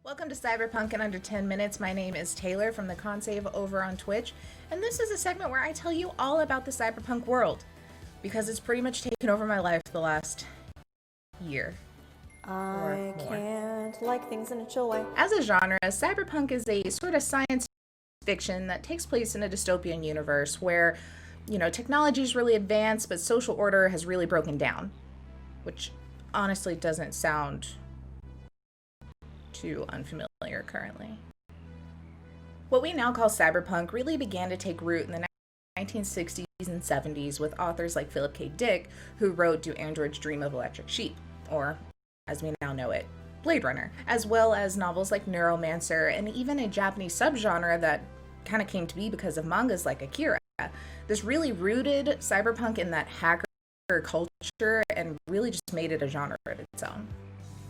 Welcome to Cyberpunk in under 10 minutes. My name is Taylor from the Consave over on Twitch, and this is a segment where I tell you all about the cyberpunk world, because it's pretty much taken over my life the last year. I can't like things in a chill way. As a genre, cyberpunk is a sort of science fiction that takes place in a dystopian universe where, technology is really advanced, but social order has really broken down, which honestly doesn't sound too unfamiliar currently. What we now call cyberpunk really began to take root in the 1960s and 70s with authors like Philip K. Dick, who wrote Do Androids Dream of Electric Sheep, or, as we now know it, Blade Runner, as well as novels like Neuromancer and even a Japanese subgenre that kind of came to be because of mangas like Akira. This really rooted cyberpunk in that hacker culture and really just made it a genre of its own.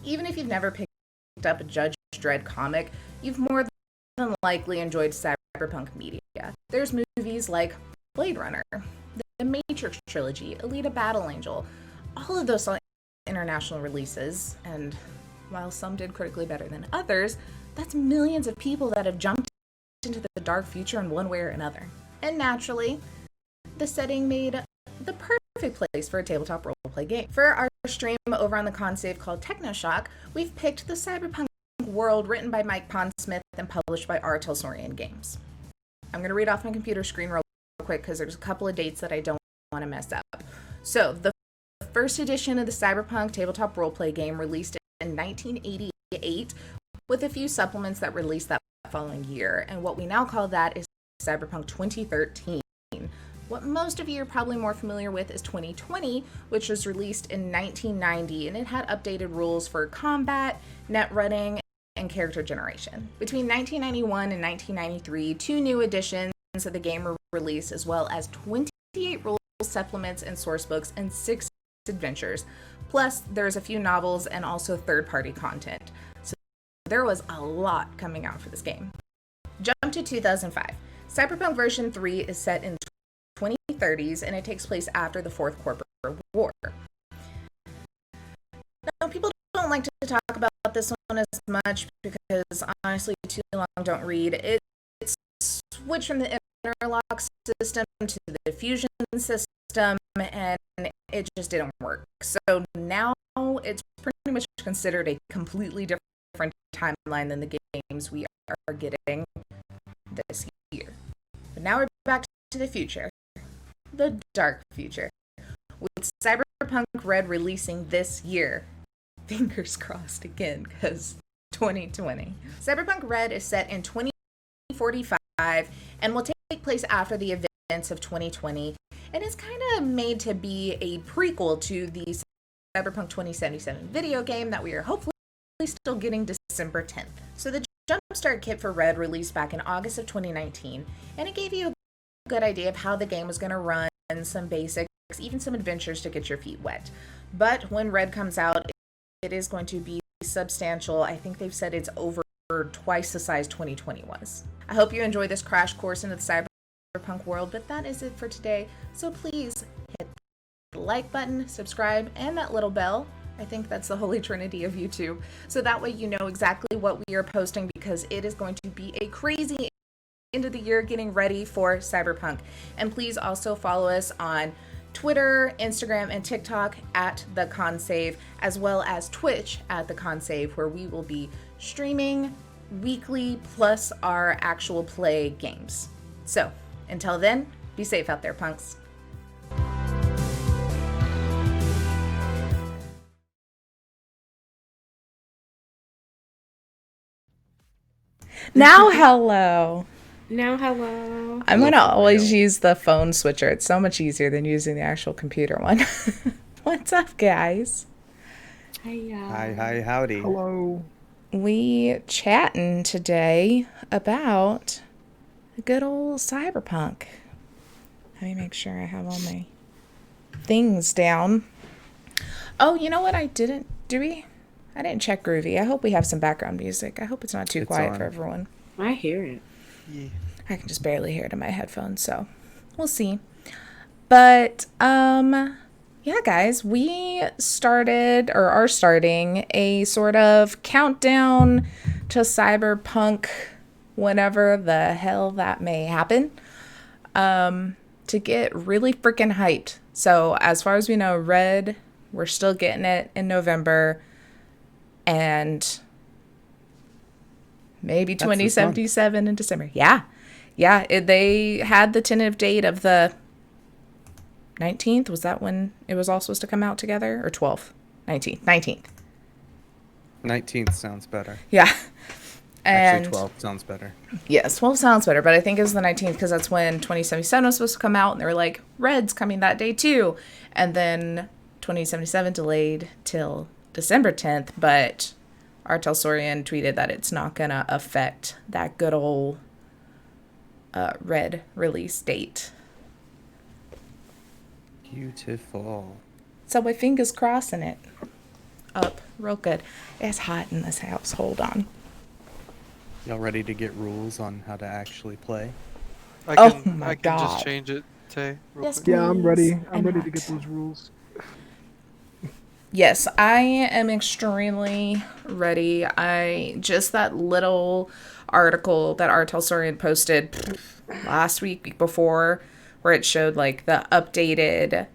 Even if you've never picked up a Judge Dredd comic, you've more than likely enjoyed cyberpunk media. There's movies like Blade Runner, the Matrix trilogy, Alita Battle Angel. All of those saw international releases, and while some did critically better than others, that's millions of people that have jumped into the dark future in one way or another. And naturally, the setting made the perfect place for a tabletop roleplay game. For our stream over on the Consave called Techno-Talk, we've picked the cyberpunk world written by Mike Pondsmith and published by our Talsorian Games. I'm going to read off my computer screen real quick because there's a couple of dates that I don't want to mess up. So, the first edition of the cyberpunk tabletop roleplay game released in 1988 with a few supplements that released that following year, and what we now call that is Cyberpunk 2013. What most of you are probably more familiar with is 2020, which was released in 1990, and it had updated rules for combat, net running, and character generation. Between 1991 and 1993, 2 new editions of the game were released, as well as 28 rules, supplements, and source books, and 6 adventures. Plus, there's a few novels and also third-party content. So there was a lot coming out for this game. Jump to 2005. Cyberpunk version 3 is set in 2030s, and it takes place after the Fourth Corporate War. Now, people don't like to talk about this one as much because, honestly, too long don't read. It's switched from the interlock system to the diffusion system, and it just didn't work. So now it's pretty much considered a completely different timeline than the games we are getting this year. But now we're back to the future. The dark future, with Cyberpunk Red releasing this year. Fingers crossed again, because 2020. Cyberpunk Red is set in 2045 and will take place after the events of 2020, and is kind of made to be a prequel to the Cyberpunk 2077 video game that we are hopefully still getting December 10th. So the Jumpstart Kit for Red released back in August of 2019, and it gave you a good idea of how the game was going to run, some basics, even some adventures to get your feet wet. But when Red comes out, it is going to be substantial. I think they've said it's over twice the size 2020 was. I hope you enjoy this crash course into the cyberpunk world, but that is it for today. So please hit the like button, subscribe, and that little bell. I think that's the holy trinity of YouTube. So that way you know exactly what we are posting, because it is going to be a crazy end of the year getting ready for Cyberpunk. And please also follow us on Twitter, Instagram, and TikTok at The Consave, as well as Twitch at The Consave, where we will be streaming weekly plus our actual play games. So until then, be safe out there, punks. Now hello. Now, hello. I'm going to always use the phone switcher. It's so much easier than using the actual computer one. What's up, guys? Hi, howdy. Hello. We chatting today about the good old cyberpunk. Let me make sure I have all my things down. Oh, you know what I didn't do? I didn't check Groovy. I hope we have some background music. I hope it's not too quiet for everyone. I hear it. Yeah. I can just barely hear it in my headphones, so we'll see. But yeah, guys, we started or are starting a sort of countdown to Cyberpunk, whenever the hell that may happen, to get really freaking hyped. So as far as we know, Red, we're still getting it in November, and maybe 2077 in December. Yeah. They had the tentative date of the 19th. Was that when it was all supposed to come out together? Or 12th? 19th. 19th sounds better. Yeah. And actually 12 sounds better. Yes, 12 sounds better, but I think it was the 19th because that's when 2077 was supposed to come out, and they were like, Red's coming that day too. And then 2077 delayed till December 10th, but our Talsorian tweeted that it's not going to affect that good old Red release date. Beautiful. So my fingers crossing it up real good. It's hot in this house. Hold on. Y'all ready to get rules on how to actually play? I can God. just change it, Tay. Yes, Quick. Yeah, I'm ready. I'm ready not. to get those rules. Yes, I am extremely ready. That little article that our Talsorian posted last week before, where it showed like the updated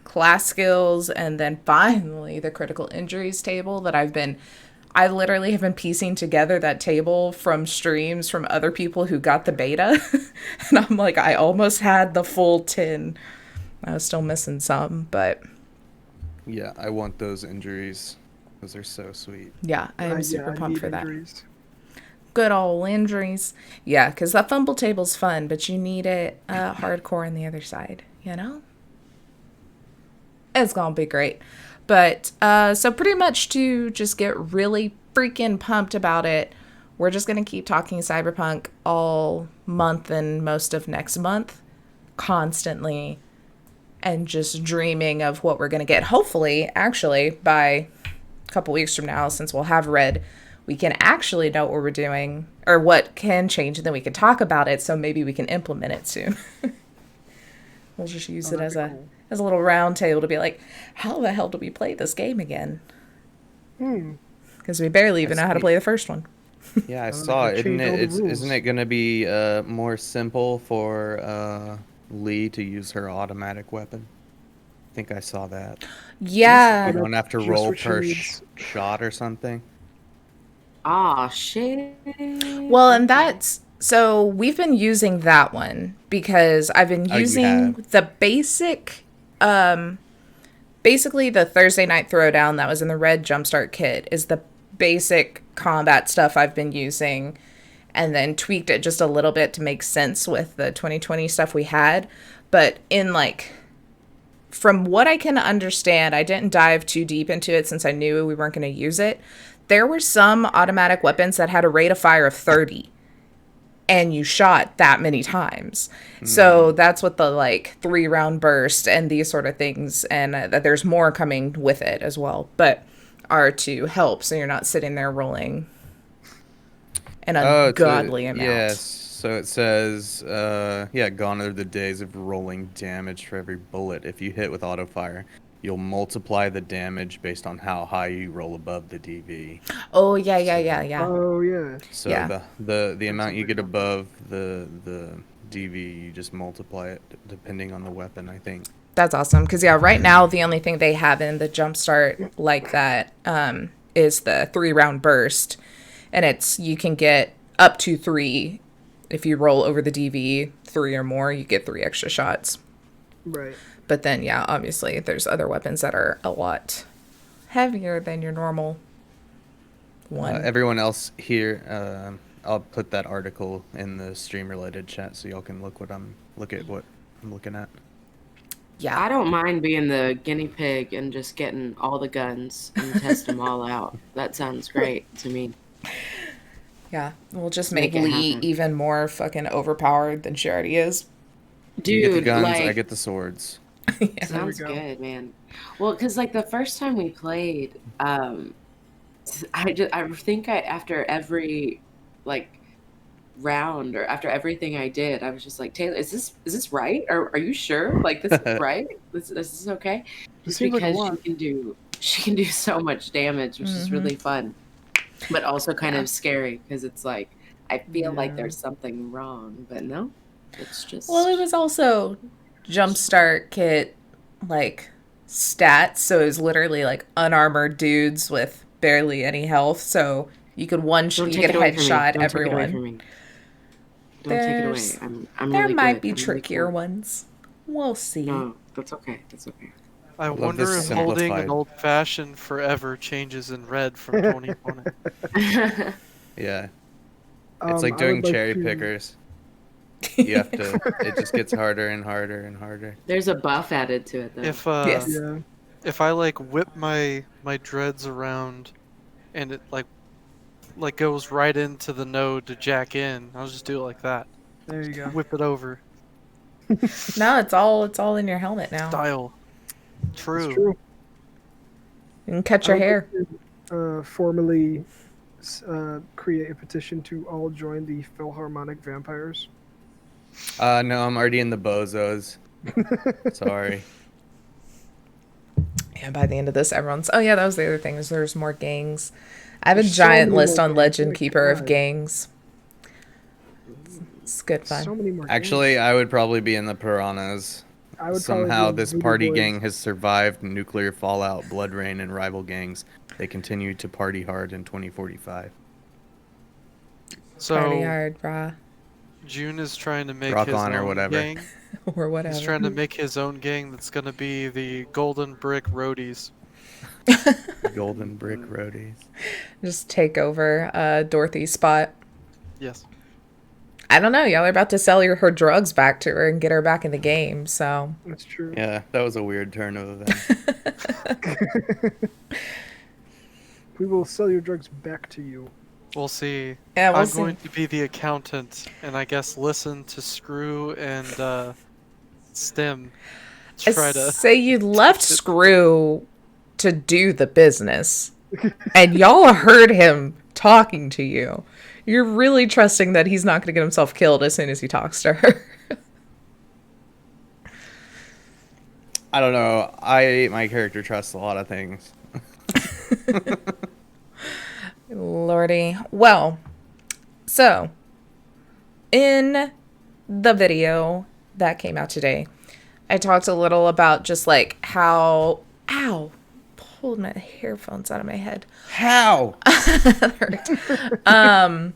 class skills and then finally the critical injuries table that I literally have been piecing together that table from streams from other people who got the beta. And I'm like, I almost had the full 10. I was still missing some, but Yeah, I want those injuries. Those are so sweet. yeah, I am super I pumped need for that. injuries. Good old injuries. Yeah, because that fumble table's fun, but you need it hardcore on the other side, you know? It's gonna be great. But, so pretty much to just get really freaking pumped about it, we're just gonna keep talking Cyberpunk all month and most of next month, constantly, and just dreaming of what we're gonna get. Hopefully, actually, by a couple weeks from now, since we'll have Red, we can actually know what we're doing or what can change, and then we can talk about it, so maybe we can implement it soon. We'll just use it as a little round table to be like, how the hell do we play this game again? Because we barely even know how to play the first one. Yeah, I saw it. change all the rules. Isn't it going to be more simple for Lee to use her automatic weapon? I think I saw that. Yeah. You don't have to Just roll what she per needs. shot or something. Ah, shit. Well, and that's... So we've been using that one because I've been Oh, you using have? the basic... basically the Thursday night throwdown that was in the Red Jumpstart Kit is the basic combat stuff I've been using, and then tweaked it just a little bit to make sense with the 2020 stuff we had. But in like, from what I can understand, I didn't dive too deep into it since I knew we weren't going to use it. There were some automatic weapons that had a rate of fire of 30. And you shot that many times. So that's what the like 3-round burst and these sort of things, and that there's more coming with it as well, but are to help so you're not sitting there rolling an ungodly amount. Yes. So it says, gone are the days of rolling damage for every bullet. If you hit with auto fire, you'll multiply the damage based on how high you roll above the DV. Oh yeah. Oh yeah. So Yeah. the amount you get above the DV, you just multiply it depending on the weapon, I think. That's awesome. Because, yeah, right now, the only thing they have in the Jumpstart like that is the 3-round burst. And you can get up to 3. If you roll over the DV 3 or more, you get 3 extra shots. Right. But then, yeah, obviously, there's other weapons that are a lot heavier than your normal one. Everyone else here, I'll put that article in the stream-related chat so y'all can look at what I'm looking at. Yeah. I don't mind being the guinea pig and just getting all the guns and test them all out. That sounds great to me. Yeah. We'll just Make make it Lee happen. even more fucking overpowered than she already is. You get the Dude, guns, like, I get the swords. sounds There we go. good, man. Well, because like the first time we played, I think after every like round or after everything I did, I was just like, Taylor, is this right? Are you sure? Like this is right? This is okay? Just seems like a because lot. she can do so much damage, which is really fun. but also kind Yeah. of scary because it's like I feel like Yeah. there's something wrong, but no, it's just Well, it was also Jumpstart Kit, like, stats. So it was literally, like, unarmored dudes with barely any health. So you could don't you take could it away from me. headshot Don't take it away everyone. from me. Don't take it away. There's I'm There really might good. be I'm really trickier cool. ones. We'll see. No, that's okay. That's okay. I love wonder this if holding simplified. an old-fashioned forever changes in red from 2020. Yeah. It's like I doing would like cherry to- pickers. You have to. It just gets harder and harder and harder. There's a buff added to it though. If Yes. Yeah, if I like whip my dreads around, and it like goes right into the node to jack in, I'll just do it like that. there you go. Whip it over. No, it's all in your helmet now. Style. It's True. true. You can cut your I would hair. like to, formally create a petition to all join the Philharmonic Vampires. No, I'm already in the bozos. Sorry. Yeah, by the end of this, everyone's. Oh yeah, that was the other thing. Is there's more gangs. I have a There's so giant many list more on gangs. Legend Oh my Keeper of God. gangs. It's good fun. So many more. Actually, I would probably be in the piranhas. I would Somehow, probably be this Voodoo party Boys. gang has survived nuclear fallout, blood rain, and rival gangs. They continue to party hard in 2045. So Party hard, brah, June is trying to make Rock his on or own whatever. gang. or whatever. He's trying to make his own gang that's gonna be the Golden Brick Roadies. Golden brick roadies. Just take over Dorothy's spot. Yes. I don't know. Y'all are about to sell her drugs back to her and get her back in the game. So That's true. Yeah, that was a weird turn of events. We will sell your drugs back to you. We'll see. yeah, we'll I'm see. going to be the accountant, and I guess listen to Screw and Stim to try to. Say you left Screw to do the business, and y'all heard him talking to you. You're really trusting that he's not going to get himself killed as soon as he talks to her. I don't know. My character trusts a lot of things. Lordy. Well, so in the video that came out today, I talked a little about just like how, ow, pulled my earphones out of my head. How? That hurt.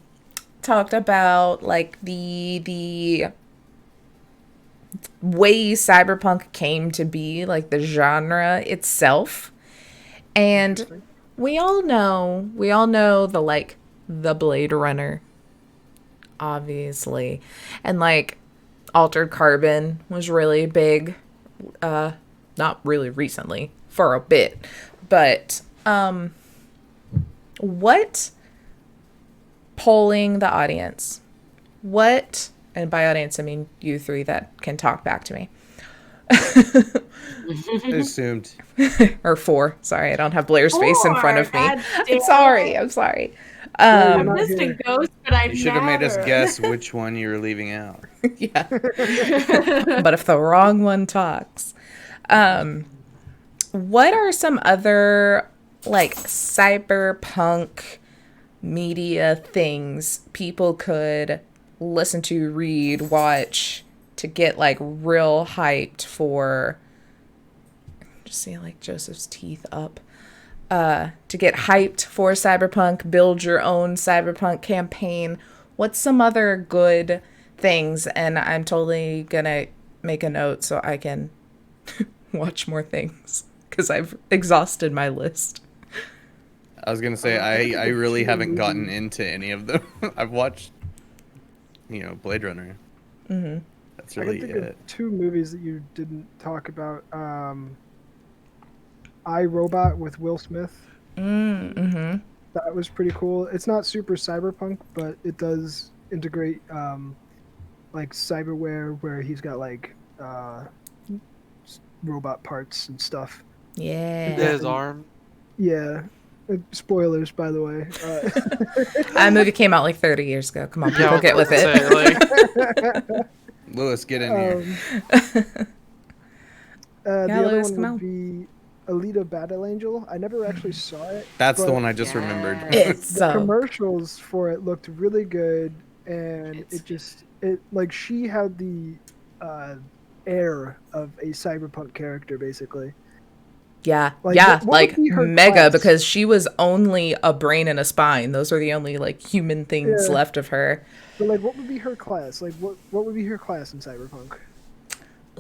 Talked about like the way cyberpunk came to be, like the genre itself. And we all know the like the Blade Runner, obviously. And like Altered Carbon was really big, not really recently, for a bit. But what, polling the audience, what, and by audience I mean you three that can talk back to me. I assumed. Or four. Sorry, I don't have Blair's face in front of me. God I'm damn sorry. it. I'm sorry. I'm not just a here. ghost, but I You should have made us guess which one you were leaving out. Yeah. But if the wrong one talks. What are some other like cyberpunk media things people could listen to, read, watch to get like real hyped for, just seeing like Joseph's teeth up, to get hyped for cyberpunk, build your own cyberpunk campaign? What's some other good things? And I'm totally gonna make a note so I can watch more things because I've exhausted my list. I was gonna say I really haven't gotten into any of them. I've watched, Blade Runner. Mm-hmm. That's I really can think it. of two movies that you didn't talk about. I, Robot with Will Smith. Mm-hmm. That was pretty cool. It's not super cyberpunk, but it does integrate like cyberware where he's got like robot parts and stuff. Yeah. His arm. Yeah. Spoilers, by the way. That movie came out like 30 years ago. Come on, Yeah, people, I was get with about it. to say, like, Lewis, get in here. The other Lewis, one come would on. be Alita Battle Angel. I never actually saw it. That's the but one I just remembered. It's The so commercials for it looked really good, and It's- it like she had the air of a cyberpunk character, basically. yeah, Like, yeah, what would like be her mega class? because she was only a brain and a spine. Those are the only like human things Yeah. left of her. But like, what would be her class? Like, what would be her class in cyberpunk?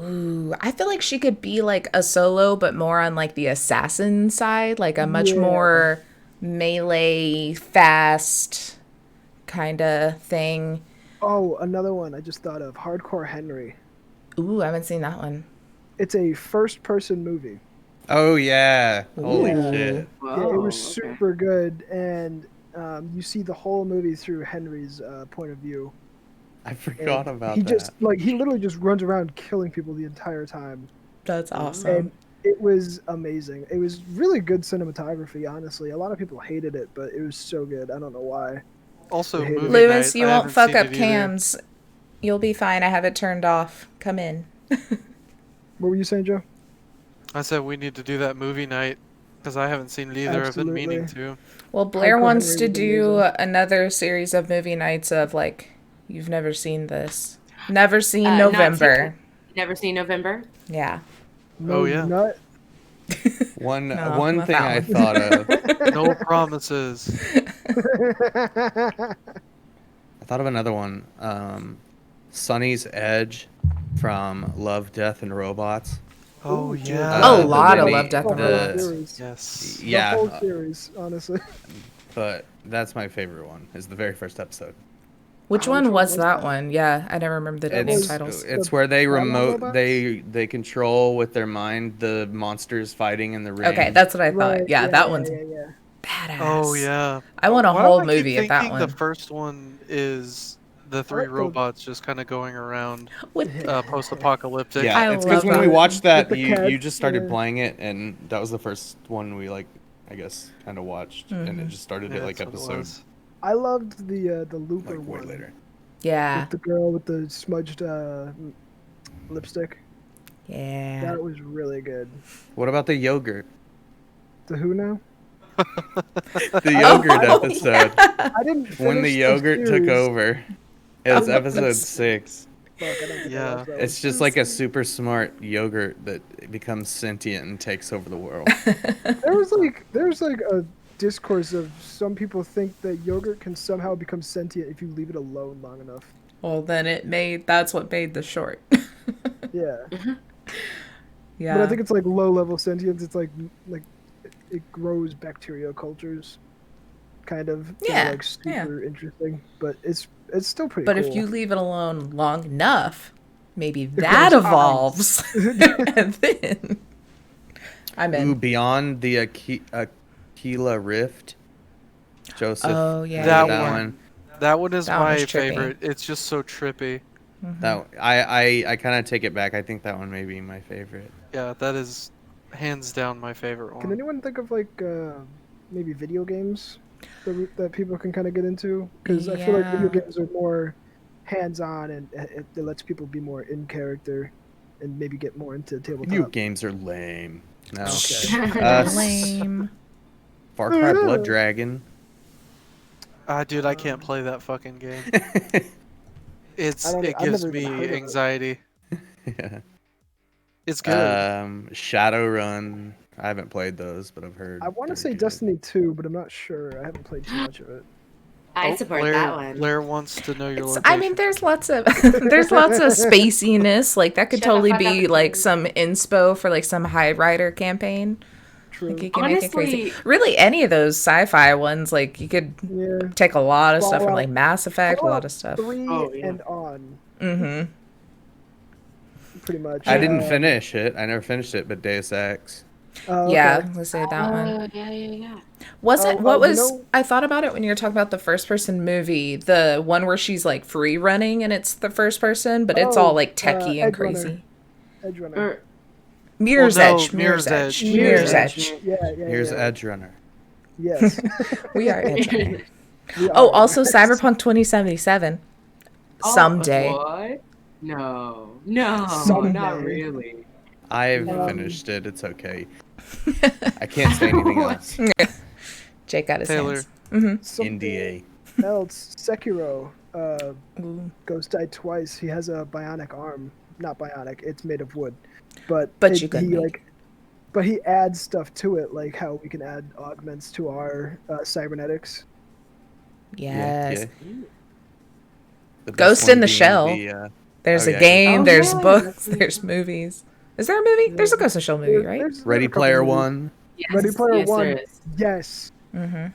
Ooh, I feel like she could be like a solo, but more on like the assassin side, like a much Yeah. more melee, fast kind of thing. Oh, another one I just thought of: Hardcore Henry. Ooh, I haven't seen that one. It's a first-person movie. Oh yeah. Holy Ooh. shit. Yeah, it was Whoa, okay. super good, and you see the whole movie through Henry's point of view. I forgot And about he that. just like he literally just runs around killing people the entire time, That's and awesome. it was amazing. It was really good cinematography. Honestly, a lot of people hated it, but it was so good. I don't know why. Also, I hate it. movie Lewis, night, you I won't haven't fuck seen up it either. cams. You'll be fine. I have it turned off. Come in. What were you saying, Joe? I said we need to do that movie night because I haven't seen it either. I've been meaning to. Well, Blair Hardcore wants Henry to was do amazing. another series of movie nights of like, you've never seen this. Never seen Not November. Never seen November? Yeah. No, Oh, yeah. nut. One No, one not thing that I one. thought of. No promises. I thought of another one. Sonny's Edge from Love, Death, and Robots. Oh Ooh, yeah. A the lot of Winnie- Love, Death, The and whole Robots. series. Yes. The Yeah, whole series, honestly. but that's my favorite one. Is the very first episode. Which Which one one was was that that? one? Yeah, I never remember the That name was- titles. It's the where they Battle remote Robots? they control with their mind the monsters fighting in the ring. Okay, that's what I thought. Right. Yeah, that yeah, one's yeah. badass. Oh yeah. I want a Why whole do I keep movie of that thinking one. The first one is the three like the- robots just kind of going around With post-apocalyptic. Yeah, I it's because love when we that. watched that, With the you cats, just started yeah. playing it, and that was the first one we like, I guess, kind of watched, and it just started Yeah, at like that's what it episode was. I loved the Looper like way one later. Yeah. with the girl with the smudged lipstick. Yeah. That was really good. What about the yogurt? The who now? The yogurt Oh, episode I didn't finish when the yogurt took series. over. It was Oh, episode that's- 6. Fuck, I don't think I Yeah. watched that It's just like a super smart yogurt that becomes sentient and takes over the world. one. There's like a discourse of some people think that yogurt can somehow become sentient if you leave it alone long enough. Well, then that's what made the short. Yeah. Yeah. But I think it's like low level sentience. It's like it grows bacteria cultures, kind of. They're, Yeah, like super interesting, but it's still pretty. But cool. if you leave it alone long enough, maybe grows that eyes. evolves. And then I'm in. Ooh, Beyond the Aquila Rift. Joseph. Oh, yeah. That that one. one. That one is That one my was trippy. favorite. It's just so trippy. That I kind of take it back. I think that one may be my favorite. Yeah, that is hands down my favorite Can one. anyone think of like maybe video games that people can kind of get into? Because I feel like video Yeah. games are more hands-on and it lets people be more in character and maybe get more into Video tabletop. games are lame. No. Okay. Lame. Far Cry Blood Dragon. Dude, I can't play that fucking game. It I've gives never even heard me of it. anxiety. Yeah. It's good. Shadowrun. I haven't played those, but I've heard. I want to they're say good. Destiny 2, but I'm not sure. I haven't played too much of it. I support Blair, that one. Blair wants to know your It's, location. I mean, there's lots of spaciness. Like that could Shut the totally fuck up be and like say- some inspo for like some High Rider campaign. True. Like you can make it crazy. Honestly- Really, any of those sci-fi ones, like you could Yeah. take a lot of stuff from Fallout- like Mass Effect, a lot Fallout of stuff. 3 Oh, yeah. and on, Mm-hmm. pretty much. I didn't finish it. I never finished it, but Deus Ex. Okay. Yeah, let's say that one. Yeah. Wasn't Oh, what you was know- I thought about it when you were talking about the first person movie, the one where she's like free running and it's the first person, but it's Oh, all like techie and Edge Runner. crazy. Edge Runner. Or, Mirror's Well, no, Edge, Mirror's Edge, Mirror's Mirror's Edge. Edge. Yeah. Here's yeah. Edge Runner. Yes. We are Edge Runner. We Oh, are. also Cyberpunk 2077. Someday. What? No, Someday. not really. I've Um, finished it. It's okay. I can't say anything else. Jake got his Taylor. hands. Something NDA. else. Sekiro. Ooh. Ghost died twice. He has a bionic arm. Not bionic. It's made of wood. But You could make. But he adds stuff to it, like how we can add augments to our cybernetics. Yes. The best Ghost one in the being Shell. the, There's Oh, a yeah, game, Oh, there's yeah, books, that's- there's movies. Is there a movie? There's a Ghost in the Shell movie, right? There's Ready a couple Player movies. One. Yes, Ready Player yes, One. there is. Yes, Mm-hmm.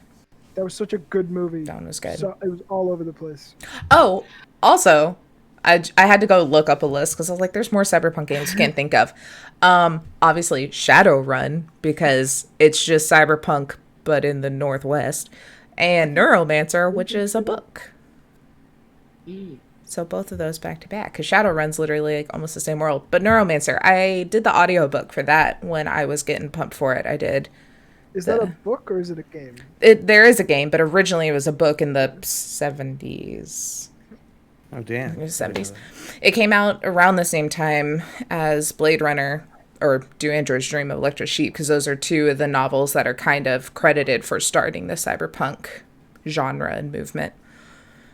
that was such a good movie. That one was good. So it was all over the place. Oh, also, I had to go look up a list because I was like, there's more Cyberpunk games you can't think of. Obviously, Shadowrun, because it's just Cyberpunk, but in the Northwest. And Neuromancer, which is a book. Mm. So both of those back to back, because Shadowrun's literally like almost the same world. But Neuromancer, I did the audiobook for that when I was getting pumped for it. I did. Is that a book or is it a game? There is a game, but originally it was a book in the 70s. Oh damn. In the 70s. It came out around the same time as Blade Runner or Do Androids Dream of Electric Sheep, because those are two of the novels that are kind of credited for starting the cyberpunk genre and movement.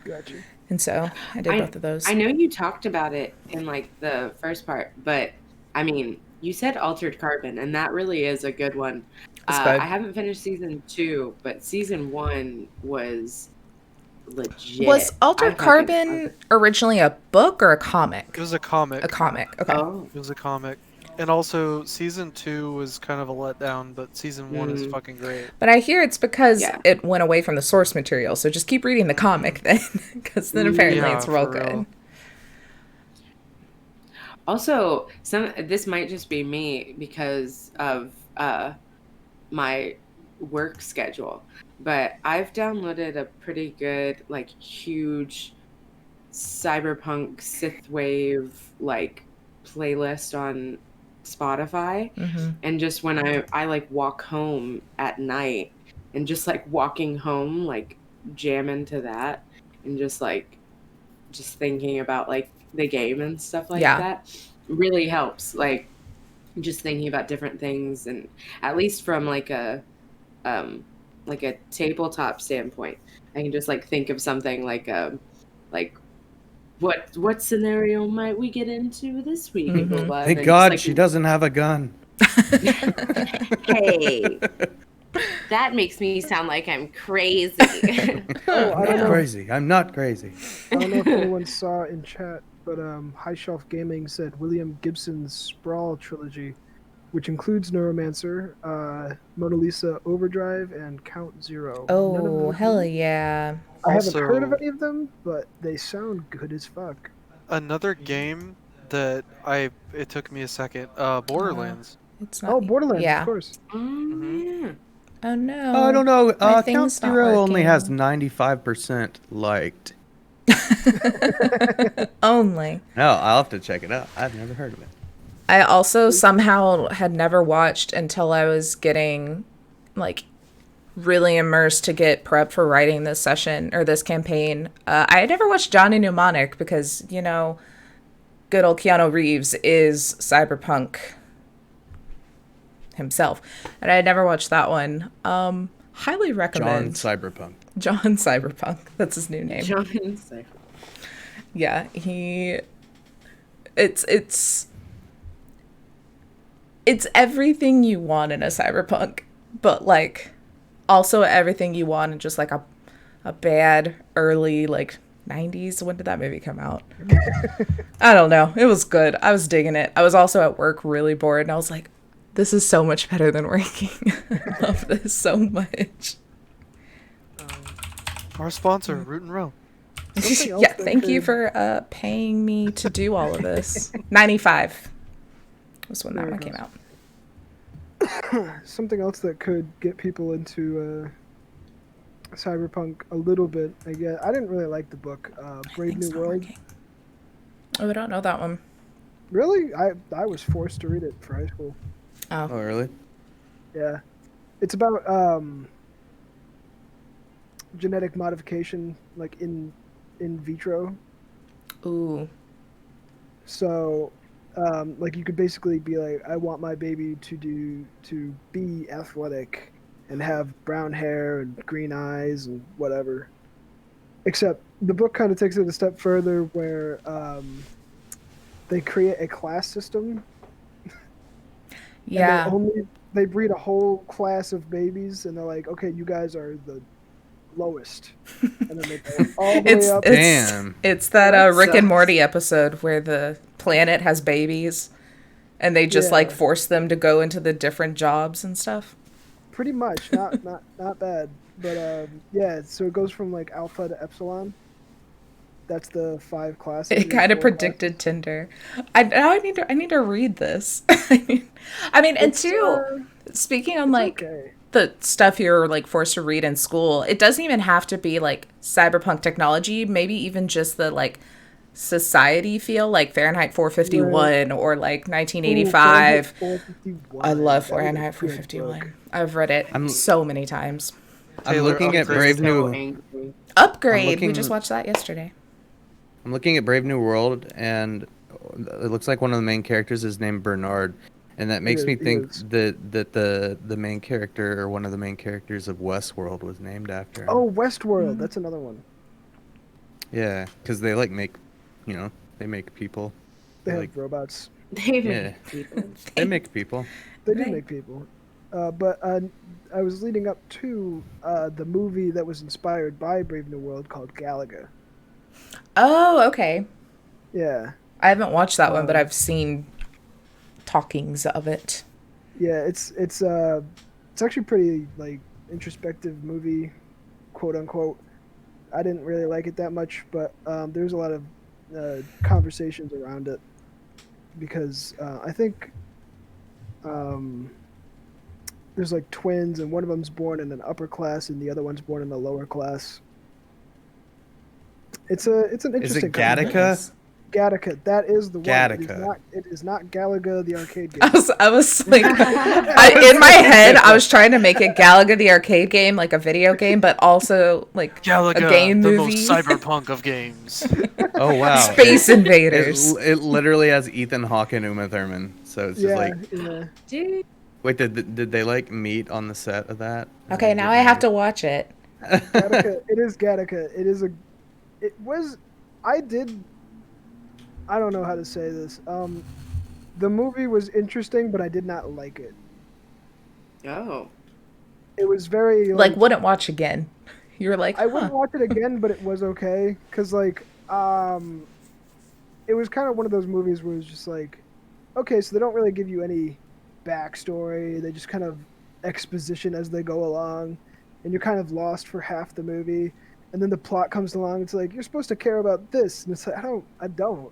Gotcha. And so I did both of those. I know you talked about it in like the first part, but I mean, you said Altered Carbon, and that really is a good one. It's good. I haven't finished season 2, but season 1 was legit. Was Altered I Carbon originally a book or a comic? It was a comic. A comic. Okay. Oh, It was a comic. And also, season 2 was kind of a letdown, but season 1 is fucking great. But I hear it's because Yeah. it went away from the source material. So just keep reading the comic then, because then apparently Yeah, it's real for good. real. also, this might just be me because of my work schedule, but I've downloaded a pretty good, like, huge cyberpunk synthwave like playlist on Spotify. And just when I like walk home at night and just like walking home, like jam into that and just thinking about like the game and stuff like Yeah. that really helps. Like just thinking about different things, and at least from like a tabletop standpoint, I can just like think of something like what scenario might we get into this week? And blah, blah, and Thank then God just, she like, doesn't have a gun. Hey, that makes me sound like I'm crazy. Oh, I I'm don't not know. crazy. I'm not crazy. I don't know if anyone saw in chat, but High Shelf Gaming said William Gibson's Sprawl trilogy, which includes Neuromancer, Mona Lisa Overdrive, and Count Zero. None of Oh, them- hell yeah. I haven't heard of Also- any of them, but they sound good as fuck. Another game that it took me a second, Borderlands. It's not. Oh, Borderlands, Yeah. of course. Yeah. Oh no. Oh, I don't know. My Count thing's not Zero only has working. 95% liked. Only. No, I'll have to check it out. I've never heard of it. I also somehow had never watched until I was getting like really immersed to get prep for writing this session or this campaign. I had never watched Johnny Mnemonic because, you know, good old Keanu Reeves is Cyberpunk himself. And I had never watched that one. Highly John recommend. Cyberpunk. John Cyberpunk. That's his new name. John's like, Yeah, it's everything you want in a cyberpunk, but like also everything you want in just like a bad early like 90s. When did that movie come out? I don't know. It was good. I was digging it. I was also at work really bored and I was like, this is so much better than working. I love this so much. Our sponsor, Root and Row. Something else Yeah, that thank you could- for paying me to do all of this. 95 was when that There one it came goes. out. Something else that could get people into Cyberpunk a little bit, I guess. I didn't really like the book, Brave Thing's New not World. working. Oh, I don't know that one. Really? I was forced to read it for high school. Oh, really? Yeah. It's about genetic modification, like in vitro. Ooh. So like you could basically be like, I want my baby to be athletic and have brown hair and green eyes and whatever. Except the book kind of takes it a step further, where they create a class system. Yeah. And they breed a whole class of babies, and they're like, okay, you guys are the lowest, and then they go all the way up. Damn. It's that That Rick and sucks. Morty episode where the planet has babies and they just like Yeah. force them to go into the different jobs and stuff. Pretty much, not bad, but yeah. So it goes from like alpha to epsilon. That's the 5 classes. It kind of 4 predicted classes. Tinder. I need to read this. I mean, and It's, two, speaking on it's like okay. the stuff you're like forced to read in school, it doesn't even have to be like cyberpunk technology. Maybe even just the like society feel, like Fahrenheit 451 or like Ooh, 1985. Fahrenheit 451. I love That was a Fahrenheit good 451. book. I've read it I'm- so many times. I'm Taylor, looking at upgrade. Brave So New. angry. Upgrade. We looking- just watched that yesterday. I'm looking at Brave New World, and it looks like one of the main characters is named Bernard, and that makes me He think is. that the main character or one of the main characters of Westworld was named after him. Oh, Westworld. That's another one. Yeah, because they like make, they make people. They have Like, robots. They Yeah. make people. they make people. They do Right. make people. But I was leading up to the movie that was inspired by Brave New World called Galaga. Oh, okay. Yeah. I haven't watched that one, but Um, I've seen talkings of it. Yeah, it's actually pretty like introspective movie, quote unquote. I didn't really like it that much, but there's a lot of conversations around it because I think there's like twins, and one of them's born in an upper class, and the other one's born in a lower class. It's an Is interesting it Gattaca? Nice. Gattaca, that is the one. Gattaca. It is not Galaga the arcade game. I was like, in my head, I was trying to make it Galaga the arcade game, like a video game, but also like Galaga, a game the movie. most cyberpunk of games. Oh wow! Space Invaders. It literally has Ethan Hawke and Uma Thurman, so it's just Yeah, like, yeah. Dude. wait, did they like meet on the set of that? Or Okay, did now they- I have to watch it. Gattaca, it is Gattaca. I don't know how to say this. The movie was interesting, but I did not like it. Oh. It was very Like, wouldn't watch again. You were like, I huh. wouldn't watch it again, but it was okay. Cause like, it was kind of one of those movies where it was just like, okay, so they don't really give you any backstory. They just kind of exposition as they go along, and you're kind of lost for half the movie. And then the plot comes along. It's like, you're supposed to care about this, and it's like, I don't.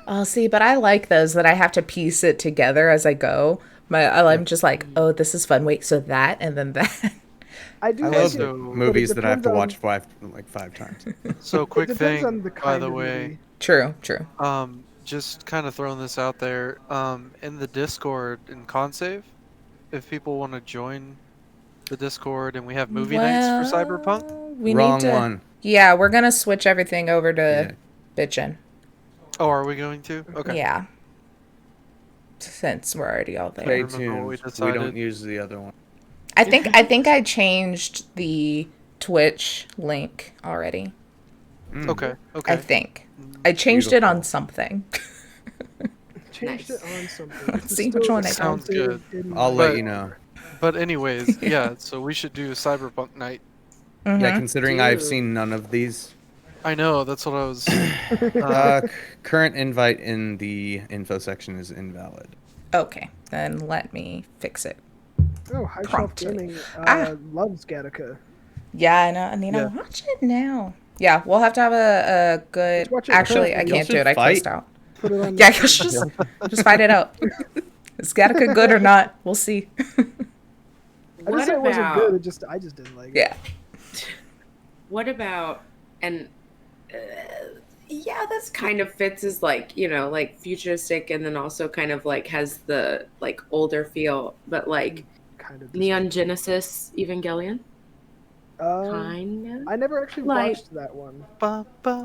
Oh, see, but I like those that I have to piece it together as I go. I'm just like, oh, this is fun. Wait, so that and then that. I do I like love it, So- but it movies that I have to depends watch on- five times. So, quick it depends thing, on the by kind the of way, movie. True. just kind of throwing this out there, in the Discord in Consave, if people want to join the Discord and we have movie nights for Cyberpunk. We Wrong need to. one. Yeah, we're gonna switch everything over to Yeah. bitchin'. Oh, are we going to? Okay. Yeah. Since we're already all there. Play remember what we tunes. We don't decided. use the other one. I think I changed the Twitch link already. Mm. Okay. I Okay. think I changed it on Beautiful. something. Changed Nice. it on something. Let's It's see still which one I Sounds counted good. in I'll my- let you know. But anyways, yeah. So we should do Cyberpunk night. Mhm. Yeah, considering I've Dude. seen none of these. I know. That's what I was. Current invite in the info section is invalid. Okay, then let me fix it. Oh, High Shelf Promptly. Gaming Ah. loves Gattaca. Yeah, I know. I need Yeah. to watch it now. Yeah, we'll have to have a good. Let's watch it Actually, I first. Y'all can't do should it. I closed fight. out. Put it on. Yeah, just fight it out. Is Gattaca good or not? We'll see. I What didn't say it wasn't about- good. I just didn't like it. Yeah. What about, and yeah, that's kind of fits as like, like futuristic, and then also kind of like has the like older feel, but like Kind of. Neon Genesis Evangelion. Kind of. I never actually Like- watched that one.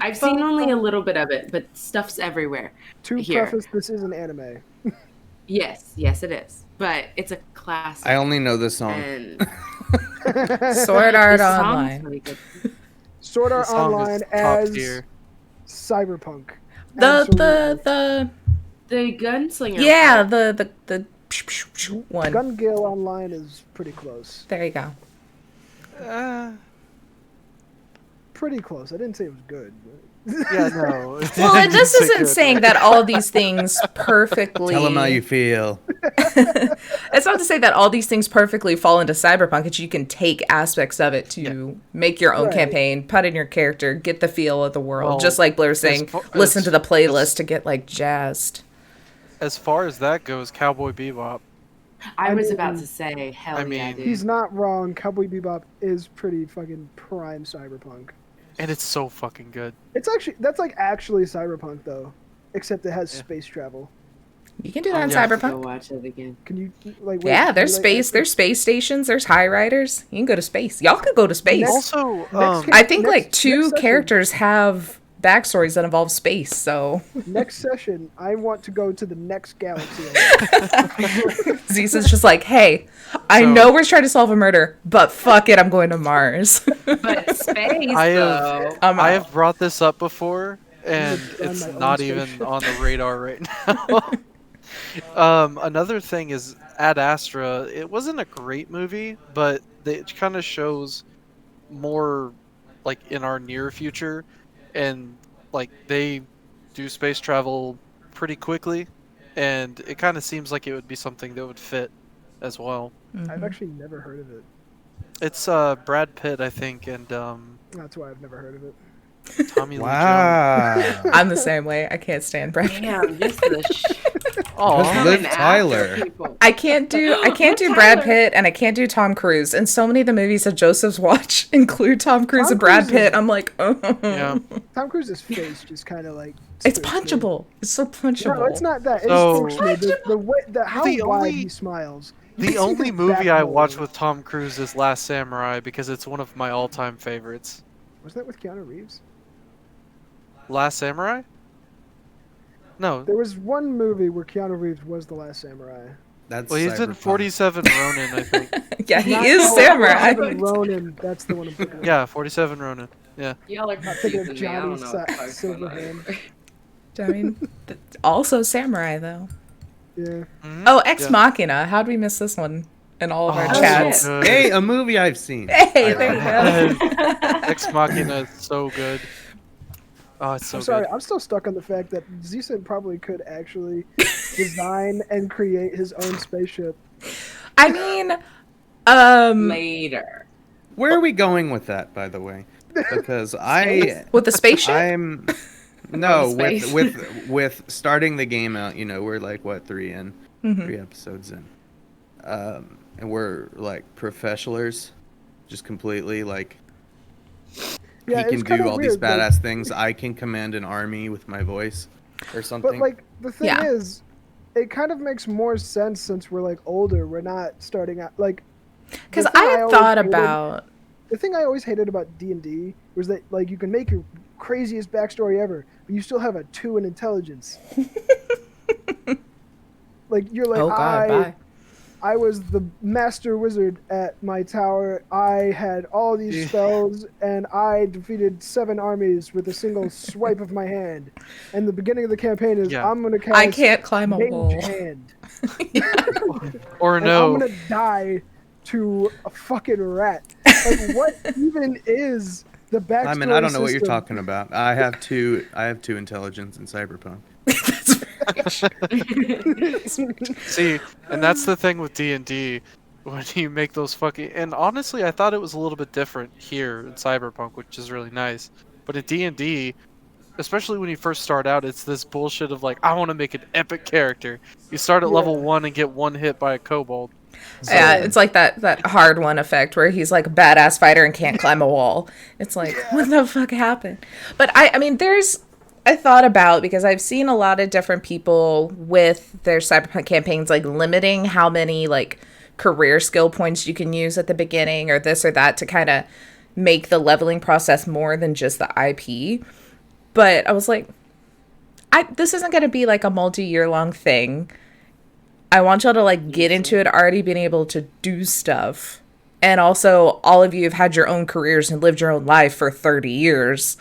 I've seen only a little bit of it, but stuff's everywhere. To Here. preface, this is an anime. Yes, it is. But it's a classic. I only know this song. And Sword Art the song's Online. really good. Sword Art The song Online is top as tier. Cyberpunk. The The gunslinger. yeah, part. the one. Gun Gale Online is pretty close. There you go. Pretty close. I didn't say it was good. Yeah, no. Well, and this Say isn't good. saying that all these things perfectly. Tell them how you feel. It's not to say that all these things perfectly fall into Cyberpunk. It's you can take aspects of it to make your own Right. campaign, put in your character, get the feel of the world. Well, just like Blair was saying, listen to the playlist to get like jazzed. As far as that goes, Cowboy Bebop. I was mean- about to say, hell I yeah, mean- dude. He's not wrong. Cowboy Bebop is pretty fucking prime Cyberpunk. And it's so fucking good. That's actually Cyberpunk though, except it has Yeah. space travel. You can do that in Yeah. Go Cyberpunk. watch it again. Can you like? Yeah, can there's you, like, space. There's space stations. There's high riders. You can go to space. Y'all could go to space. Also, Next- I think next- like two next session- characters have backstories that involve space. So Next session, I want to go to the next galaxy. Zeus is just like, hey, I So- know we're trying to solve a murder, but fuck it, I'm going to Mars. But space, I have- though. I'm I out. have brought this up before, and on it's my own not even spaceship. on the radar right now. Another thing is Ad Astra. It wasn't a great movie, but it kind of shows more like in our near future, and like they do space travel pretty quickly, and it kind of seems like it would be something that would fit as well. I've actually never heard of it. It's Brad Pitt, I think, and That's why I've never heard of it. Tommy Lee Jones. Wow. I'm the same way. I can't stand Brad Pitt. Damn, just the Aw. Just Liv coming after Tyler. people. I can't do Tyler. Brad Pitt and I can't do Tom Cruise. And so many of the movies that Joseph's watch include Tom Cruise Tom and Brad Cruise is- Pitt. I'm like, oh. Yeah. Tom Cruise's face just kind of like. It's scares me. punchable. It's so punchable. No, it's not that. So- It's actually the way how The wide only- he smiles. The You only see movie I back watched mold. with Tom Cruise is Last Samurai because it's one of my all-time favorites. Was that with Keanu Reeves? Last Samurai? No. There was one movie where Keanu Reeves was the last samurai. That's Well, he's in Cyberpunk. 47 Ronin, I think. Yeah, he Not- is oh, samurai. Ronin, that's the one I'm thinking of. Yeah, 47 Ronin. Yeah. Y'all are Not thinking of confusing me. I Johnny don't know what the fuck's going on Silverhand. here. I mean, also samurai though. Yeah. Mhm. Oh, Ex Yeah. Machina. How'd we miss this one in all of our Oh, chats? so good. Hey, a movie I've seen. Hey, I there don't you know. go. Ex Machina is so good. Oh, it's so I'm sorry, good. I'm still stuck on the fact that Zison probably could actually design and create his own spaceship. I mean, Later. Where are we going with that, by the way? Because with the spaceship. I'm no From space. with starting the game out. You know, we're like what 3 episodes in, and we're like professionals, just completely like. Yeah, he it's can kinda do all these weird, like- badass things. I can command an army with my voice, or something. But like the thing Yeah. is, it kind of makes more sense since we're like older. We're not starting out like. Because the thing I had always thought hated- about. The thing I always hated about D&D was that like you can make your craziest backstory ever, but you still have a 2 in intelligence. Like you're like Oh God, bye. I was the master wizard at my tower. I had all these spells, and I defeated 7 armies with a single swipe of my hand. And the beginning of the campaign is Yeah. I'm gonna cast I can't climb a Mage wall. Hand, Or and no. I'm gonna die to a fucking rat. Like what even is the backstory? I mean, I don't know what you're system? talking about. I have 2 intelligence in Cyberpunk. See, and that's the thing with D&D. When you make those fucking... And honestly, I thought it was a little bit different here in Cyberpunk, which is really nice. But in D&D, especially when you first start out, it's this bullshit of like, I want to make an epic character. You start at level 1 and get 1 hit by a kobold. Yeah, it's like that hard one effect where he's like a badass fighter and can't climb a wall. It's like, what the fuck happened? But I mean, I thought about, because I've seen a lot of different people with their Cyberpunk campaigns, like limiting how many like career skill points you can use at the beginning or this or that to kind of make the leveling process more than just the IP. But I was like, this isn't going to be like a multi-year long thing. I want y'all to like get into it already being able to do stuff. And also, all of you have had your own careers and lived your own life for 30 years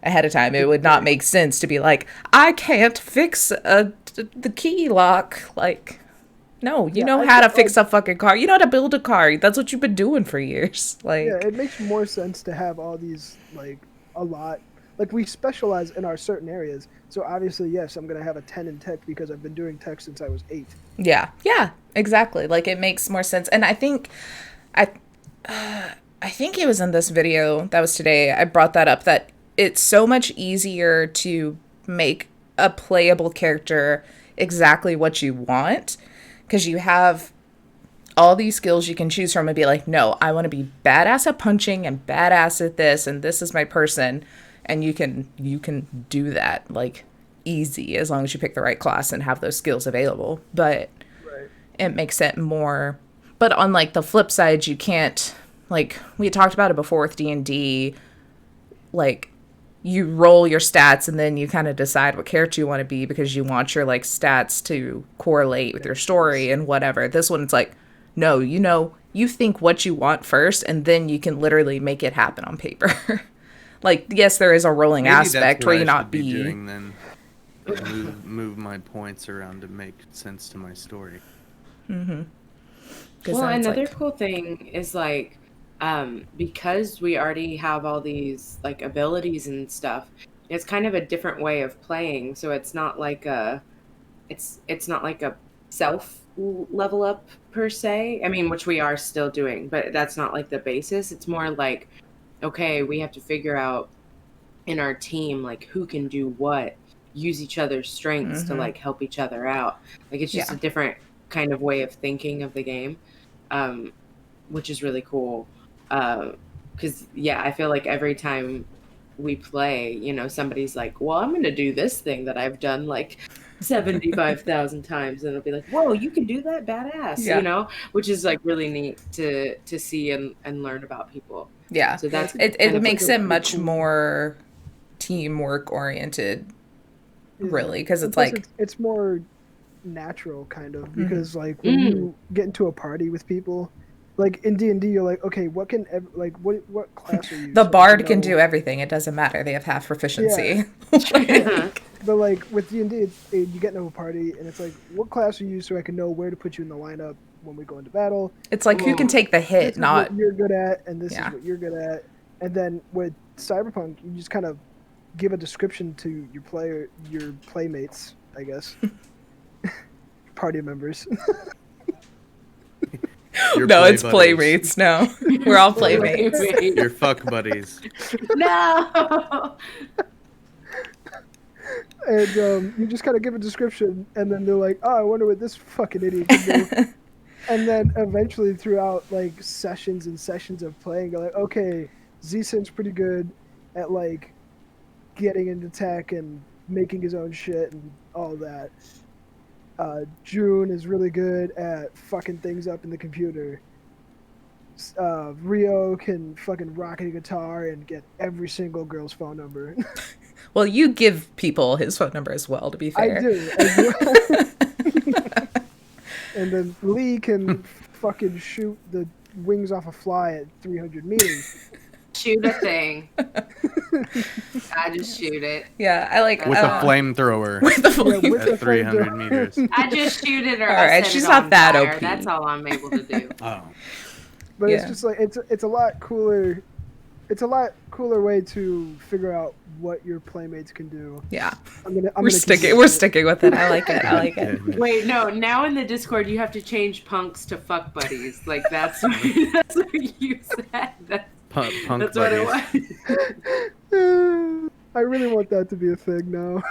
ahead of time. It would not make sense to be like, I can't fix the key lock. Like, no, you know how to fix a fucking car. You know how to build a car. That's what you've been doing for years. Like, yeah, it makes more sense to have all these, like, a lot. Like, we specialize in our certain areas. So obviously, yes, I'm going to have a 10 in tech because I've been doing tech since I was 8. Yeah, exactly. Like, it makes more sense. And I think it was in this video that was today, I brought that up, that it's so much easier to make a playable character exactly what you want, because you have all these skills you can choose from and be like, no, I want to be badass at punching and badass at this, and this is my person. And you can do that like easy as long as you pick the right class and have those skills available. But it makes it more. But on like the flip side, you can't, like we had talked about it before with D&D, like you roll your stats and then you kind of decide what character you want to be because you want your like stats to correlate with your story and whatever. This one, it's like, no, you think what you want first and then you can literally make it happen on paper. Like, yes, there is a rolling aspect where you not be doing then. Move my points around to make sense to my story. Mm-hmm. Well, another cool thing is like, because we already have all these like abilities and stuff, it's kind of a different way of playing. So it's not like it's not like a self level up per se. I mean, which we are still doing, but that's not like the basis. It's more like, okay, we have to figure out in our team like who can do what, use each other's strengths to like help each other out. Like it's just a different kind of way of thinking of the game, which is really cool. Because I feel like every time we play, somebody's like, well, I'm gonna do this thing that I've done like 75,000 times, and it'll be like, whoa, you can do that, badass, which is like really neat to see and learn about people. Yeah, so that's it makes it much more teamwork oriented, really, because it's like it's more natural kind of, because like when you get into a party with people, like in D&D, you're like, okay, what class are you? The bard can do everything. It doesn't matter. They have half proficiency. Yeah. But like with D&D, you get into a party and it's like, what class are you, so I can know where to put you in the lineup when we go into battle. It's like who can take the hit, not what you're good at, and this is what you're good at. And then with Cyberpunk, you just kind of give a description to your playmates, I guess. Party members. No, it's playmates. No, we're all playmates. Your fuck buddies. No. And you just kind of give a description, and then they're like, "Oh, I wonder what this fucking idiot can do." And then eventually, throughout like sessions and sessions of playing, you're like, "Okay, Z-Syn's pretty good at like getting into tech and making his own shit and all that. June is really good at fucking things up in the computer. Rio can fucking rock a guitar and get every single girl's phone number." Well, you give people his phone number as well, to be fair. I do. And then Lee can fucking shoot the wings off a fly at 300 meters. Shoot a thing. I just shoot it. Yeah, I like with a flamethrower. With a flamethrower at 300 meters. I just shoot it, or all right, she's not that OP. That's all I'm able to do. Oh, but it's just like it's a lot cooler. It's a lot cooler way to figure out what your playmates can do. Yeah, we're sticking with it. I like it. I like it. Wait, no. Now in the Discord, you have to change punks to fuck buddies. Like that's what you said. Punk that's buddies. What it was. I really want that to be a thing now.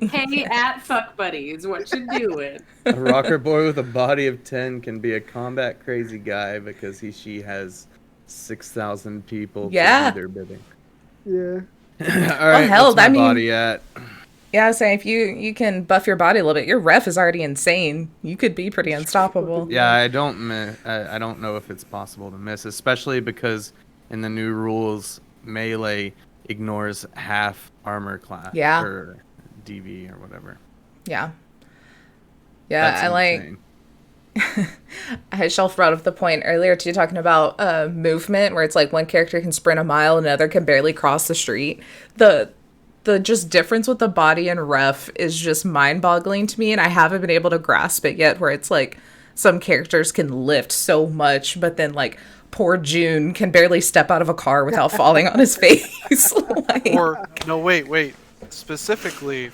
Hey, at fuck buddies, what you doing? A rocker boy with a body of 10 can be a combat crazy guy because she has 6,000 people to do their bidding. Yeah. All right, hell, what's my body at? Yeah, I was saying, if you can buff your body a little bit, your ref is already insane. You could be pretty unstoppable. Yeah, I don't know if it's possible to miss, especially because In the new rules, melee ignores half armor class Yeah. or DV or whatever. Yeah. Yeah, That's I like. insane. I Shelf brought up the point earlier too, talking about movement, where it's like one character can sprint a mile, another can barely cross the street. The just difference with the body and ref is just mind-boggling to me, and I haven't been able to grasp it yet. Where it's like some characters can lift so much, but then like poor June can barely step out of a car without falling on his face. Like, Or no, wait. Specifically,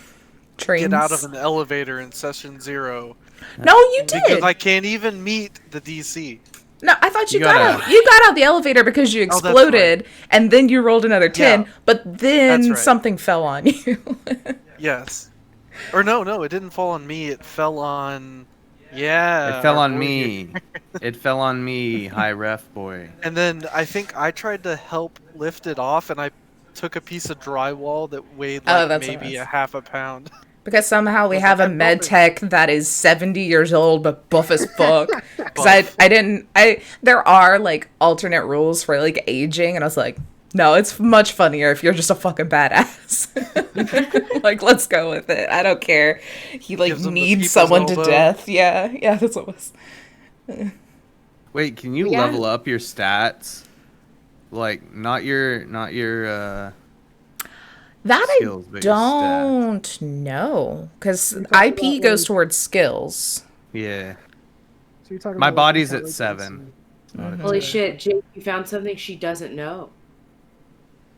trains. get out of an elevator in session 0 No, you did. because I can't even meet the DC. No, I thought you You got gotta- out. You got out the elevator because you Oh, that's exploded, and then you rolled another 10. Yeah. But then That's right. something fell on you. Yes. Or no, it didn't fall on me. It fell on. Yeah. It fell our on boy me. here. It fell on me, high ref boy. And then I think I tried to help lift it off, and I took a piece of drywall that weighed Oh, like that's what it maybe was. a half a pound. Because somehow we Was have a that med buff? tech that is 70 years old but buff as fuck. Because there are like alternate rules for like aging, and I was like, no, it's much funnier if you're just a fucking badass. Like, let's go with it. I don't care. He like Gives him the needs people's someone to elbow. death. Yeah, that's what it was. Wait, can you Yeah. level up your stats? Like not your That skills, I but your stats. don't know. Because You're talking IP about, goes like- towards skills. Yeah. So you're talking My about, like, body's at intelligence 7. Mhm. Holy shit, Jake, you found something she doesn't know.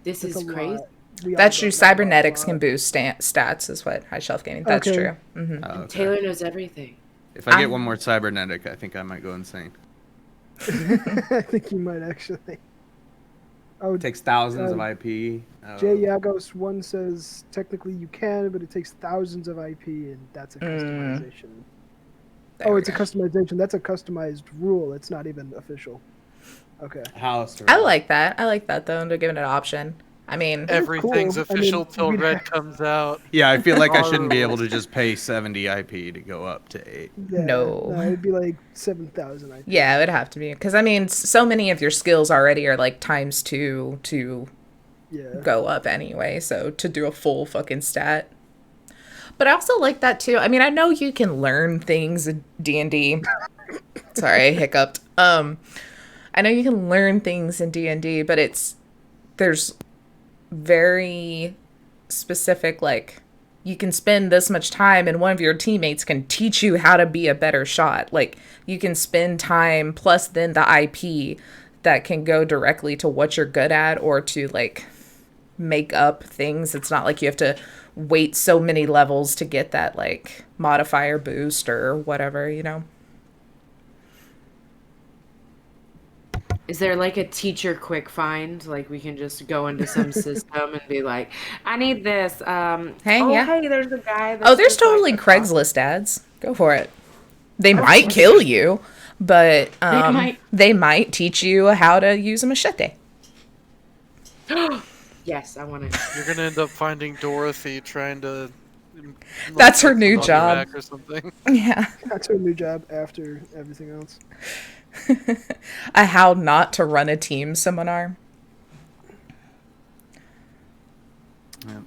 This That's is a crazy. lot. We all That's true. don't know about Cybernetics a can lot. boost stats, is what High Shelf Gaming. That's Okay. true. Hmm. Oh, okay. Taylor knows everything. If I get I'm- one more cybernetic, I think I might go insane. I think you might actually. Oh, It takes thousands of Um, IP. Oh. J Yagos one says technically you can, but it takes thousands of IP, and that's a customization. Oh, it's a customization. That's a customized rule. It's not even official. Okay. House. I like that. I like that, though, to give it an option. I mean, Everything's cool. I mean, official till we'd Red have- comes out. Yeah, I feel like I shouldn't be Oh. able to just pay 70 IP to go up to 8. Yeah, No. it'd be like 7,000. I think. yeah, it would have to be. Because, I mean, so many of your skills already are like ×2 to Yeah. go up anyway. So to do a full fucking stat. But I also like that, too. I mean, I know you can learn things in D&D. Sorry, I hiccuped. I know you can learn things in D&D, but there's very specific, like, you can spend this much time and one of your teammates can teach you how to be a better shot. Like, you can spend time plus then the IP that can go directly to what you're good at or to, like, make up things. It's not like you have to wait so many levels to get that, like, modifier boost or whatever, you know? Is there like a teacher quick find? Like we can just go into some system and be like, I need this. Hey, yeah. Hey, there's a guy. Oh, there's just like totally a- Craigslist ads. Go for it. They might kill you, but they might teach you how to use a machete. Yes, I want to. You're gonna end up finding Dorothy trying to. That's her put new something on your job. back or something. Yeah. That's her new job after everything else. A how not to run a team seminar.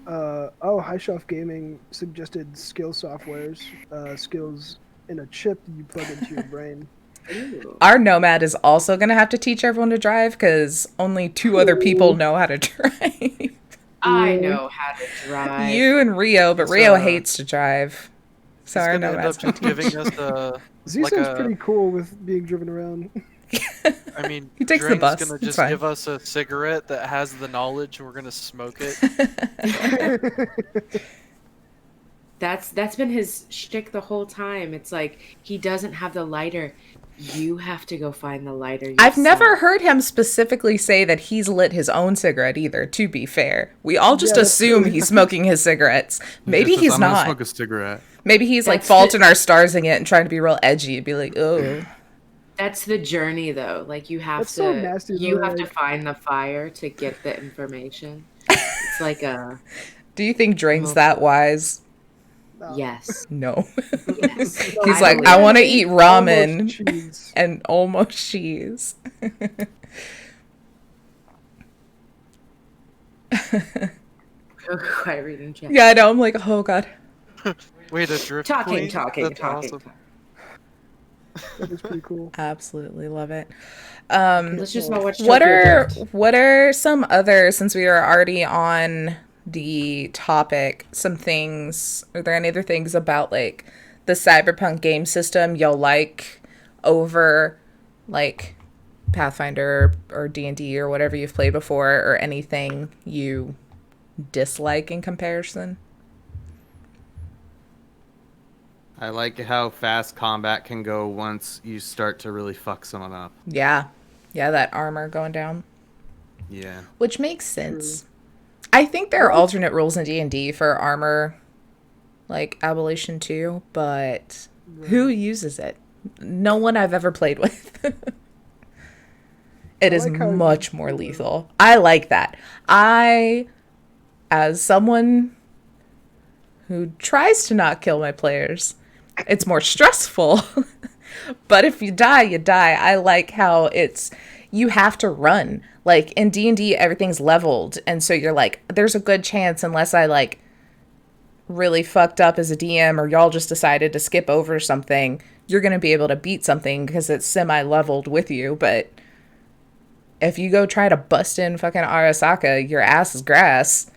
High Shelf Gaming suggested skill softwares, skills in a chip you plug into your brain. Ooh. Our Nomad is also going to have to teach everyone to drive because only 2 other people know how to drive. I know how to drive. You and Rio, but It's, Rio hates to drive. So He's our gonna end Nomad's up going just to teach. giving us a. Z Like sounds a- pretty cool with being driven around. I mean, He takes the Drain's bus, gonna it's just fine. give us a cigarette that has the knowledge. We're gonna smoke it. That's been his shtick the whole time. It's like he doesn't have the lighter. You have to go find the lighter. I've never yourself. heard him specifically say that he's lit his own cigarette either, to be fair. We all just Yeah, that's assume true. he's smoking his cigarettes. Maybe Just says, he's I'm gonna not. smoke a cigarette. Maybe he's like That's faulting our starsing it and trying to be real edgy and be like, oh. That's the journey, though. Like you have That's to, so nasty, you though, have to like- find the fire to get the information. It's like a Do you think Drake's that wise? yes. No. Yes. He's I like, believe I it. want to eat ramen Almost cheese. and almost cheese. Quiet reading chat. Yeah, I know. I'm like, oh god. Wait, a drift Talking. That's awesome. That was pretty cool. Absolutely love it. Let's just not watch What Tokyo are Drift. what are some other, since we are already on the topic, some things, are there any other things about like the Cyberpunk game system you'll like over like Pathfinder or D&D or whatever you've played before, or anything you dislike in comparison? I like how fast combat can go once you start to really fuck someone up. Yeah. Yeah, that armor going down. Yeah. Which makes sense. I think there are alternate rules in D&D for armor, like abolition too, but who uses it? No one I've ever played with. It is like how much more lethal. I like that. I, as someone who tries to not kill my players, it's more stressful. But if you die, you die. I like how you have to run. Like in D&D, everything's leveled. And so you're like, there's a good chance, unless I like really fucked up as a DM or y'all just decided to skip over something, you're going to be able to beat something because it's semi-leveled with you. But if you go try to bust in fucking Arasaka, your ass is grass.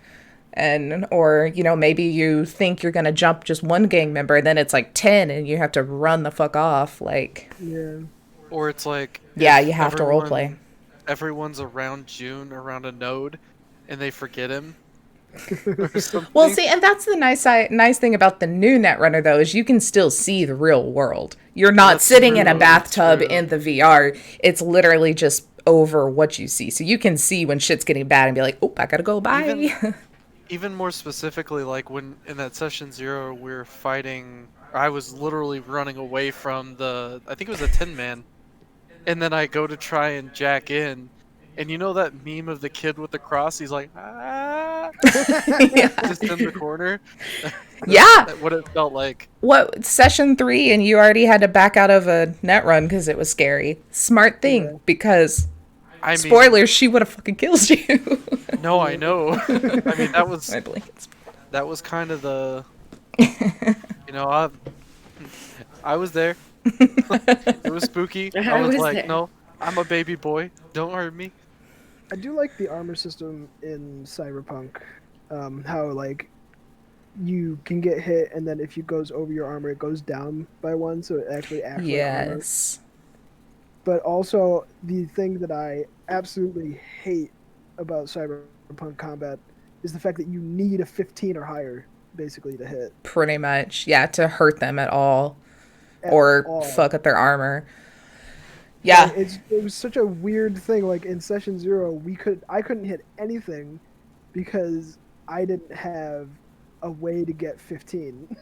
Or maybe you think you're going to jump just one gang member and then it's like 10 and you have to run the fuck off. Like, Yeah. Or it's like, yeah, you have to roleplay. Everyone's around June, around a node, and they forget him. Well, see, and that's the nice thing about the new Netrunner, though, is you can still see the real world. You're not sitting in a bathtub in the VR. It's literally just over what you see. So you can see when shit's getting bad and be like, oh, I gotta go, bye. Even more specifically, like when in that session 0, we're fighting. I was literally running away from I think it was a Tin Man, and then I go to try and jack in, and you know that meme of the kid with the cross? He's like, ah, just in the corner. Yeah. What it felt like. What, session 3 and you already had to back out of a net run because it was scary. Smart thing, because spoilers, she would have fucking killed you. No, I know. I mean, that was My blankets. That was kind of the, I was there. It was spooky. I was like, there. No, I'm a baby boy. Don't hurt me. I do like the armor system in Cyberpunk. How like you can get hit, and then if you goes over your armor, it goes down by 1, so it actually acts like armor. Yes. But also, the thing that I absolutely hate about Cyberpunk combat is the fact that you need a 15 or higher, basically, to hit. Pretty much, yeah, to hurt them at all. Fuck up their armor. Yeah. It was such a weird thing. Like, in Session 0, I couldn't hit anything because I didn't have a way to get 15.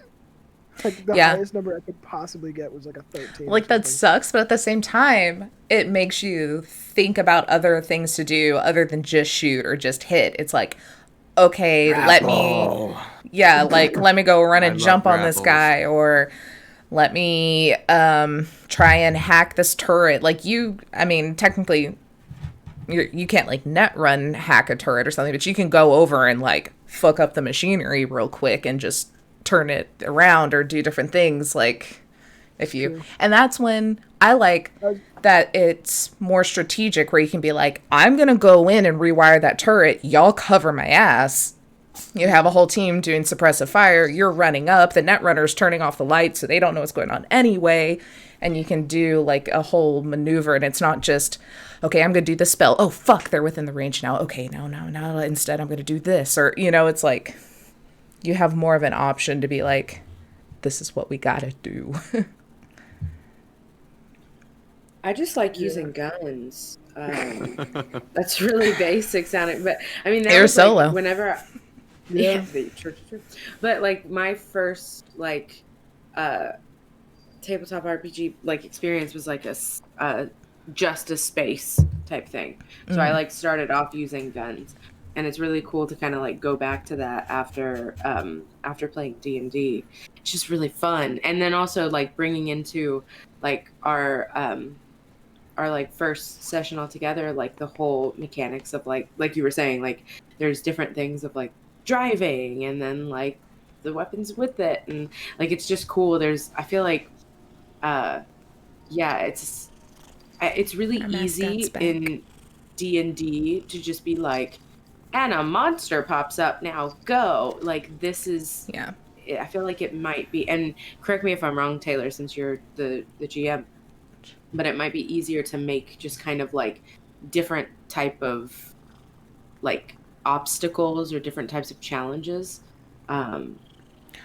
Like, the highest number I could possibly get was like a 13. Like, that sucks, but at the same time, it makes you think about other things to do other than just shoot or just hit. It's like, okay, let me go run and jump on this guy, or let me try and hack this turret. Like, technically, you can't, like, net run hack a turret or something, but you can go over and, like, fuck up the machinery real quick and just turn it around or do different things, like and that's when I like that it's more strategic, where you can be like, I'm gonna go in and rewire that turret, y'all cover my ass. You have a whole team doing suppressive fire, you're running up, the netrunner's turning off the lights so they don't know what's going on anyway, and you can do like a whole maneuver, and it's not just, okay, I'm gonna do this spell, oh fuck, they're within the range now, okay, no, instead I'm gonna do this, or it's like you have more of an option to be like, this is what we gotta do. I just like using guns. That's really basic sounding, but I mean, Air solo. Like, whenever, true. But like my first like tabletop RPG like experience was like a just a space type thing. So I like started off using guns. And it's really cool to kind of like go back to that after playing D&D. It's just really fun. And then also like bringing into like our our like first session all together, like the whole mechanics of like you were saying, like there's different things of like driving and then like the weapons with it, and like it's just cool. I feel like yeah, it's really Our easy mascot's back. in D&D to just be like, and a monster pops up, now go. Like this is, Yeah. I feel like it might be, and correct me if I'm wrong, Taylor, since you're the GM, but it might be easier to make just kind of like different type of like obstacles or different types of challenges,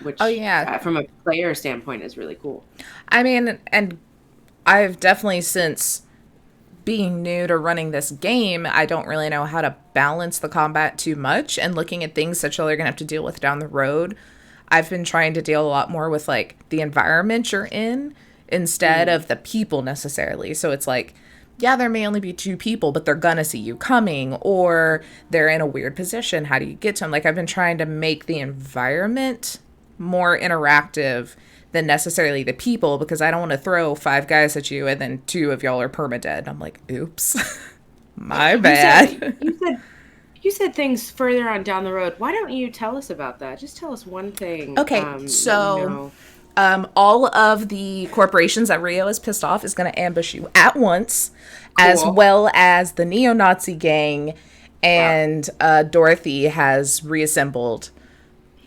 which Oh, yeah. from a player standpoint is really cool. I mean, and I've definitely, since being new to running this game, I don't really know how to balance the combat too much, and looking at things that you're gonna have to deal with down the road. I've been trying to deal a lot more with like the environment you're in instead of the people necessarily. So it's like, yeah, there may only be 2 people, but they're gonna see you coming, or they're in a weird position. How do you get to them? Like, I've been trying to make the environment more interactive than necessarily the people, because I don't want to throw 5 guys at you and then 2 of y'all are permadead. I'm like, oops, my bad. You said things further on down the road. Why don't you tell us about that? Just tell us one thing. Okay, so all of the corporations that Rio is pissed off is going to ambush you at once, as well as the neo-Nazi gang, and Dorothy has reassembled.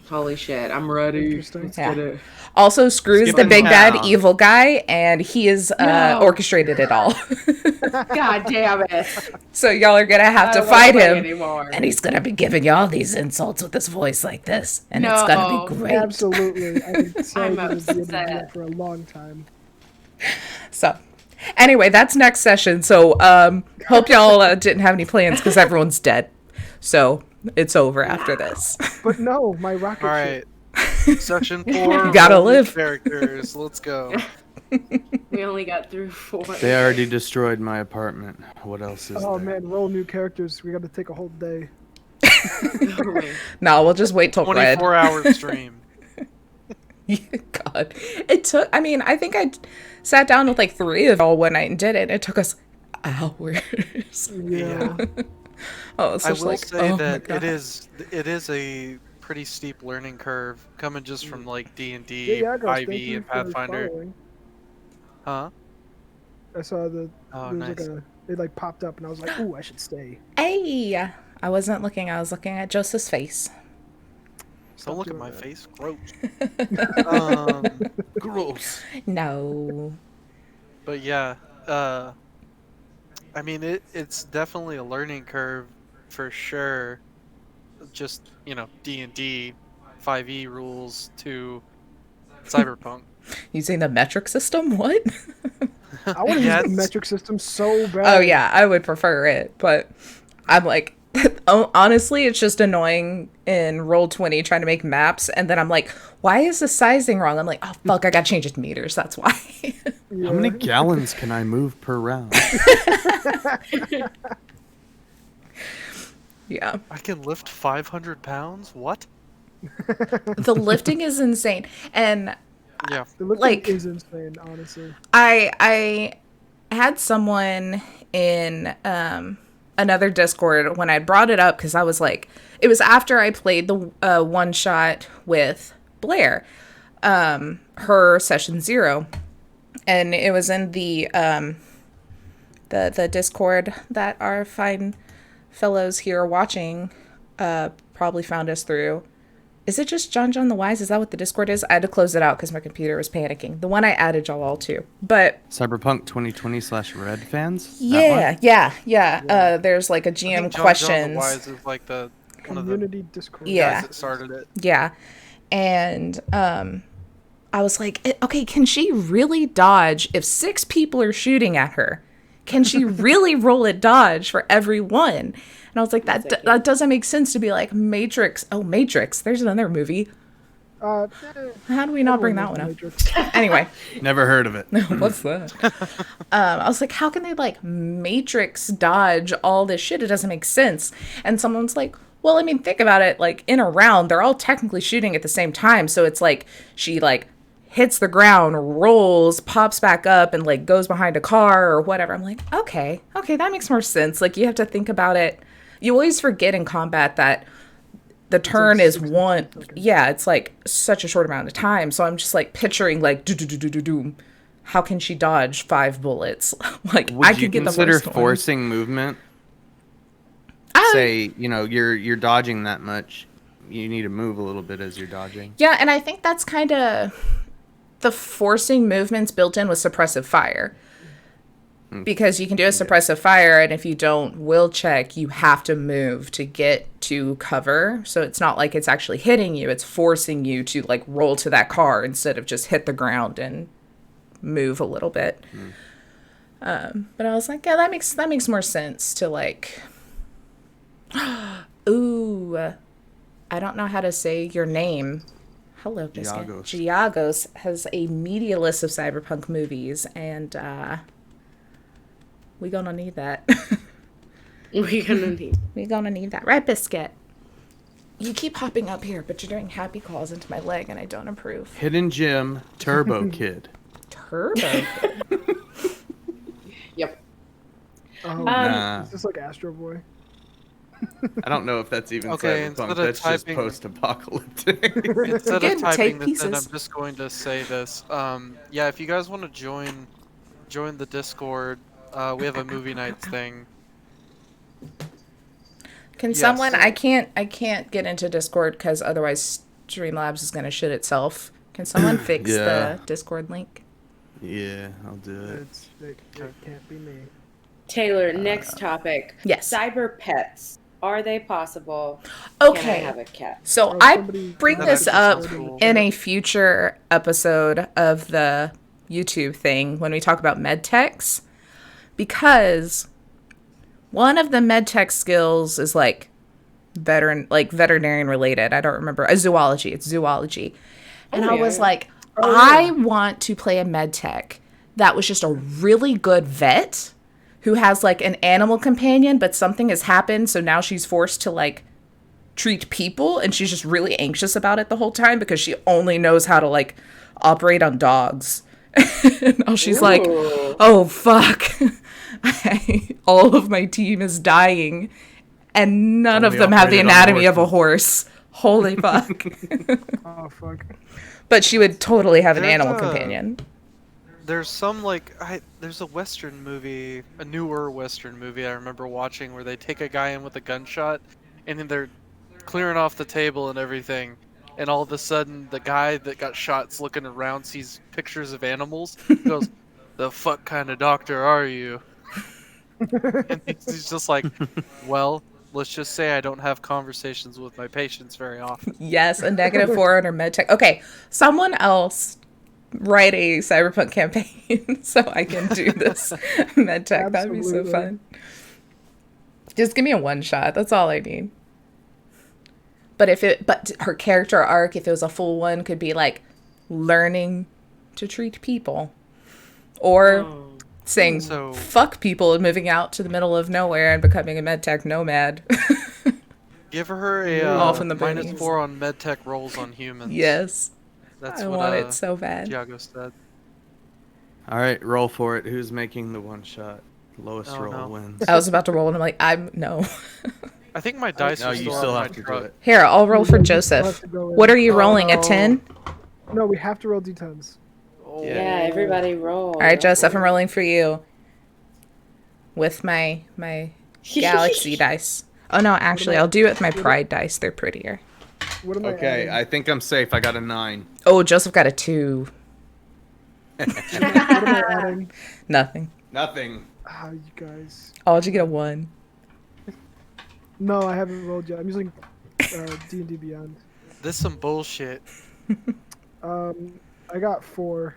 Holy shit, I'm ready. Let's get it. Also, Screw's Skip the it big now. bad evil guy, and he is orchestrated it all. God damn it. So y'all are going to have to don't fight wanna play him, anymore. and he's going to be giving y'all these insults with his voice like this, and it's going to be great. Absolutely. I've been I'm saying this to do upset. that for a long time. So, anyway, that's next session. So, hope y'all didn't have any plans, because everyone's dead. So, it's over after this. But no, my rocket All ship. right. Section 4. You gotta roll live. Characters. Let's go. We only got through 4. They already destroyed my apartment. What else is Oh there? man, roll new characters. We got to take a whole day. No, we'll just wait till Red. 24-hour stream. God. It took, I mean, I think I sat down with like 3 of y'all one night and did it. It took us hours. Yeah. Oh, it's I just will like, say oh my that God. it is a pretty steep learning curve coming just from like D&D, Yeah, Agros, thank 5e, you and for Pathfinder. following. Huh? I saw the Oh, there was nice. like it like popped up and I was like, ooh, I should stay. Hey, I wasn't looking. I was looking at Joseph's face. Don't look at doing my that. face. Gross. Gross. No. But yeah, I mean, it's definitely a learning curve for sure. Just, D&D, 5e rules to Cyberpunk. Using the metric system? What? I want to Yeah, use the it's- metric system so bad. Oh yeah, I would prefer it, but I'm like, honestly, it's just annoying in Roll20 trying to make maps, and then I'm like, why is the sizing wrong? I'm like, oh fuck, I gotta change it to meters. That's why. Yeah. How many gallons can I move per round? Yeah, I can lift 500 pounds? What? the lifting is insane, and Yeah. The lifting like- is insane, honestly. I had someone in another Discord when I brought it up, because I was like, it was after I played the one shot with Blair, her session 0, and it was in the Discord that our fine fellows here watching probably found us through. Is it just John the Wise? Is that what the Discord is? I had to close it out because my computer was panicking. The one I added y'all all to. But Cyberpunk 2020/Red fans? yeah. There's like a I GM think John questions. the Wise is like the one of the Community Discord. Yeah. guys that started it. Yeah. And I was like, okay, can she really dodge if 6 people are shooting at her? Can she really roll a dodge for every one? And I was like, that doesn't make sense to be like Matrix. Oh, Matrix. There's another movie. How do we not bring that one up? Anyway. Never heard of it. What's that? I was like, how can they like Matrix dodge all this shit? It doesn't make sense. And someone's like, well, I mean, think about it. Like in a round, they're all technically shooting at the same time. So it's like she like hits the ground, rolls, pops back up, and like goes behind a car or whatever. I'm like, okay, that makes more sense. Like you have to think about it. You always forget in combat that the turn is one. Yeah, it's like such a short amount of time. So I'm just like picturing like do. How can she dodge 5 bullets? Like I could get the consider first one. forcing movement. Say, you know, you're dodging that much. You need to move a little bit as you're dodging. Yeah, and I think that's kind of the forcing movements built in with suppressive fire. Because you can do a suppressive fire, and if you don't will check, you have to move to get to cover. So it's not like it's actually hitting you. It's forcing you to like roll to that car instead of just hit the ground and move a little bit. But I was like, yeah, that makes more sense to like... Ooh, I don't know how to say your name. Hello, Biscuit. Giagos has a media list of Cyberpunk movies, and we gonna need that. We gonna need that, right, Biscuit? You keep hopping up here, but you're doing happy calls into my leg, and I don't approve. Hidden Gem, Turbo Kid. Turbo Kid. Yep. Is this like Astro Boy? I don't know if that's even Cyberpunk. That's just post-apocalyptic. Instead Again, of typing take this in, I'm pieces. just going to say this. Yeah, if you guys want to join the Discord, we have a movie night thing. Can Yes. someone? I can't get into Discord because otherwise Streamlabs is gonna shit itself. Can someone fix the Discord link? Yeah, I'll do it. It can't be me. Taylor, next topic. Yes. Cyber pets. Are they possible? Okay. Can I have a cat? So Oh, I somebody- bring That this actually up sounds cool. in a future episode of the YouTube thing when we talk about medtechs, because one of the medtech skills is like veterinarian related. I don't remember. Zoology. It's zoology. And I was like, I want to play a medtech that was just a really good vet who has like an animal companion, but something has happened, so now she's forced to like treat people, and she's just really anxious about it the whole time because she only knows how to like operate on dogs. And now she's like, oh fuck, all of my team is dying, and none of them have the anatomy of a horse. Holy fuck. Oh fuck. But she would totally have an There's animal a- companion. There's some there's a Western movie, a newer Western movie I remember watching where they take a guy in with a gunshot, and then they're clearing off the table and everything, and all of a sudden the guy that got shot's looking around, sees pictures of animals, goes, "The fuck kind of doctor are you?" And he's just like, "Well, let's just say I don't have conversations with my patients very often." Yes, a -4 on her medtech. Okay, someone else write a Cyberpunk campaign so I can do this medtech. That'd be so Absolutely. fun. Just give me a one shot. That's all I need. But her character arc, if it was a full one, could be like learning to treat people, or saying So- fuck people and moving out to the middle of nowhere and becoming a medtech nomad. Give her a Off in the -4 boonies. on medtech rolls on humans. Yes, That's I what want it so bad. Giago said. All right, roll for it. Who's making the one shot? Lowest Oh, roll no. wins. I was about to roll and I'm like, no. I think my dice No, are you still still on have my to do truck. it. Here, I'll roll for We'll have Joseph. to go in. What are you rolling? A 10? No, we have to roll d10s. Oh. Yeah, everybody roll. All right, Joseph, I'm rolling for you with my galaxy dice. Oh no, actually, I'll do it with my pride dice. They're prettier. What am I Okay, adding? I think I'm safe. I got a 9. Oh, Joseph got a 2. What am I adding? Nothing. Nothing. Ah, you guys. Oh, did you get a 1? No, I haven't rolled yet. I'm using D&D Beyond. This some bullshit. I got 4.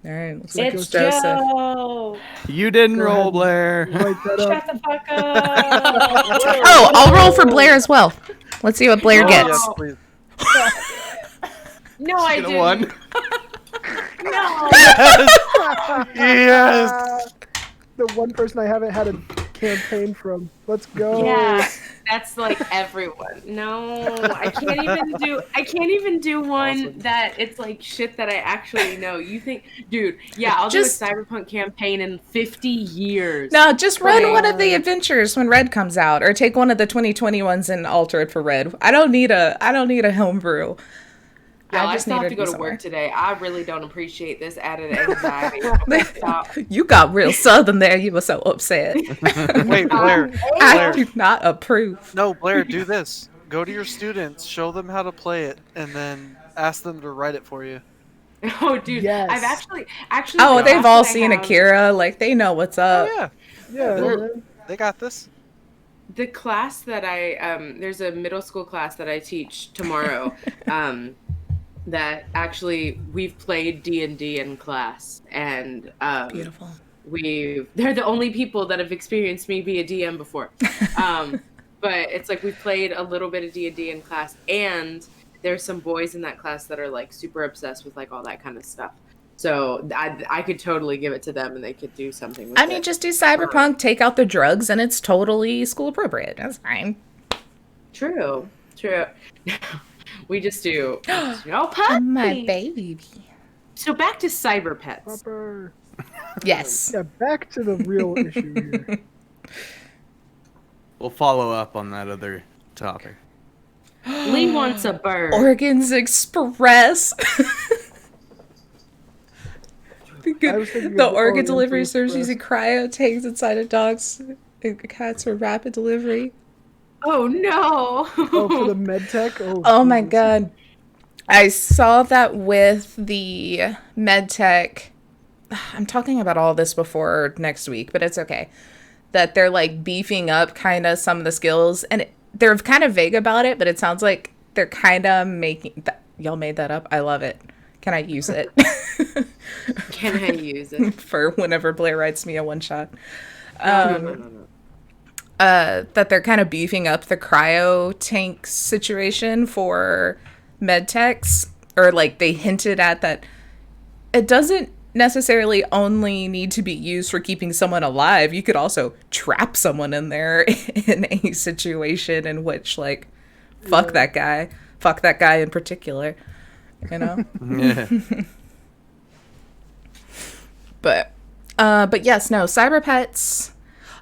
All right, looks like It's Joseph. Joe. You didn't Go roll, ahead. Blair. Write that up. Shut the fuck up. Oh, I'll roll for Blair as well. Let's see what Blair Oh, gets. Yes, please. No, I Get a didn't. 1. No. Yes. The one person I haven't had a campaign from. Let's go. Yeah, that's like everyone. No, I can't even do one Awesome. that it's like shit that I actually know. You think, dude? Yeah, I'll Just- do a Cyberpunk campaign in 50 years. No, just run Like- one of the adventures when Red comes out, or take one of the 2020 ones and alter it for Red. I don't need a homebrew. Yo, I just still need have to to go be to somewhere. work today. I really don't appreciate this added anxiety. Stop. You got real southern there. You were so upset. Wait, Blair. I Blair. do not approve. No, Blair, do this. Go to your students, show them how to play it, and then ask them to write it for you. Oh, dude, Yes. I've actually. Oh, the they've class all that I seen have- Akira. Like, they know what's Oh, up. yeah. Yeah, Well, man. They got this. The class that there's a middle school class that I teach tomorrow. That actually we've played D&D in class, and Beautiful. they're the only people that have experienced me be a DM before. But it's like we've played a little bit of D&D in class, and there's some boys in that class that are like super obsessed with like all that kind of stuff. So I could totally give it to them and they could do something with it. I mean, just do Cyberpunk, take out the drugs, and it's totally school appropriate. That's fine. True. We just do oh, Oh, puppy. my baby. So back to cyber pets. Proper. Yes. Yeah, back to the real issue here. We'll follow up on that other topic. Lee wants a bird. Organs Express. I was thinking of The the organ Orient delivery Express. serves using cryo tanks inside of dogs and cats for rapid delivery. Oh no. Oh, for the med tech? Oh my Jesus. god. I saw that with the medtech. I'm talking about all this before next week, but it's okay. That they're like beefing up kind of some of the skills, and they're kind of vague about it, but it sounds like they're kind of making that. Y'all made that up. I love it. Can I use it? Can I use it? For whenever Blair writes me a one shot. No. That they're kind of beefing up the cryo tank situation for medtechs, or like they hinted at that it doesn't necessarily only need to be used for keeping someone alive. You could also trap someone in there in a situation in which, like, fuck that guy in particular, you know. Yeah. But yes, no, cyber pets.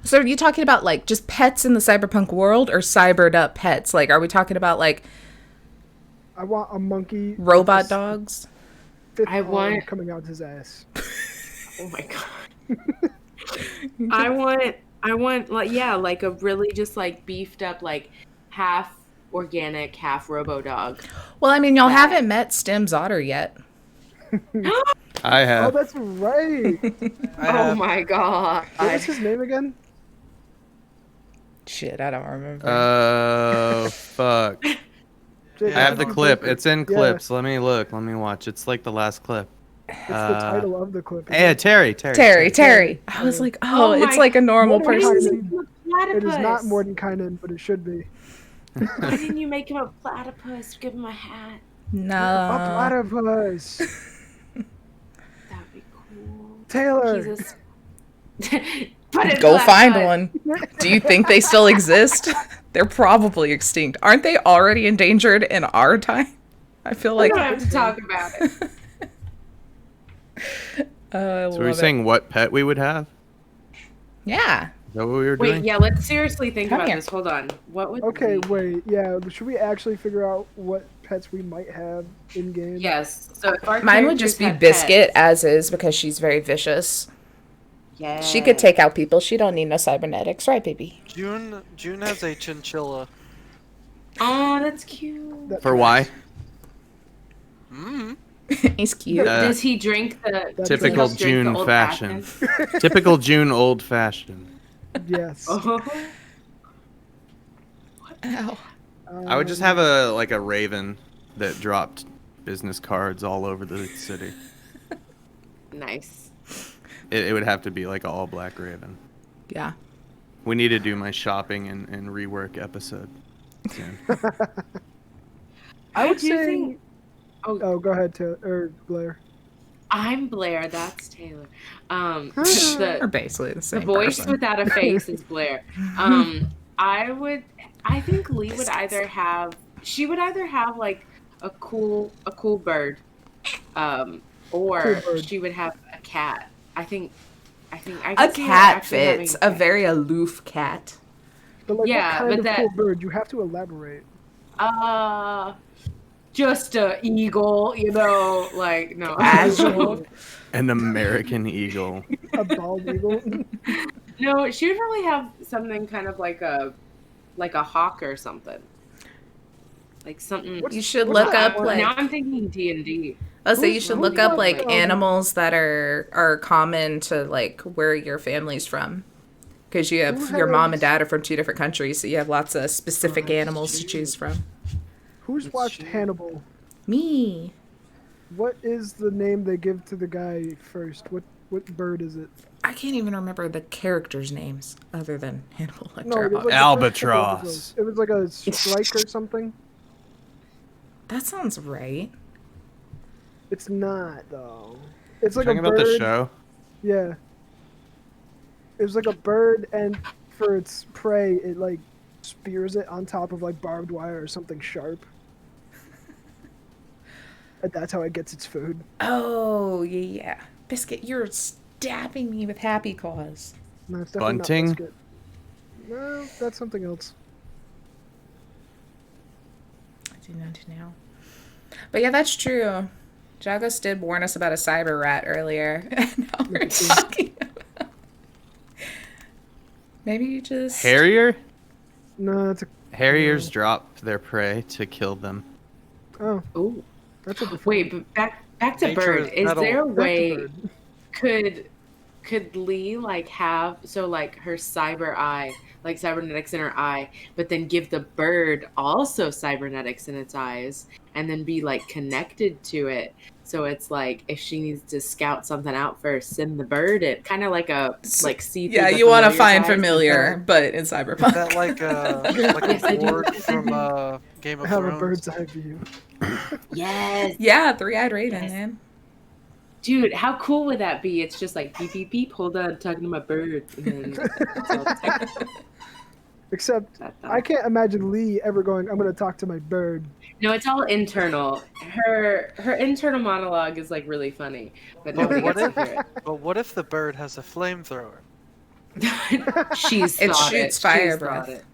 So are you talking about like just pets in the cyberpunk world, or cybered up pets? Like, are we talking about like I want a monkey. robot with a dogs? fifth I arm want- coming out his ass. Oh my god. I want like a really just like beefed up like half organic, half robo dog. Well, I mean, y'all haven't met Stem's otter yet. I Oh, have. that's right. I Oh have, my god. What was his name again? Shit, I don't remember. Oh, fuck. Jake, I have the you clip. both- It's in Yeah, clips. Let me look. Let me watch. It's like the last clip. It's the title of the clip. Yeah, Terry. Terry. I was like, oh, Oh it's my- like a normal What Why is person. didn't you make him a It is not platypus? Mordenkainen, but it should be. Why didn't you make him a platypus? Give him a hat. A No. platypus. That'd be cool. Taylor. Jesus. Put it Go flat find foot. one. Do you think they still exist? They're probably extinct. Aren't they already endangered in our time? I feel We like. don't have to talk about it. I So we're love it. saying what pet we would have? Yeah. Is that what we were Wait, doing? yeah, let's seriously think Come about here. this. Hold on. What would Okay, we... wait. Yeah, should we actually figure out what pets we might have in game? Yes. So if our Mine would characters just be had Biscuit pets- as is, because she's very vicious. Yeah. She could take out people. She don't need no cybernetics, right, baby? June has a chinchilla. Oh, that's cute. That- For why? Mm. He's cute. Does he drink the That's Typical does he drink the June old fashion. fashioned? Typical June old fashioned. Yes. Oh. Ow. I would just have a raven that dropped business cards all over the city. Nice. It would have to be like an all black raven. Yeah. We need to do my shopping and rework episode soon. I would do say. think- Oh, go ahead, Taylor or Blair. I'm Blair. That's Taylor. Or basically the The same voice person. without a face is Blair. I think Lee would either have, she would either have like a cool bird, or Cool bird. she would have a cat. I A could see her cat actually having fits. a A cat. very aloof cat. But like, Yeah, what but kind of that- cool bird? You have to elaborate. Just a eagle, like no. Casual. An American eagle. A bald eagle. No, she would probably have something kind of like a hawk or something. Like something. What's- You should what's look that up one? like. Now I'm thinking D&D. Let's say you who's- should who's look up like, like animals that are common to like where your family's from, because you have Who your mom and has- dad are from 2 different countries, so you have lots of specific animals to choose from. Who's watched Hannibal? Me. What is the name they give to the guy first? What bird is it? I can't even remember the characters' names other than Hannibal Lecter. No, it was like the first couple Albatross. episodes. It was like a strike or something. That sounds right. It's not though. It's like Talking a about bird. the show. Yeah. It was like a bird, and for its prey, it like spears it on top of like barbed wire or something sharp. And that's how it gets its food. Oh yeah. Biscuit, you're stabbing me with happy claws. No, it's definitely Bunting? not biscuit. No, that's something else. I do not know. But yeah, that's true. Jagos did warn us about a cyber rat earlier. And now we're talking about. Maybe you just. Harrier? No, it's a. Harriers drop their prey to kill them. Oh, Ooh. that's a different. Wait, but back to Nature bird. is Is metal. there a Back to way bird. could Lee like have like her cyber eye, like cybernetics in her eye, but then give the bird also cybernetics in its eyes, and then be like connected to it? So it's like if she needs to scout something out first, send the bird it, kind of like a like see. Yeah, you want to find familiar, but in Cyberpunk. Is that like Yes, I a do. ward from Game of Have a Thrones? bird's eye view. Yes, Yeah, 3-eyed Raven, Yes. man. dude, how cool would that be? It's just like beep beep beep. Hold on, talking to my bird. And then it's all Except, I can't imagine Lee ever going, I'm going to talk to my bird. No, it's all internal. Her internal monologue is like really funny, but But nobody what gets to if? hear But what if the bird has a flamethrower? it. She's It thought shoots She's fire thought breath. it.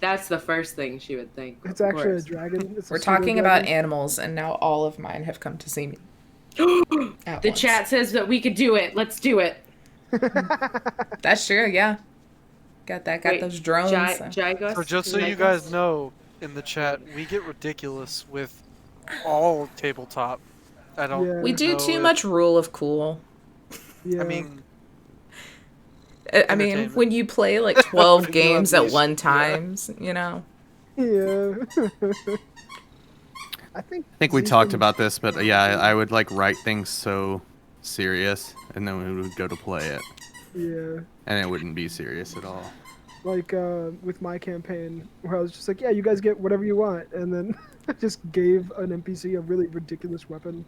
That's the first thing she would think. It's of actually a course. dragon. It's a We're talking about pseudo-dragon. animals, and now all of mine have come to see me. At The once. chat says that we could do it. Let's do it. That's true, yeah. Got that. Got Wait, those drones. Gygos? So just so you Gygos? guys know, in the chat, we get ridiculous with all tabletop. I don't. Yeah. We do know too if- much rule of cool. Yeah. I mean, I mean, Entertainment. when you play like 12 What do you games at unleash? one Yeah. time, you know. yeah. I think We Zeus talked and- about this, but yeah, I would like write things so serious, and then we would go to play it, Yeah. and it wouldn't be serious at all. Like with my campaign, where I was just like, yeah, you guys get whatever you want, and then I just gave an NPC a really ridiculous weapon.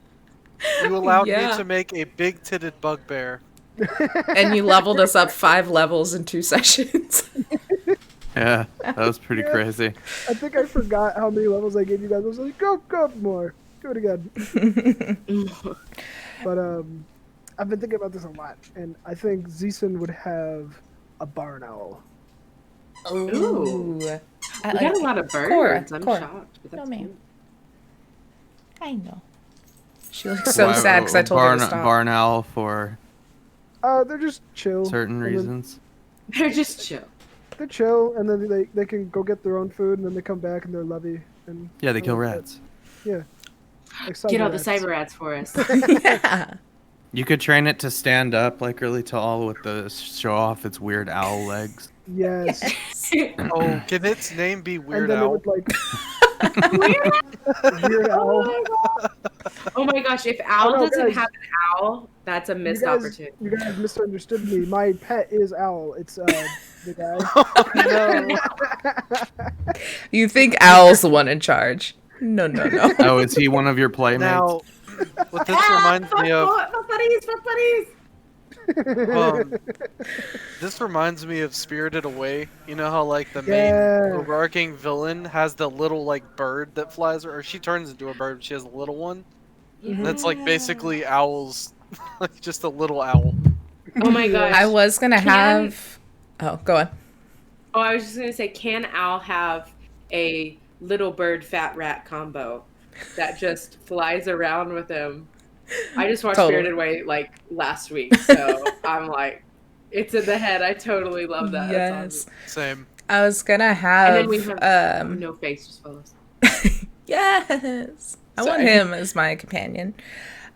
you allowed Yeah. me to make a big-titted bugbear. And you leveled us up 5 levels in 2 sessions. Yeah, that was pretty Yeah. crazy. I think I forgot how many levels I gave you guys. I was like, go up more. Do it again. But I've been thinking about this a lot, and I think Zeeson would have a barn owl. Ooh. I We like got a it. lot of birds. Cora, I'm Cora. shocked. But No, that's ma'am. cool. I know. She looks so Why- sad because I told her to stop. barn owl for They're just chill. certain and then reasons. They're just chill. They're chill, and then they can go get their own food, and then they come back and they're lovey. And Yeah, they I kill like that. rats. Yeah. Like Get all the rats. cyber rats for us. Yeah. You could train it to stand up like really tall with the show off its weird owl legs. Yes. Oh, can its name be And Weird then it Owl? would like Weird. Weird Oh Owl. my god. Oh my gosh, if Owl no, doesn't guys. have an owl, that's a missed you guys, opportunity. you guys misunderstood me. My pet is Owl. It's the guy. You think Owl's the one in charge. No. Oh, is he one of your playmates? Now, What this reminds me of. Fuck buddies. This reminds me of Spirited Away. You know how like the main overarching villain has the little like bird that flies, or she turns into a bird. But she has a little one. Yeah. That's like basically owls, like just a little owl. Oh my gosh. I was gonna have. Oh, go on. Oh, I was just gonna say, can Al have a little bird fat rat combo that just flies around with him? I just watched Spirited Away like last week, so I'm like, it's in the head. I totally love that. Yes. Same. I was gonna have. And then we have No Face just follows. Yes. I want him as my companion.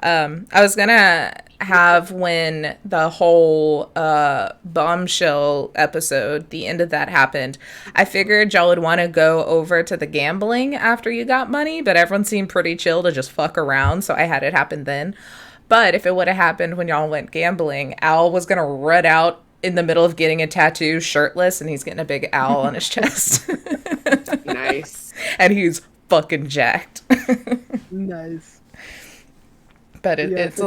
I was gonna have when the whole bombshell episode, the end of that happened. I figured y'all would want to go over to the gambling after you got money, but everyone seemed pretty chill to just fuck around, so I had it happen then. But if it would have happened when y'all went gambling, Al was gonna run out in the middle of getting a tattoo, shirtless, and he's getting a big owl on his chest. Nice. And he's fucking jacked. Nice. But it's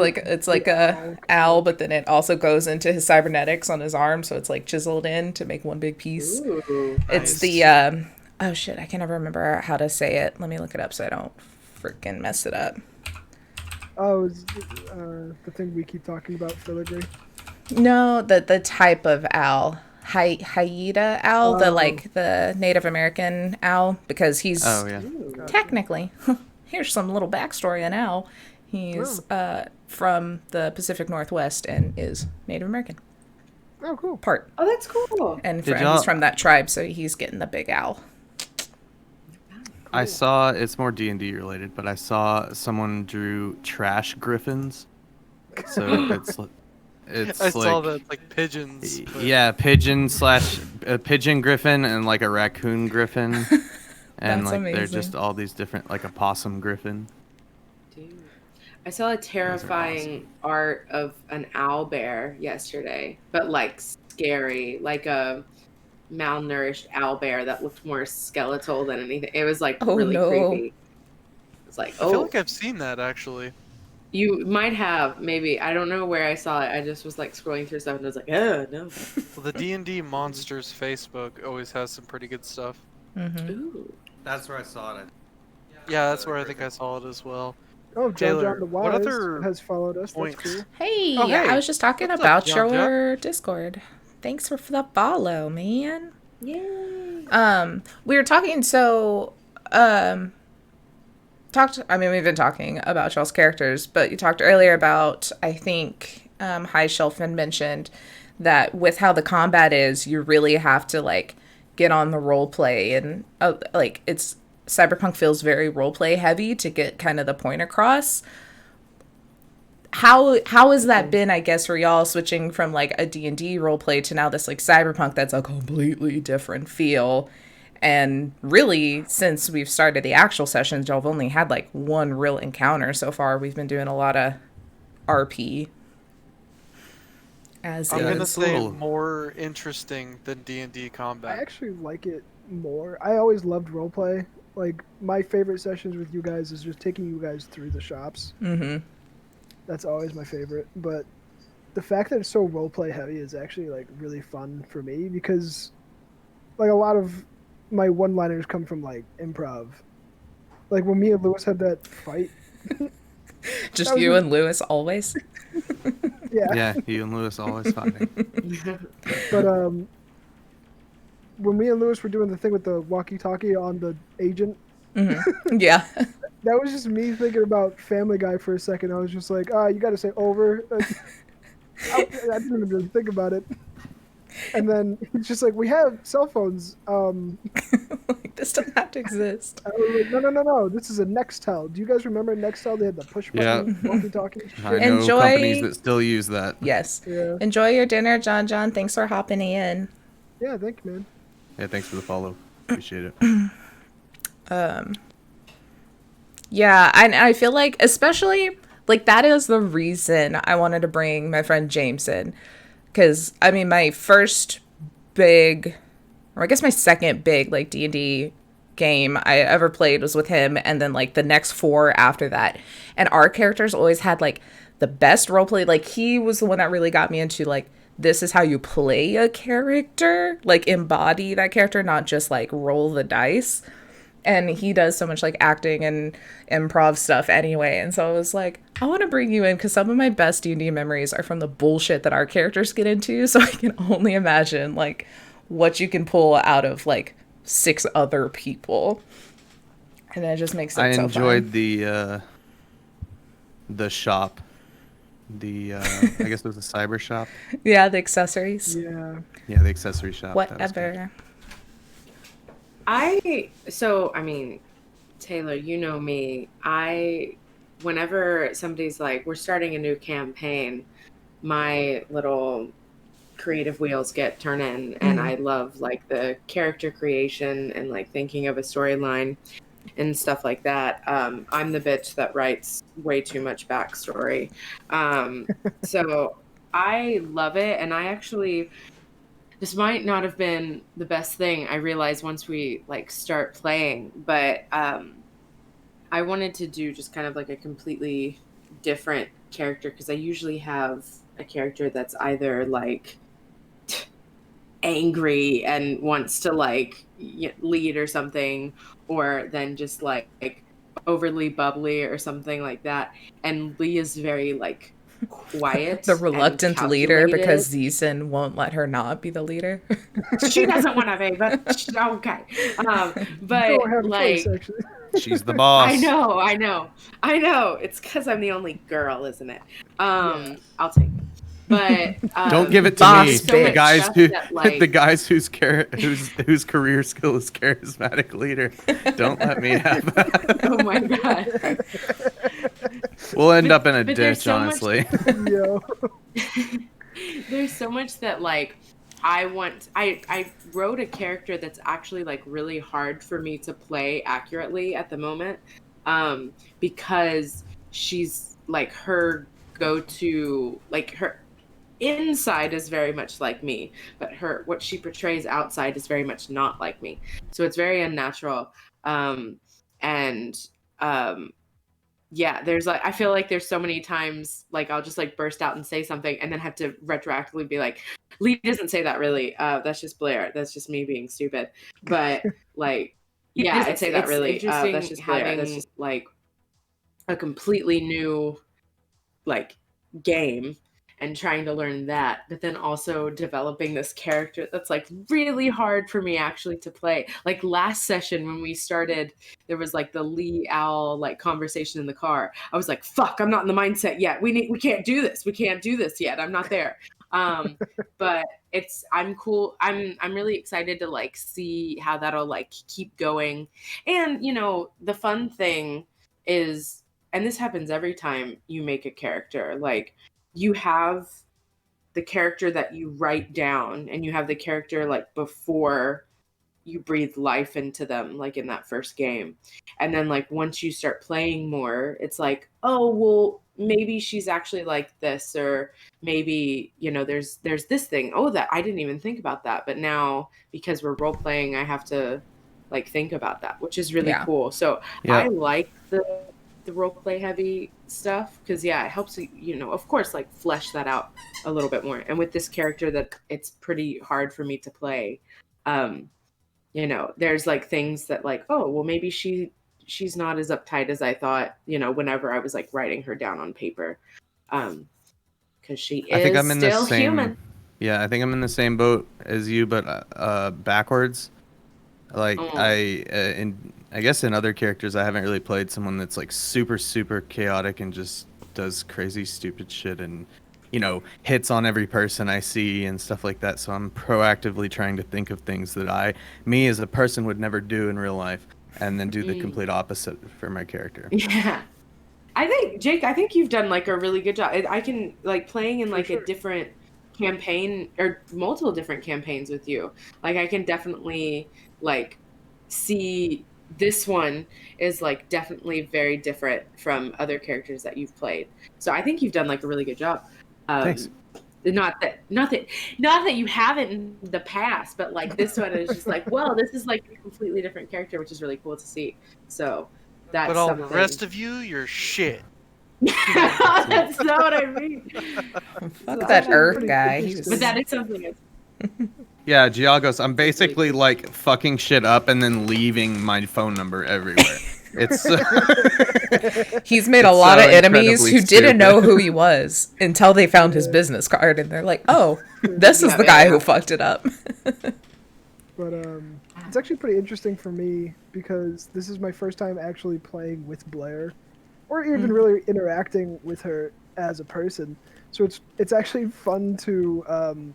like a owl, but then it also goes into his cybernetics on his arm, so it's like chiseled in to make one big piece. Ooh, it's the oh shit, I can never remember how to say it. Let me look it up so I don't freaking mess it up. Oh, it's the thing we keep talking about, filigree. No, the type of owl. Hyena owl, the Native American owl, because he's technically here's some little backstory on owl. He's from the Pacific Northwest and is Native American. Oh, cool. Part. Oh, that's cool. And he's from that tribe, so he's getting the big owl. I saw, it's more D&D related, but I saw someone drew trash griffins. So it's I saw that, like pigeons. But... Yeah, a pigeon griffin and like a raccoon griffin. And like amazing. they're just all these different, like a possum griffin. Dude. I saw a terrifying art of an owl bear yesterday, but like scary, like a malnourished owl bear that looked more skeletal than anything. It was like really creepy. It's like, I feel like I've seen that actually. You might have, maybe. I don't know where I saw it. I just was like scrolling through stuff and I was like, oh no. Well, the D&D Monsters Facebook always has some pretty good stuff. Mm-hmm. Ooh. That's where I saw it. Yeah, that's where I think I saw it as well. Oh, Taylor, John the what Wise other has followed us. points? That's cool. Hey, Oh, hey. I was just talking What's about up, John your Discord. Thanks for the follow, man. Yay. We were talking, we've been talking about y'all's characters, but you talked earlier about, I think, High Shelf had mentioned that with how the combat is, you really have to, like, get on the role play, and, Cyberpunk feels very role play heavy to get kind of the point across. How has that been, I guess, for y'all switching from like a D&D role play to now this like Cyberpunk that's a completely different feel? And really, since we've started the actual sessions, y'all have only had like one real encounter so far. We've been doing a lot of RP. I'm gonna say more interesting than D&D combat. I actually like it more. I always loved roleplay. Like, my favorite sessions with you guys is just taking you guys through the shops. Mm-hmm. That's always my favorite. But the fact that it's so roleplay heavy is actually, like, really fun for me because, like, a lot of my one-liners come from, like, improv. Like, when me and Lewis had that fight. Just you and Lewis always? Yeah, you and Lewis always fighting. But, when me and Lewis were doing the thing with the walkie-talkie on the agent, yeah, that was just me thinking about Family Guy for a second. I was just like, you got to say over. I didn't even really think about it. And then it's just like, we have cell phones. like, this doesn't have to exist. I was like, no. This is a Nextel. Do you guys remember Nextel? They had the push button walkie-talkie. I know companies that still use that. Yes. Yeah. Enjoy your dinner, John. Thanks for hopping in. Yeah, thank you, man. Yeah, thanks for the follow. Appreciate it. Yeah, I feel like, especially, like, that is the reason I wanted to bring my friend James in. Because, I mean, my first big, or I guess my second big, like, D&D game I ever played was with him, and then like the next 4 after that. And our characters always had like the best roleplay. Like he was the one that really got me into like this is how you play a character, like embody that character, not just like roll the dice. And he does so much like acting and improv stuff anyway. And so I was like, I want to bring you in because some of my best D&D memories are from the bullshit that our characters get into. So I can only imagine like what you can pull out of like 6 other people. And that just makes it I so enjoyed fun. the shop. I guess it was a cyber shop. Yeah, the accessories. Yeah. Yeah, the accessory shop. That was good. Whatever. I mean, Taylor, you know me. Whenever somebody's like, we're starting a new campaign, my little creative wheels get turning, and I love like the character creation and like thinking of a storyline and stuff like that. I'm the bitch that writes way too much backstory. So I love it. And I actually, this might not have been the best thing, I realized once we like start playing, but I wanted to do just kind of like a completely different character, because I usually have a character that's either like angry and wants to like lead or something, or then just like overly bubbly or something like that. And Lee is very like quiet, The reluctant leader calculated. because Zeeson won't let her not be the leader. She doesn't want to be, but okay. But Don't have a like, choice, actually. She's the boss. I know. It's because I'm the only girl, isn't it? I'll take it. But Don't give it to boss me. bitch. The guys Stuff who, that, like- the guys whose career skill is charismatic leader. Don't let me have that. Oh my god. We'll end up in a but there's ditch, so much- honestly. Yo. There's so much that like I wrote a character that's actually like really hard for me to play accurately at the moment, because she's like her go-to, like her inside is very much like me, but what she portrays outside is very much not like me. So it's very unnatural. Yeah, there's like, I feel like there's so many times like I'll just like burst out and say something and then have to retroactively be like, Lee doesn't say that really. That's just Blair. That's just me being stupid. But like, yeah, I'd say that really. That's just Blair. That's just like a completely new like game and trying to learn that, but then also developing this character that's like really hard for me actually to play. Like last session when we started, there was like the Lee Owl like conversation in the car. I was like, fuck, I'm not in the mindset yet. We can't do this. We can't do this yet. I'm not there. But I'm cool. I'm really excited to like see how that'll like keep going. And you know, the fun thing is, and this happens every time you make a character, like you have the character that you write down and you have the character like before you breathe life into them, like in that first game. And then like once you start playing more, it's like, oh, well, maybe she's actually like this, or maybe, you know, there's this thing. Oh, that I didn't even think about that. But now because we're role playing, I have to like think about that, which is really cool. So I like the role play heavy stuff, because it helps you know, of course, like flesh that out a little bit more. And with this character that it's pretty hard for me to play, you know, there's like things that like, oh, well, maybe she's not as uptight as I thought, you know, whenever I was like writing her down on paper, because she is, I think I'm in still the same, human. Yeah, I think I'm in the same boat as you, but backwards. Like I guess in other characters, I haven't really played someone that's like super, super chaotic and just does crazy, stupid shit and, you know, hits on every person I see and stuff like that. So I'm proactively trying to think of things that me as a person would never do in real life, and then do the complete opposite for my character. Yeah. I think, Jake, you've done like a really good job. I can like playing in like a different campaign or multiple different campaigns with you. Like I can definitely like see this one is like definitely very different from other characters that you've played. So I think you've done like a really good job. Thanks. Not that you haven't in the past, but like this one is just like, well, this is like a completely different character, which is really cool to see. So that's But all something. the rest of you're shit. That's not what I mean. Fuck So- that Earth pretty guy. interesting. But that is something. Yeah, Giagos, I'm basically like fucking shit up and then leaving my phone number everywhere. It's He's made a It's lot so of enemies who incredibly didn't know stupid. who he was until they found his business card and they're like, oh, this is the guy who fucked it up. But it's actually pretty interesting for me because this is my first time actually playing with Blair, or even really interacting with her as a person. So it's actually fun to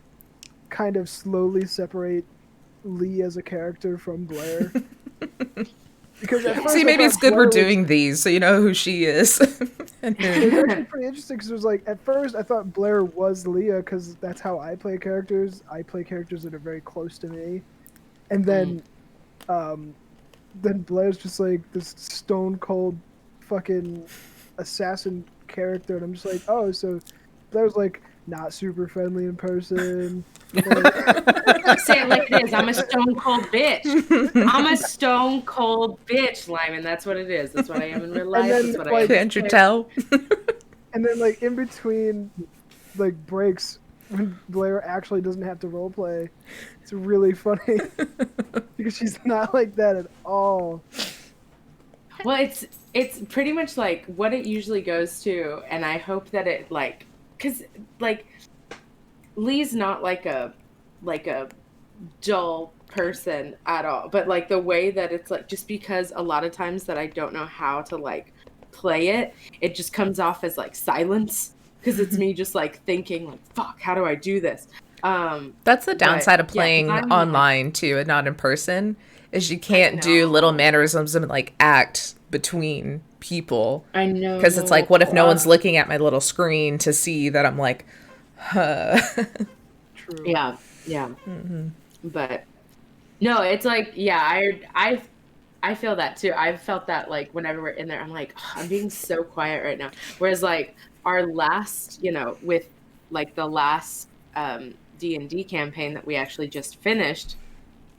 kind of slowly separate Lee as a character from Blair. Because at first See, I maybe it's thought good Blair we're was- doing these so you know who she is. And It who- was actually pretty interesting because it was like at first I thought Blair was Leah because that's how I play characters. I play characters that are very close to me, and then Blair's just like this stone cold fucking assassin character, and I'm just like, oh, so Blair's like not super friendly in person. Say it like it is. I'm a stone cold bitch. I'm a stone cold bitch, Lyman. That's what it is. That's what I am in real life. then, That's what I like- am. Can't you tell? And then like in between like breaks when Blair actually doesn't have to roleplay, it's really funny because she's not like that at all. Well, it's pretty much like what it usually goes to, and I hope that it like, cause like Lee's not like a dull person at all, but like the way that it's like, just because a lot of times that I don't know how to like play it, it just comes off as like silence because it's me just like thinking like, fuck, how do I do this? That's the downside of yeah, playing I'm- online too and not in person, is you can't do know. little mannerisms and like act between people. I know, Because it's like, what if no one's looking at my little screen to see that I'm like, huh. True. Yeah. But no, it's like, yeah, I feel that too. I've felt that like whenever we're in there, I'm like, "Ugh, I'm being so quiet right now. Whereas like our last, with like the last D&D campaign that we actually just finished,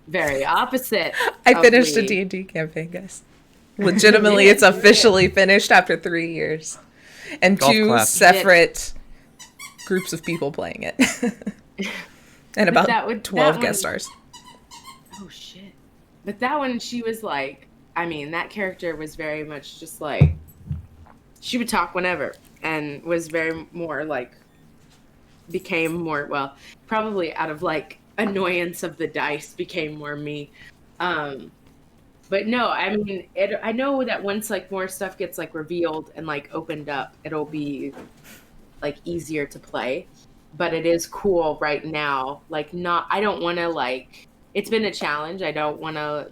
very opposite. I of finished a Lee. D&D campaign, guys. Legitimately, it's officially finished after 3 years. And Golf 2 clap. separate groups of people playing it. And about that would- 12 that guest one- stars. Oh shit. But that one, she was like, I mean, that character was very much just like, she would talk whenever and was very more like, became more, well, probably out of like annoyance of the dice became more me. But no, I mean, I know that once like more stuff gets like revealed and like opened up, it'll be like easier to play. But it is cool right now. Like, not, I don't want to like, it's been a challenge. I don't want to,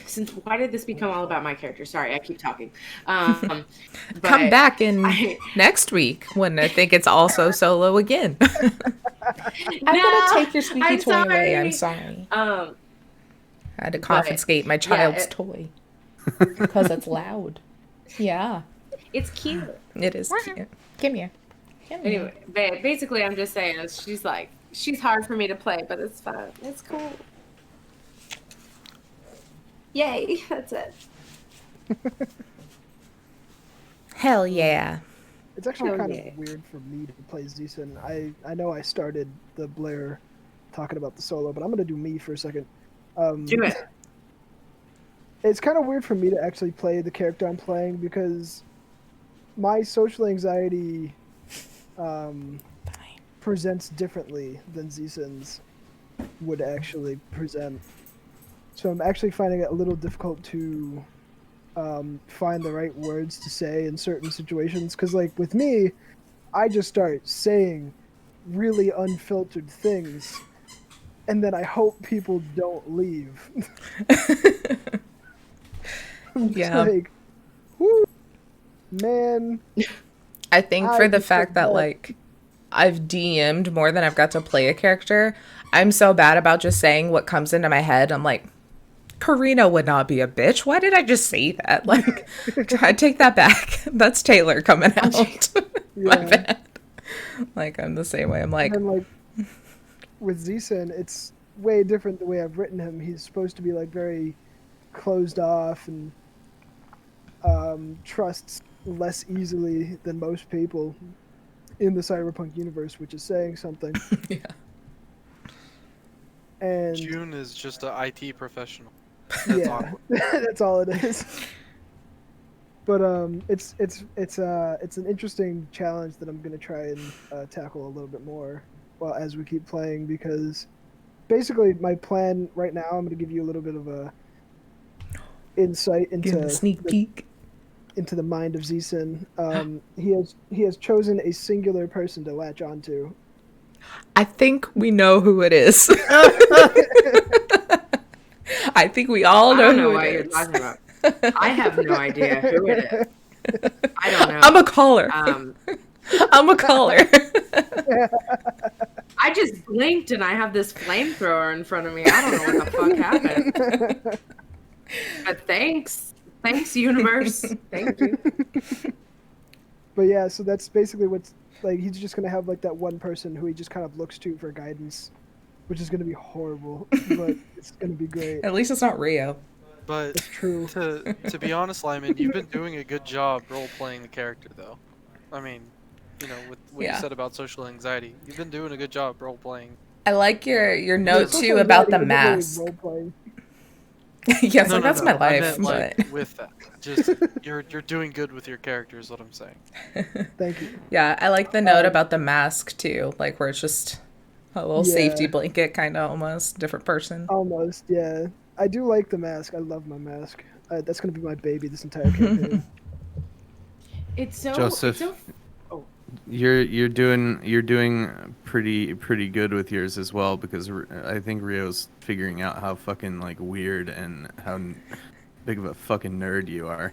since why did this become all about my character? Sorry, I keep talking. Come but back in I- next week when I think it's also solo again. I'm No, gonna take your squeaky I'm toy away. I'm sorry. sorry. I had to confiscate my child's toy because it's loud. Yeah, It's cute. it is cute. Come here. Come here. Anyway, but basically, I'm just saying, she's hard for me to play, but it's fun. It's cool. Yay, that's it. Hell yeah. It's actually Hell kind yeah. of weird for me to play Zeeson. I know I started the Blair talking about the solo, but I'm gonna do me for a second. Do it. It's kind of weird for me to actually play the character I'm playing because my social anxiety presents differently than Zeeson's would actually present. So I'm actually finding it a little difficult to find the right words to say in certain situations. Because, like, with me, I just start saying really unfiltered things, and then I hope people don't leave. I'm just Yeah. like, whoo, man. I think for I the just fact that forgot. like I've DM'd more than I've got to play a character, I'm so bad about just saying what comes into my head. I'm like, Karina would not be a bitch. Why did I just say that? Like, I take that back. That's Taylor coming out. My Yeah. bad. Like, I'm the same way. I'm And like, then, like, with Z-Sin, it's way different the way I've written him. He's supposed to be, like, very closed off and trusts less easily than most people in the Cyberpunk universe, which is saying something. yeah. And June is just an IT professional. yeah, that's all it is. But it's an interesting challenge that I'm gonna try and tackle a little bit more as we keep playing, because basically my plan right now, I'm gonna give you a little bit of a insight Give him a into sneak peek. into the mind of Z-Sin. He has chosen a singular person to latch onto. I think we know who it is. I think we all know I don't know who what it you're is. talking about. I have no idea who it is. I don't know. I'm a caller. I'm a caller. I just blinked and I have this flamethrower in front of me. I don't know what the fuck happened. But thanks, universe. Thank you. But yeah, so that's basically what's like. He's just gonna have like that one person who he just kind of looks to for guidance, which is gonna be horrible, but it's gonna be great. At least it's not Rio. But It's true. to be honest, Lyman, you've been doing a good job role playing the character, though. I mean, you know, with what you said about social anxiety, you've been doing a good job role playing. I like your note Yeah, too about the social mask. anxiety isn't really role-playing. Yes, like that's my I life. meant, But like, with that, just you're doing good with your character, is what I'm saying. Thank you. yeah, I like the note about the mask too, like where it's just a little safety blanket, kind of almost different person. Almost, yeah. I do like the mask. I love my mask. That's gonna be my baby this entire campaign. It's so Joseph, It's so, you're doing pretty good with yours as well, because I think Rio's figuring out how fucking like weird and how big of a fucking nerd you are.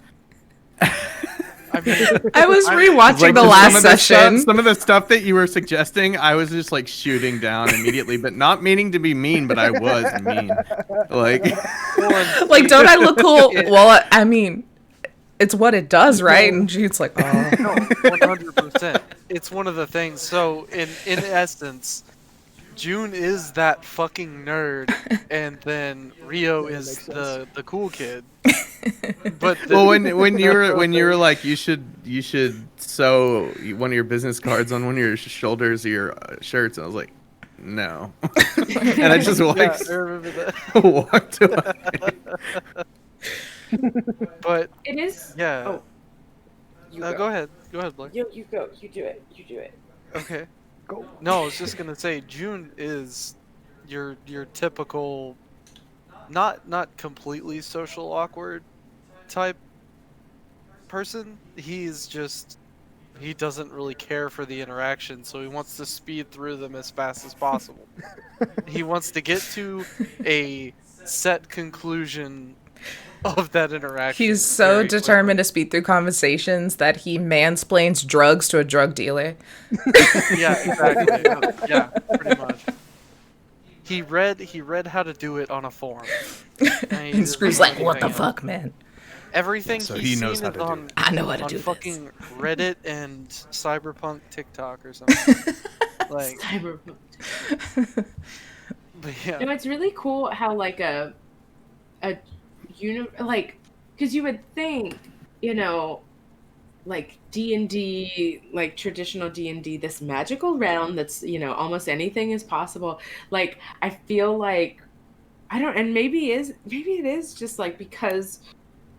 I mean, I was rewatching Like, the last session. Some of the stuff that you were suggesting, I was just like shooting down immediately, but not meaning to be mean, but I was mean. Like, Like, don't I look cool? Well, I mean, it's what it does, right? And Jude's like, oh. no, 100%. It's one of the things. So, in essence, June is that fucking nerd, and then Rio Yeah, is makes sense. the cool kid. But well, when you were like, you should sew one of your business cards on one of your shoulders of your shirts, and I was like, no, and I just like yeah, I remember that. walked away. But it is. yeah, Oh, you go ahead, Blake. You go. You do it. Okay. Go. No, I was just gonna say June is your typical, not completely social awkward type person. He's just, he doesn't really care for the interaction, so he wants to speed through them as fast as possible. He wants to get to a set conclusion of that interaction. He's so very determined to speed through conversations that he mansplains drugs to a drug dealer. quickly. Yeah, exactly. Yeah, pretty much. He read how to do it on a forum. And Screw's like, what the fuck, man? Everything So he's he knows seen how is to do on, it. I know how to on do this. fucking Reddit and Cyberpunk TikTok or something. Like, Cyberpunk. but yeah. No, it's really cool how like like, because you would think, you know, like D&D, like traditional D&D, this magical realm that's, you know, almost anything is possible. Like, I feel like, I don't, and maybe it is just like because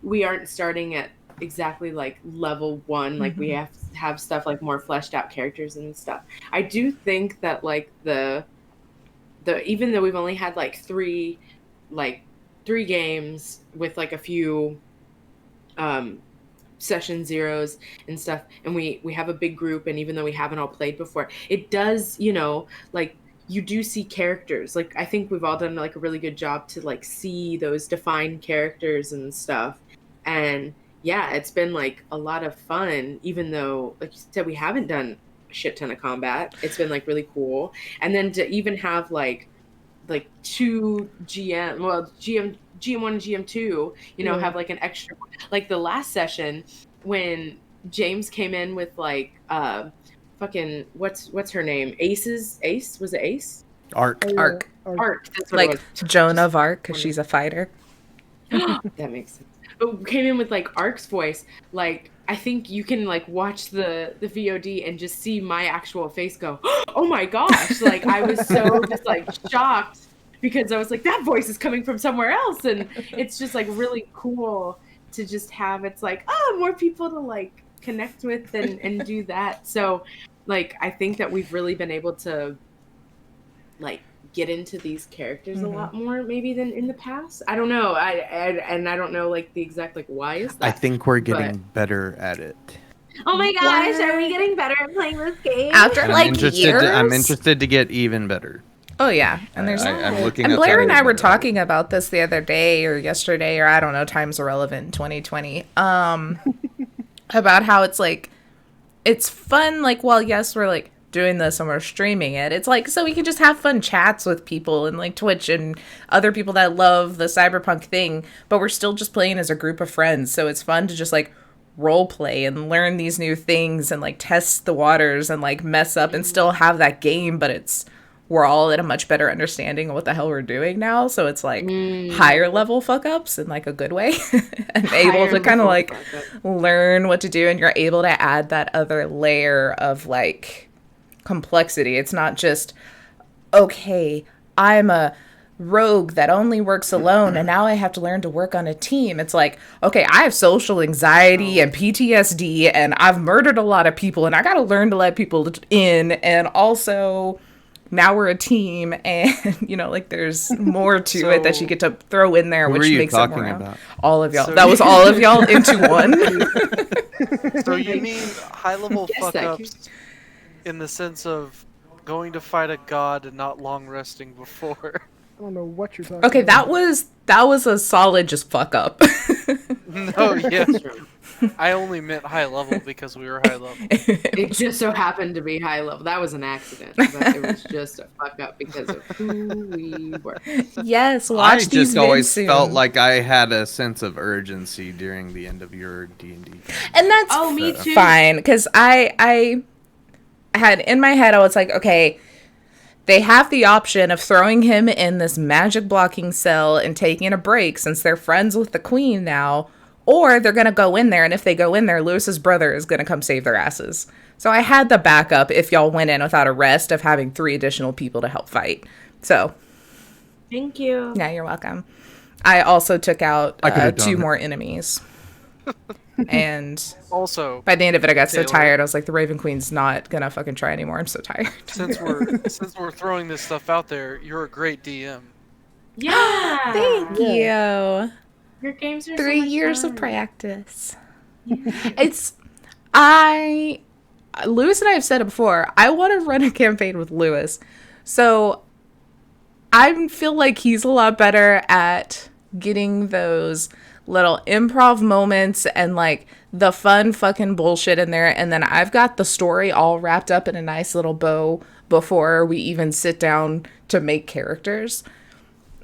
we aren't starting at exactly like level 1, like we have stuff like more fleshed out characters and stuff. I do think that like the even though we've only had like three games with like a few session zeros and stuff, and we have a big group, and even though we haven't all played before, it does, you know, like you do see characters. Like I think we've all done like a really good job to like see those defined characters and stuff. And yeah, it's been like a lot of fun, even though like you said we haven't done a shit ton of combat. It's been like really cool. And then to even have like two GM, well, GM1 and GM2, you know, have like an extra, like the last session when James came in with like fucking what's her name? Ace? Was it Ace? Arc. Oh, yeah, Arc. Arc. That's what it Like was. Joan of Arc, because she's a fighter. That makes sense. But came in with like Arc's voice. Like I think you can like watch the VOD and just see my actual face go, oh my gosh! Like I was so just like shocked because I was like, that voice is coming from somewhere else, and it's just like really cool to just have. It's like, oh, more people to like connect with and do that. So like I think that we've really been able to like get into these characters a lot more maybe than in the past. I don't know. I don't know like the exact like why is that. I think we're getting better at it. Oh my gosh, are we getting better at playing this game? After And like I'm years. interested to get even better. Oh yeah, and there's I'm looking and up Blair how and to I get were better at it. talking about this the other day or yesterday or I don't know, time's irrelevant in 2020. About how it's like it's fun like well yes we're like doing this and we're streaming it. It's like so we can just have fun chats with people and like Twitch and other people that love the cyberpunk thing, but we're still just playing as a group of friends. So it's fun to just like role play and learn these new things and like test the waters and like mess up and still have that game, but it's we're all at a much better understanding of what the hell we're doing now. So it's like higher level fuck ups in like a good way and able to kind of like learn what to do. And you're able to add that other layer of like complexity. It's not just, okay, I'm a rogue that only works alone and now I have to learn to work on a team. It's like, okay, I have social anxiety and PTSD and I've murdered a lot of people and I got to learn to let people in, and also now we're a team, and you know, like there's more to it that you get to throw in there, Who which are you makes it talking more about? all of y'all. So That was all of y'all into one. So you mean high level Guess fuck that. ups in the sense of going to fight a god and not long resting before? I don't know what you're talking Okay, about. that was a solid just fuck up. No, yes. I only meant high level because we were high level. It just so happened to be high level. That was an accident. But it was just a fuck up because of who we were. Yes, I watch these just always vids soon. felt like I had a sense of urgency during the end of your D&D. And that's Oh, me too. fine, because I had in my head I was like, okay, they have the option of throwing him in this magic blocking cell and taking a break since they're friends with the queen now, or they're gonna go in there, and if they go in there, Lewis's brother is gonna come save their asses. So I had the backup if y'all went in without a rest of having 3 additional people to help fight. So Thank you. yeah, you're welcome. I also took out I could've 2 done it. more enemies. And Also, by the end of it, I got so Taylor. tired. I was like, the Raven Queen's not gonna fucking try anymore. I'm so tired. since we're throwing this stuff out there, you're a great DM. Yeah. Thank you. Your games are 3 so much years of fun. practice. Lewis and I have said it before. I want to run a campaign with Lewis, so I feel like he's a lot better at getting those little improv moments and like the fun fucking bullshit in there, and then I've got the story all wrapped up in a nice little bow before we even sit down to make characters.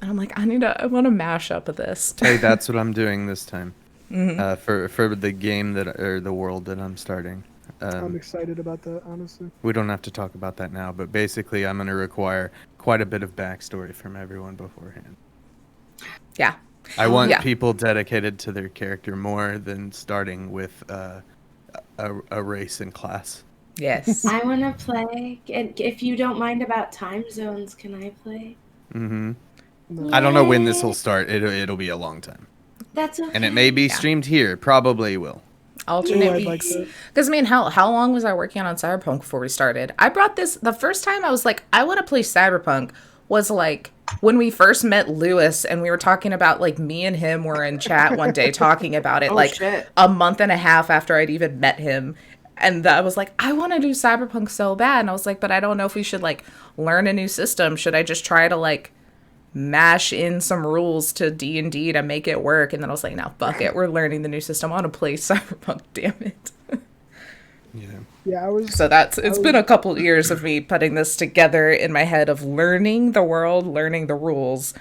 And I'm like, I want to mash up this. Hey, that's what I'm doing this time. For the game or the world that I'm starting. I'm excited about that, honestly. We don't have to talk about that now, but basically I'm going to require quite a bit of backstory from everyone beforehand. Yeah. I want Yeah. people dedicated to their character more than starting with a race and class. Yes. I want to play. And if you don't mind about time zones, can I play? Hmm No. I don't know when this will start. It'll be a long time. That's okay. And it may be streamed here. Probably will. Alternate I'd like weeks. that. Because, I mean, how long was I working on Cyberpunk before we started? I brought this, the first time I was like, I want to play Cyberpunk was like when we first met Lewis and we were talking about like me and him were in chat one day talking about it Oh, like shit. a month and a half after I'd even met him. And I was like, I want to do Cyberpunk so bad. And I was like, but I don't know if we should like learn a new system. Should I just try to like mash in some rules to D&D to make it work? And then I was like, no, fuck it. We're learning the new system. I want to play Cyberpunk, damn it. Yeah. Yeah, I was. So it's been a couple years of me putting this together in my head of learning the world, learning the rules,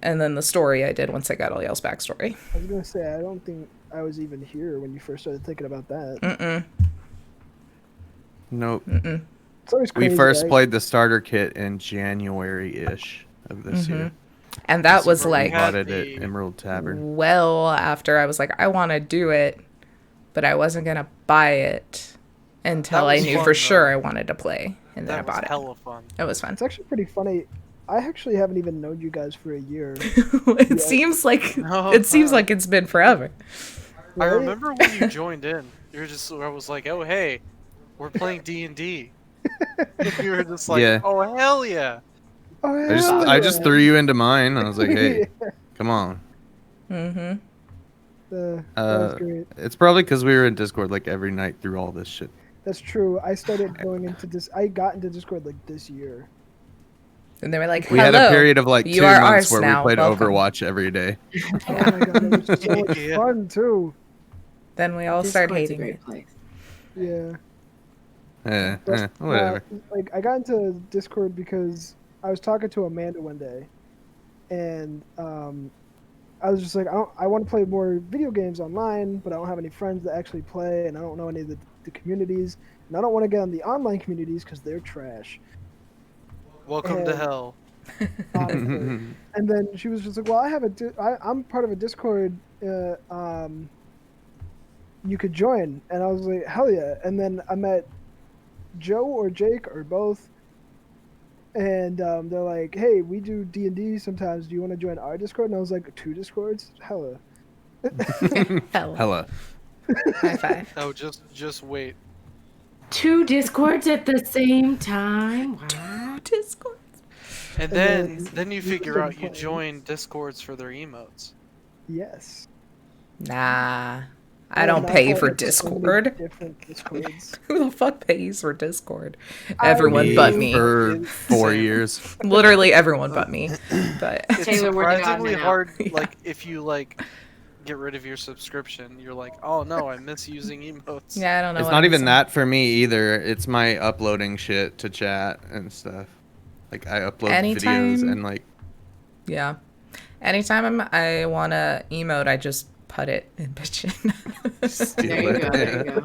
and then the story I did once I got all y'all's backstory. I was gonna say I don't think I was even here when you first started thinking about that. Nope. Mm-mm. It's always crazy. We first right? played the starter kit in January-ish of this year. And that was where we like had Bought it at the- Emerald Tavern. well after I was like, I want to do it, but I wasn't going to buy it until That I was knew fun, for though. sure I wanted to play. And then I That was bought it. hella fun. It was fun. It's actually pretty funny. I actually haven't even known you guys for a year. It Yeah. seems like No, it seems like it's been forever. I Right? remember when you joined in. You were just, I was like, oh hey, we're playing D&D. You were just like, Yeah. oh hell yeah. Oh, I just yeah. threw you into mine. I was like, hey, come on. Mm-hmm. That's great. It's probably because we were in Discord like every night through all this shit. That's true. I started going into this. I got into Discord like this year. And they were like, We hello, had a period of like you 2 are months ours where now. we played Welcome. Overwatch every day. Oh my god, it was so much Yeah. fun too. Then we all started Discord's a hating great it. place. Yeah. Whatever. Like I got into Discord because I was talking to Amanda one day, and I was just like, I want to play more video games online, but I don't have any friends that actually play, and I don't know any of the communities, and I don't want to get on the online communities because they're trash. Welcome to And- hell. Honestly. And then she was just like, "Well, I'm part of a Discord. You could join." And I was like, "Hell yeah!" And then I met Joe or Jake or both, and they're like, "Hey, we do D&D sometimes. Do you want to join our Discord?" And I was like, 2 Discords? Hella. Hella. High five. Oh, just wait. 2 Discords at the same time. Wow. Discord. And then then you we figure started out you playing. join Discords for their emotes. Yes. Nah, I And don't that's pay why for there's so many Discord. different Discords. Who the fuck pays for Discord? I Everyone do. but me. For 4 Same. years. Literally everyone but me. But It's Taylor, we're the odd surprisingly man out. hard. Yeah. Like if you like get rid of your subscription, you're like, oh no, I miss using emotes. yeah, I don't know. It's what not I'm even saying. that for me either. It's my uploading shit to chat and stuff. Like I upload Anytime- videos and like Yeah. Anytime I want to emote, I just put it in bitchin. steal There you it. go. There you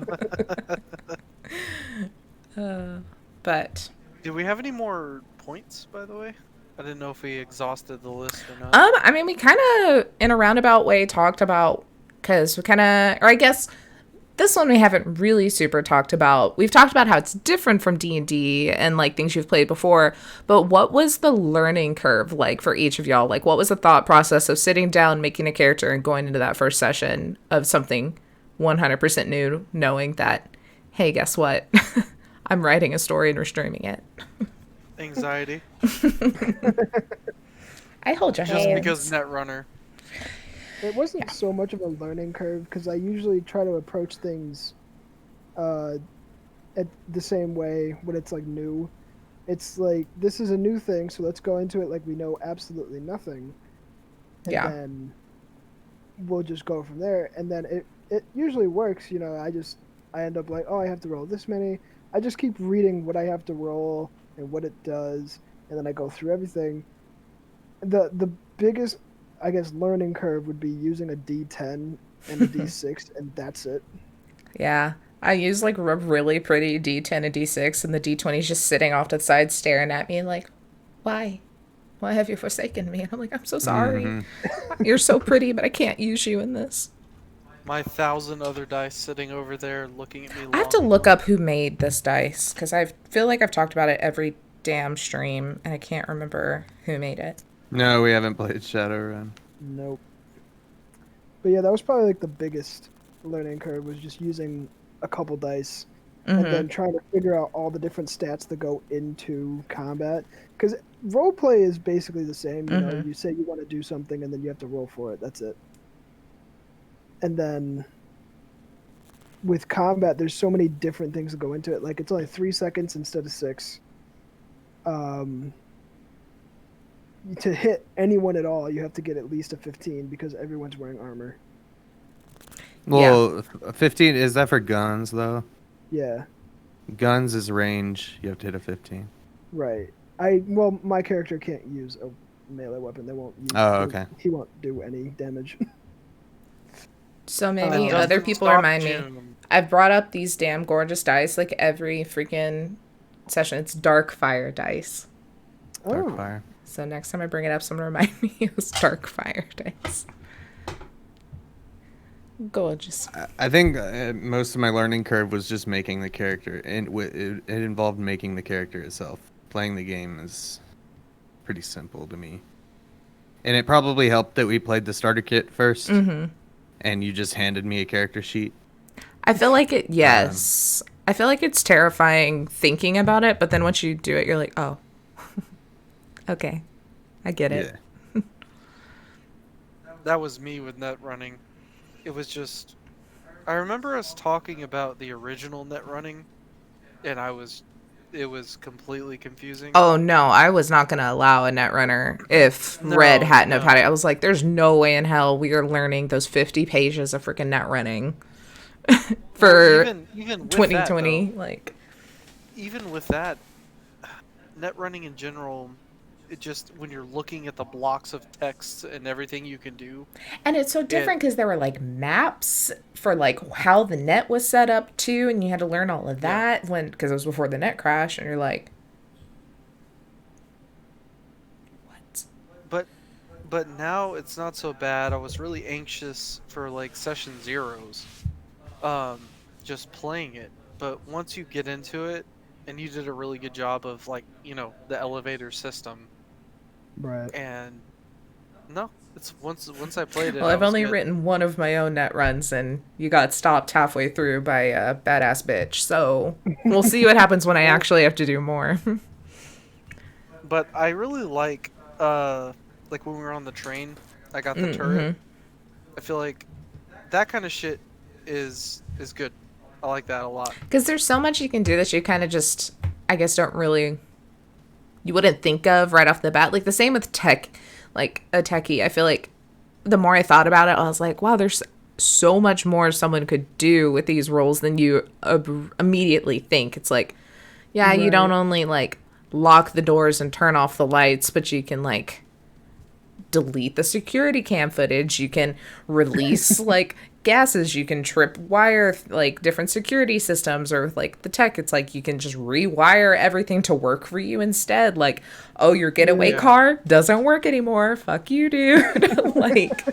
go. But Do we have any more points, by the way? I didn't know if we exhausted the list or not. I mean, we kind of in a roundabout way talked about, because we kind of, or I guess this one we haven't really super talked about. We've talked about how it's different from D&D and like things you've played before, but what was the learning curve like for each of y'all? Like what was the thought process of sitting down, making a character and going into that first session of something 100% new, knowing that, hey, guess what? I'm writing a story and we're streaming it. Anxiety. I hold your Just hands. because Netrunner. It wasn't so much of a learning curve because I usually try to approach things at the same way when it's like new. It's like, this is a new thing, so let's go into it like we know absolutely nothing. And Yeah. then we'll just go from there. And then it usually works, you know. I end up like, oh, I have to roll this many. I just keep reading what I have to roll and what it does, and then I go through everything. The biggest, I guess, learning curve would be using a D10 and a D6, and that's it. Yeah. I use like a really pretty D10 and D6, and the D20 is just sitting off to the side staring at me like, why? Why have you forsaken me? And I'm like, I'm so sorry. Mhm. You're so pretty, but I can't use you in this. My 1,000 other dice sitting over there looking at me. I have to look up who made this dice, because I feel like I've talked about it every damn stream, and I can't remember who made it. No, we haven't played Shadowrun. Nope. But yeah, that was probably like the biggest learning curve, was just using a couple dice and then trying to figure out all the different stats that go into combat. Because roleplay is basically the same. You know, you say you want to do something and then you have to roll for it. That's it. And then with combat, there's so many different things that go into it. Like, it's only 3 seconds instead of 6. To hit anyone at all, you have to get at least a 15 because everyone's wearing armor. Well, 15, is that for guns though? Yeah, Guns is range. You have to hit a 15. right. Well, my character can't use a melee weapon. They won't use. Oh, okay. He won't do any damage. So That maybe doesn't other people stop remind me. June. I've brought up these damn gorgeous dice like every freaking session. It's dark fire dice. Dark fire. So next time I bring it up, someone remind me it was dark fire dice. Gorgeous. I think most of my learning curve was just making the character, and it involved making the character itself. Playing the game is pretty simple to me. And it probably helped that we played the starter kit first, and you just handed me a character sheet. I feel like it, yes. I feel like it's terrifying thinking about it, but then once you do it, you're like, oh, okay, I get it. Yeah. That was me with net running. It was just, I remember us talking about the original net running, and it was completely confusing. Oh no, I was not going to allow a netrunner if Red hadn't have had it. I was like, there's no way in hell we are learning those 50 pages of freaking net running for even 2020. That, like, even with that, net running in general, it just, when you're looking at the blocks of text and everything you can do. And it's so different because there were like maps for like how the net was set up too, and you had to learn all of that because it was before the net crash, and you're like, what? But now it's not so bad. I was really anxious for like session zeros, just playing it. But once you get into it, and you did a really good job of like, you know, the elevator system. Right. And no, it's once I played it. Well, I've only written one of my own net runs, and you got stopped halfway through by a badass bitch. So we'll see what happens when I actually have to do more. But I really like when we were on the train, I got the turret. I feel like that kind of shit is good. I like that a lot. Because there's so much you can do that you kind of just, I guess, don't really, you wouldn't think of right off the bat. Like the same with tech, like a techie. I feel like the more I thought about it, I was like, wow, there's so much more someone could do with these roles than you immediately think. It's like, yeah, right. You don't only like lock the doors and turn off the lights, but you can like delete the security cam footage. You can release like gases, you can trip wire like different security systems, or with like the tech, it's like you can just rewire everything to work for you instead. Like, oh, your getaway car doesn't work anymore, fuck you, dude. Like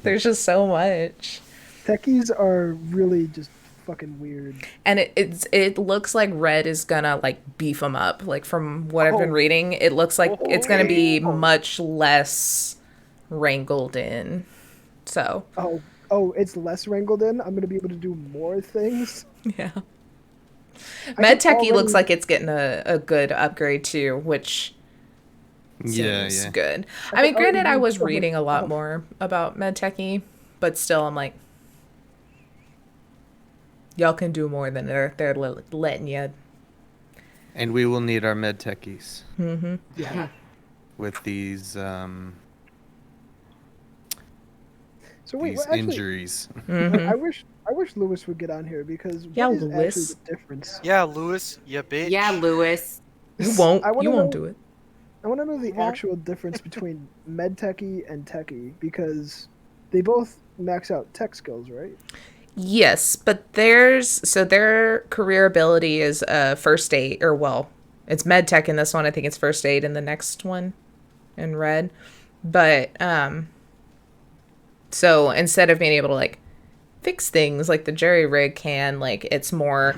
there's just so much. Techies are really just fucking weird, and it looks like Red is gonna like beef them up. Like from what I've been reading, it looks like it's gonna be much less wrangled in. So Oh, it's less wrangled in? I'm going to be able to do more things? Yeah. Med Techie looks like it's getting a good upgrade too, which seems good. I mean, granted, I was reading a lot more about Med Techie, but still, I'm like, y'all can do more than they're letting you. And we will need our Med Techies. Mm-hmm. Yeah. With these... So wait, these injuries. Mm-hmm. I wish Lewis would get on here, because yeah, what is Lewis. actually the difference? Yeah, Lewis, you bitch. Yeah, Lewis. You won't do it. I want to know the actual difference between med techie and techie, because they both max out tech skills, right? Yes, but their career ability is first aid, or well, it's med tech in this one. I think it's first aid in the next one, in Red, but so instead of being able to like fix things like the jerry rig can, like it's more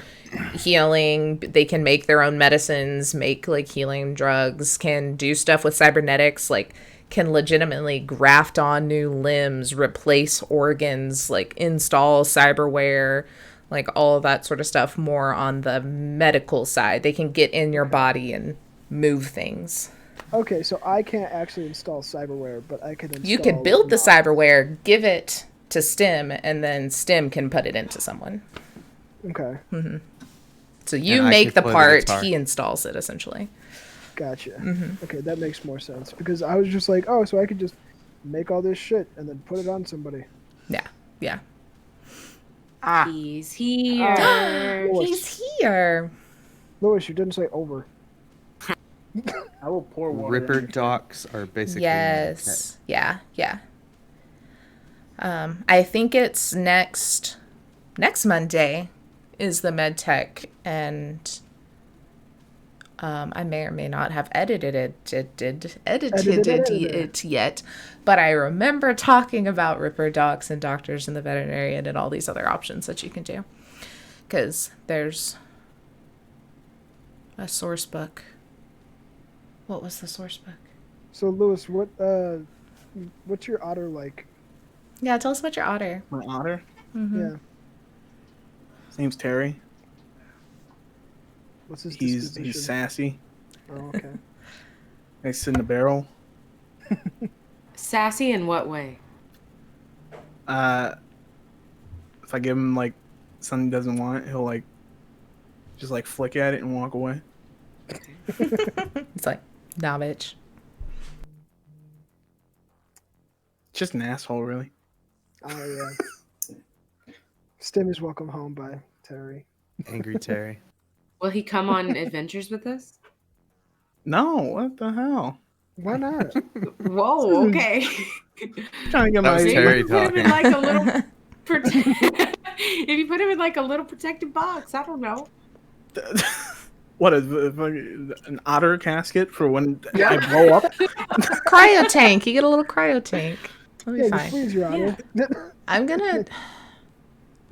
healing. They can make their own medicines, make like healing drugs, can do stuff with cybernetics, like can legitimately graft on new limbs, replace organs, like install cyberware, like all of that sort of stuff. More on the medical side, they can get in your body and move things. Okay, so I can't actually install cyberware, but I can install... You could build the cyberware, give it to STEM, and then STEM can put it into someone. Okay. Mm-hmm. So you make the part, he installs it, essentially. Gotcha. Mm-hmm. Okay, that makes more sense, because I was just like, oh, so I could just make all this shit and then put it on somebody. Yeah. He's here. He's here. Lewis, you didn't say over. I will pour water. Ripper docs are basically... Yes. Yeah. I think it's next Monday is the med tech, and I may or may not have edited it yet, but I remember talking about Ripper docs and doctors and the veterinarian and all these other options that you can do. Because there's a source book. What was the source book? So Lewis, what's your otter like? Yeah, tell us about your otter. My otter? Mm-hmm. Yeah. His name's Terry. What's his He's disposition? sassy. Oh, okay. I sit in the barrel. Sassy in what way? If I give him like something he doesn't want, he'll like just like flick at it and walk away. It's like, nah, bitch. Just an asshole, really. Oh yeah. Stim is welcome home by Terry. Angry Terry. Will he come on adventures with us? No, what the hell? Why not? Whoa, okay. Trying to get That was my Terry Put him in talking. like a little if you put him in like a little protected box, I don't know. What is an otter casket for when I blow up? Cryo tank. You get a little cryo tank. That'll be Yeah, you fine. freeze your otter. I'm gonna.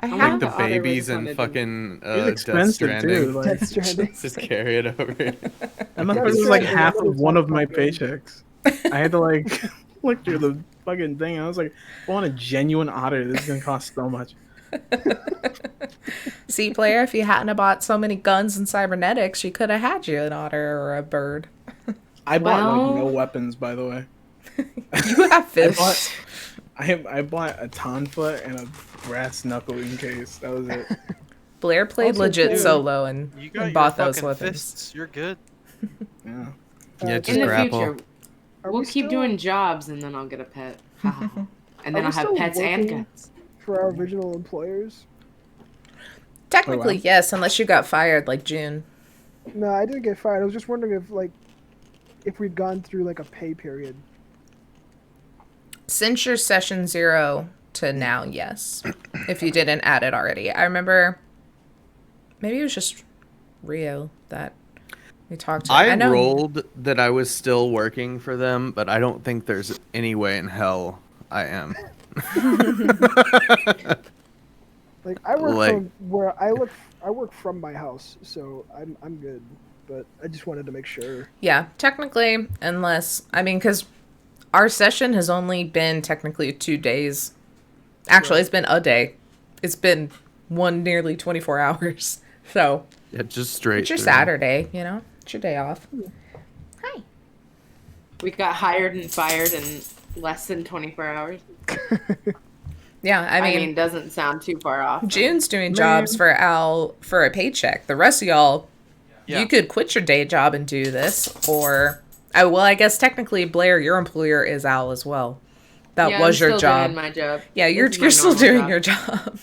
I I'm have Like the the otter babies really and wanted to- fucking It's Death expensive Stranding. too. Like, Death Stranding. Just carry it over. that motherfucker was like half of one of my paychecks. I had to like look through the fucking thing. I was like, I want a genuine otter. This is gonna cost so much. See, player, if you hadn't have bought so many guns and cybernetics, you could have had you an otter or a bird. I bought Well- like no weapons, by the way. You have fish. I bought a tonfa and a brass knuckling case. That was it. Blair played Also, legit too, solo and You got your bought those fucking weapons. fists. You're good. Yeah. Yeah, In just the grapple. future, Are we'll we keep then doing jobs and then I'll get a pet. And then we I'll have still pets and working? guns. for our original employers? Technically, Oh, wow. yes, unless you got fired like June. No, I didn't get fired. I was just wondering if we'd gone through like a pay period. Since your session 0 to now, yes. If you didn't add it already. I remember maybe it was just Rio that we talked to. I know rolled that I was still working for them, but I don't think there's any way in hell I am. Like I work Like- from where I work from my house, so I'm good. But I just wanted to make sure. Yeah, technically, unless because our session has only been technically 2 days. Actually, It's been a day. It's been one nearly 24 hours. So Yeah, just straight. it's your through. Saturday, it's your day off. Hi. We got hired and fired in less than 24 hours. Yeah, I mean, doesn't sound too far off. June's doing jobs for Al for a paycheck. The rest of y'all, Yeah. you could quit your day job and do this, or I guess technically Blair, your employer is Al as well. That Yeah, was I'm your still job. doing my job. Yeah, you're This is my you're still normal doing job. your job.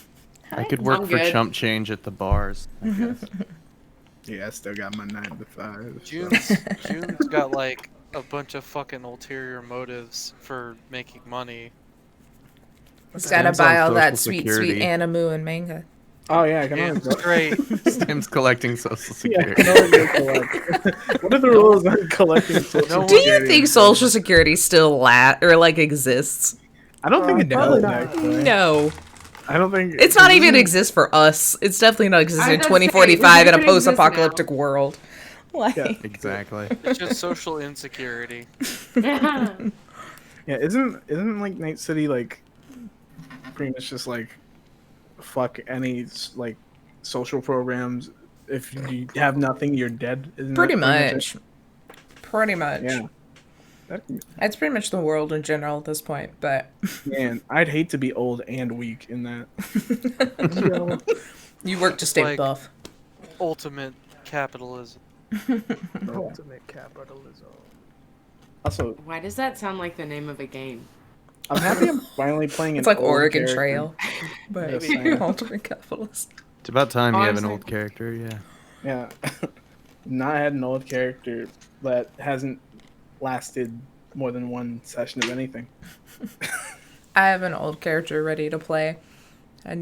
I could work I'm for good. chump change at the bars. I guess. Yeah, I still got my 9 to 5. so- June's got like a bunch of fucking ulterior motives for making money. It's gotta Stam's on buy all that Social sweet Security. animu and manga. Oh yeah, I can Yeah, always it's great. Stim's collecting Social Yeah, I Security. can always go collect. What are the rules on collecting Social No one- Do you Security? think Social Security still exists? I don't think it Probably does. not. Actually. No. I don't think It's not even exist for us. It's definitely not exist I in was gonna say, 2045 in a it exists now. post-apocalyptic world. Like, Yeah. Exactly. It's just social insecurity. Yeah, isn't like Night City like pretty much just like fuck any like social programs. If you have nothing, you're dead. Isn't pretty that much. Pretty much. it? Yeah. That, That's pretty much the world in general at this point, but man, I'd hate to be old and weak in that. Yo, you work to stay Like- buff. Ultimate capitalism. ultimate capitalism. Also, Why does that sound like the name of a game? I'm happy I'm finally playing. It's an like old Oregon character. Trail, but Maybe. ultimate capitalist. It's about time you have an Honestly. old character. Yeah. Yeah, not had an old character that hasn't lasted more than one session of anything. I have an old character ready to play. I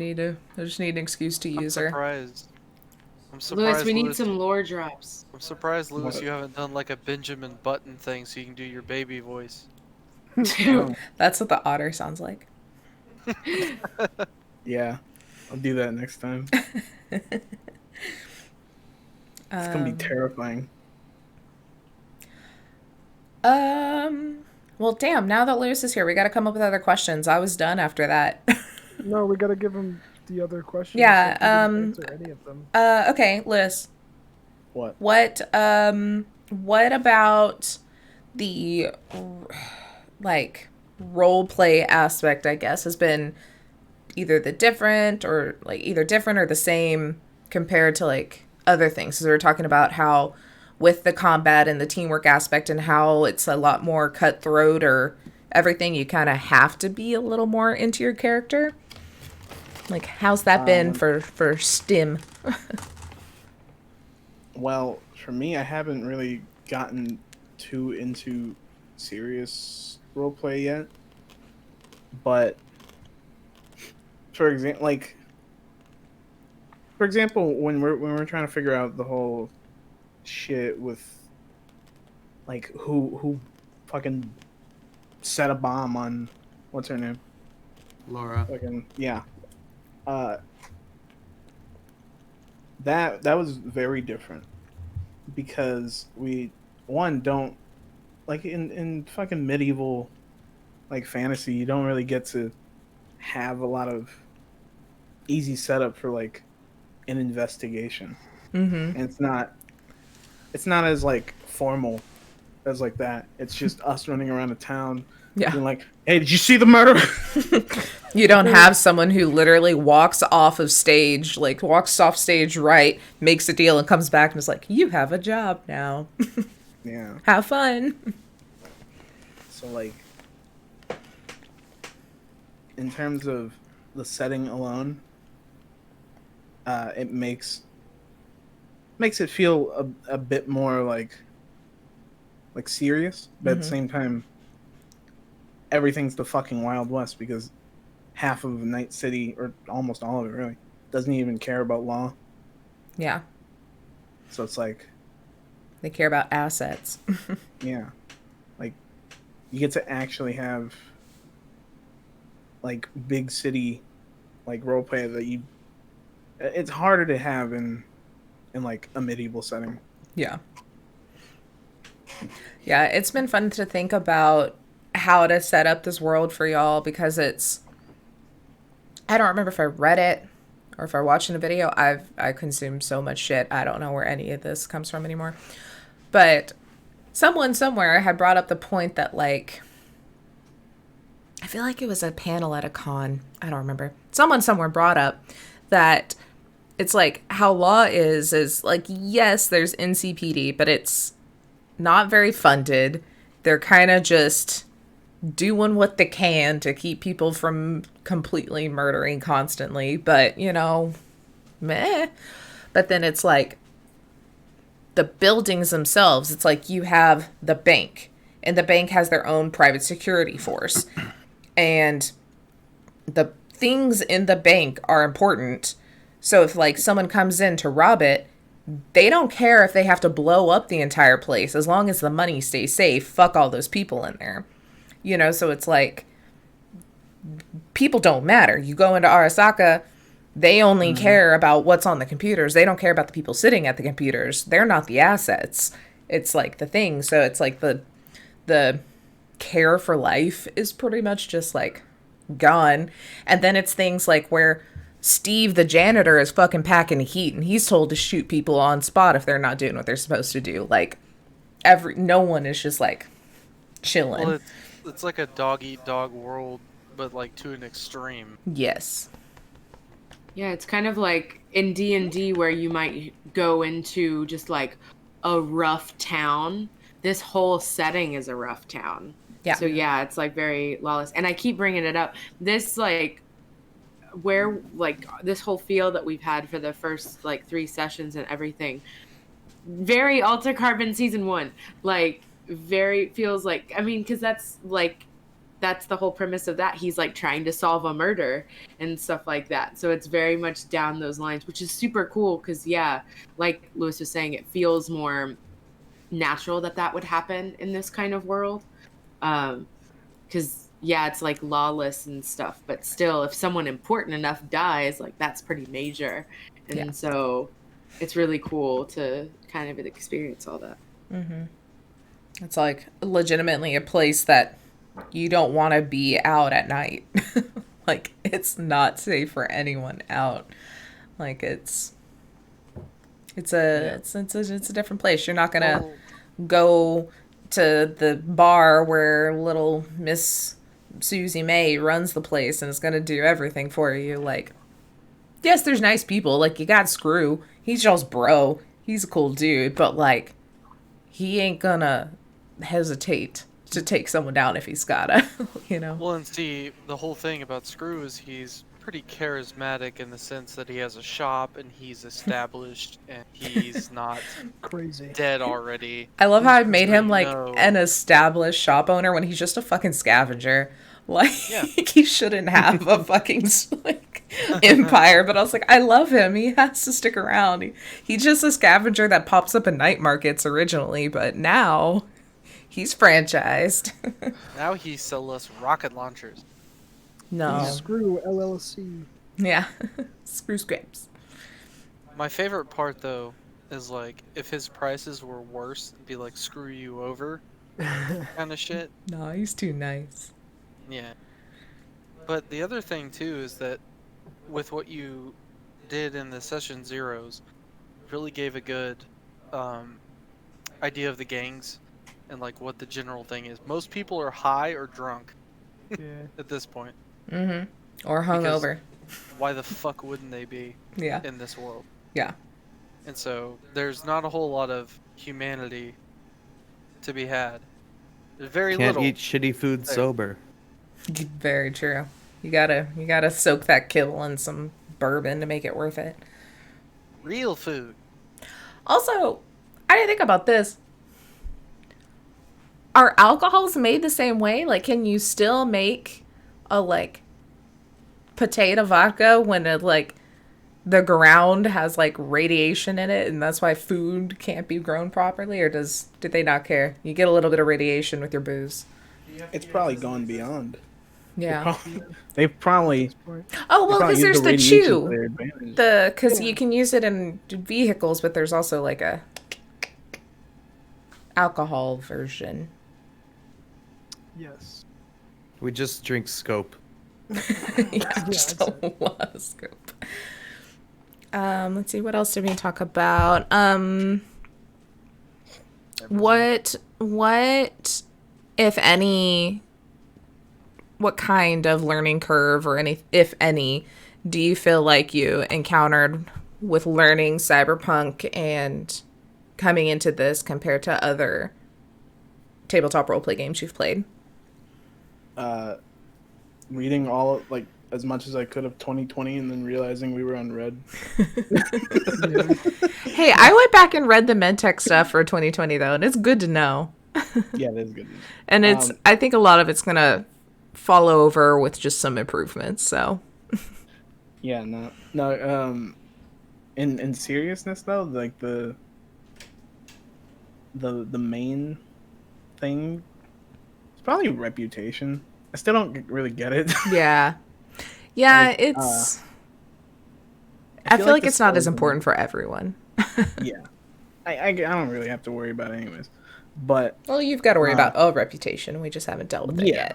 just need an excuse to I'm use her. surprised. I'm Lewis, surprised, we need Lewis. some lore drops. I'm surprised, Lewis, What? you haven't done like a Benjamin Button thing so you can do your baby voice. Oh, That's what the otter sounds like. yeah, I'll do that next time. It's gonna be terrifying. Well, damn, now that Lewis is here, we got to come up with other questions. I was done after that. No, we gotta give him the other questions. Yeah, He didn't answer any of them. Okay, Lewis. What? What about the, like, role play aspect, I guess, has been either the different or, like, either different or the same compared to, like, other things? So we're talking about how with the combat and the teamwork aspect and how it's a lot more cutthroat or everything, you kind of have to be a little more into your character. Like, how's that been for STEM? Well, for me, I haven't really gotten too into serious roleplay yet. But for example, when we're trying to figure out the whole shit with like who fucking set a bomb on what's her name? Laura. Fucking yeah. That was very different because we don't like in fucking medieval like fantasy, you don't really get to have a lot of easy setup for like an investigation. Mm-hmm. And it's not as like formal as like that. It's just us running around a town being like, hey, did you see the murder? You don't have someone who literally walks off stage right, makes a deal and comes back and is like, you have a job now. Yeah. Have fun. So like in terms of the setting alone, it makes it feel a bit more like serious, but at the same time everything's the fucking Wild West because half of Night City, or almost all of it really, doesn't even care about law. Yeah. So it's like They care about assets. yeah, like you get to actually have like big city like roleplay that it's harder to have in like a medieval setting. Yeah. Yeah, it's been fun to think about how to set up this world for y'all because I don't remember if I read it or if I watched in a video. I consumed so much shit. I don't know where any of this comes from anymore. But someone somewhere had brought up the point that, like, I feel like it was a panel at a con. I don't remember. Someone somewhere brought up that it's like how law is like, yes, there's NCPD, but it's not very funded. They're kind of just doing what they can to keep people from completely murdering constantly, but meh. But then it's like the buildings themselves, it's like you have the bank, and the bank has their own private security force, and the things in the bank are important. So if like someone comes in to rob it, they don't care if they have to blow up the entire place as long as the money stays safe. Fuck all those people in there. So it's like people don't matter. You go into Arasaka, they only care about what's on the computers. They don't care about the people sitting at the computers. They're not the assets. It's like the thing. So it's like the care for life is pretty much just like gone. And then it's things like where Steve, the janitor, is fucking packing heat and he's told to shoot people on spot if they're not doing what they're supposed to do. Like no one is just like chilling. Well, it's like a dog-eat-dog world, but like to an extreme. Yes. Yeah, it's kind of like in D&D where you might go into just like a rough town. This whole setting is a rough town. Yeah. So yeah, it's like very lawless. And I keep bringing it up. This like where like this whole feel that we've had for the first like 3 sessions and everything. Very Alta Carbon season 1. Like very feels like, I mean, because that's like that's the whole premise of that. He's like trying to solve a murder and stuff like that. So it's very much down those lines, which is super cool because, yeah, like Lewis was saying, it feels more natural that would happen in this kind of world. Because, yeah, it's like lawless and stuff, but still, if someone important enough dies, like that's pretty major. And so it's really cool to kind of experience all that. Mm-hmm. It's like legitimately a place that you don't want to be out at night. Like, it's not safe for anyone out. Like, it's a different place. You're not gonna go to the bar where little Miss Susie May runs the place and is gonna do everything for you. Like, yes, there's nice people. Like, you got Screw. He's just bro. He's a cool dude, but like, he ain't gonna hesitate to take someone down if he's gotta, you know. Well, and see, the whole thing about Screw is he's pretty charismatic in the sense that he has a shop and he's established and he's not Crazy. dead already. I love how I've made him like No. an established shop owner when he's just a fucking scavenger. Like, Yeah. he shouldn't have a fucking like empire, but I was like, I love him. He has to stick around. He's just a scavenger that pops up in night markets originally, but now he's franchised. Now he sells us rocket launchers. No. Screw LLC. Yeah. Screw scraps. My favorite part, though, is like if his prices were worse, it'd be like screw you over kind of shit. No, he's too nice. Yeah. But the other thing too is that with what you did in the session zeros, really gave a good idea of the gangs and like what the general thing is. Most people are high or drunk Yeah. at this point. Mm-hmm. Or hungover. Why the fuck wouldn't they be Yeah. in this world? Yeah. And so there's not a whole lot of humanity to be had. There's very Can't little. eat shitty food There. sober. Very true. You gotta soak that kibble in some bourbon to make it worth it. Real food. Also, I didn't think about this. Are alcohols made the same way? Like, can you still make a like potato vodka when it like the ground has like radiation in it and that's why food can't be grown properly, or do they not care? You get a little bit of radiation with your booze. It's probably gone beyond. Yeah. They probably. Oh well, probably because there's use the radiation to chew. their advantage. Because you can use it in vehicles, but there's also like a alcohol version. Yes. We just drink scope. Yeah, just a lot of scope. Let's see, what else did we talk about? What, if any, what kind of learning curve or any, if any, do you feel like you encountered with learning Cyberpunk and coming into this compared to other tabletop roleplay games you've played? Reading all like as much as I could of 2020 and then realizing we were on red. Hey, I went back and read the MedTech stuff for 2020 though, and it's good to know. Yeah, that's good. And it's I think a lot of it's gonna follow over with just some improvements. So Yeah, no. In seriousness though, like the main thing, it's probably reputation. I still don't really get it. yeah, Like, it's. I feel like the it's not as story- important for everyone. Yeah, I don't really have to worry about it anyways. But Well, you've got to worry about a reputation. We just haven't dealt with it yeah.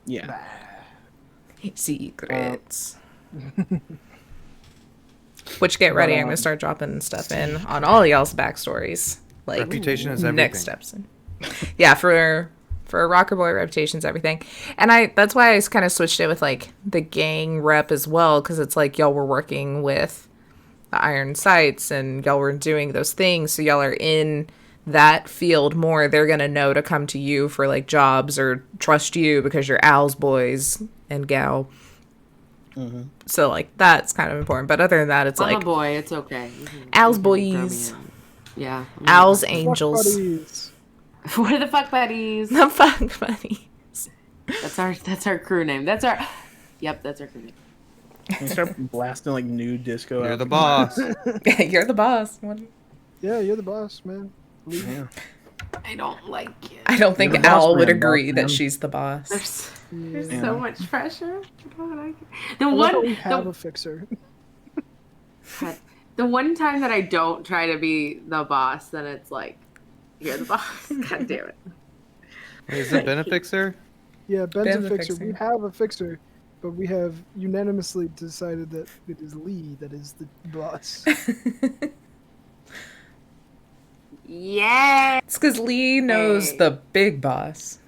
yet. yeah, Secrets. Which, get ready, I'm gonna start dropping stuff in on all y'all's backstories. Like Reputation is everything. next episode. Yeah, for a rocker boy, reputation's everything. And that's why I kind of switched it with like the gang rep as well, because it's like y'all were working with the Iron Sights and y'all were doing those things, so y'all are in that field more. They're gonna know to come to you for like jobs or trust you because you're Al's boys and gal. Mm-hmm. So like that's kind of important. But other than that, it's I'm like a boy. It's okay. Al's you can throw me boys, in. Yeah. Al's Fuck angels, buddies. What are the fuck buddies? the fuck buddies. That's our crew name. That's our crew name. You start blasting like new disco. You're out the boss. You're the boss. What? Yeah, you're the boss, man. Yeah. I don't like it. I don't think You're the boss Al would man, agree boss that man. she's the boss. There's Yeah. so much pressure. I don't like it. The I love how we one have a fixer. the one time that I don't try to be the boss, then it's like you're the boss. God damn it. Is it Benefixer? Yeah, Ben's Ben's a a fixer. fixer. We have a fixer, but we have unanimously decided that it is Lee that is the boss. Yeah. It's because Lee knows Hey. the big boss.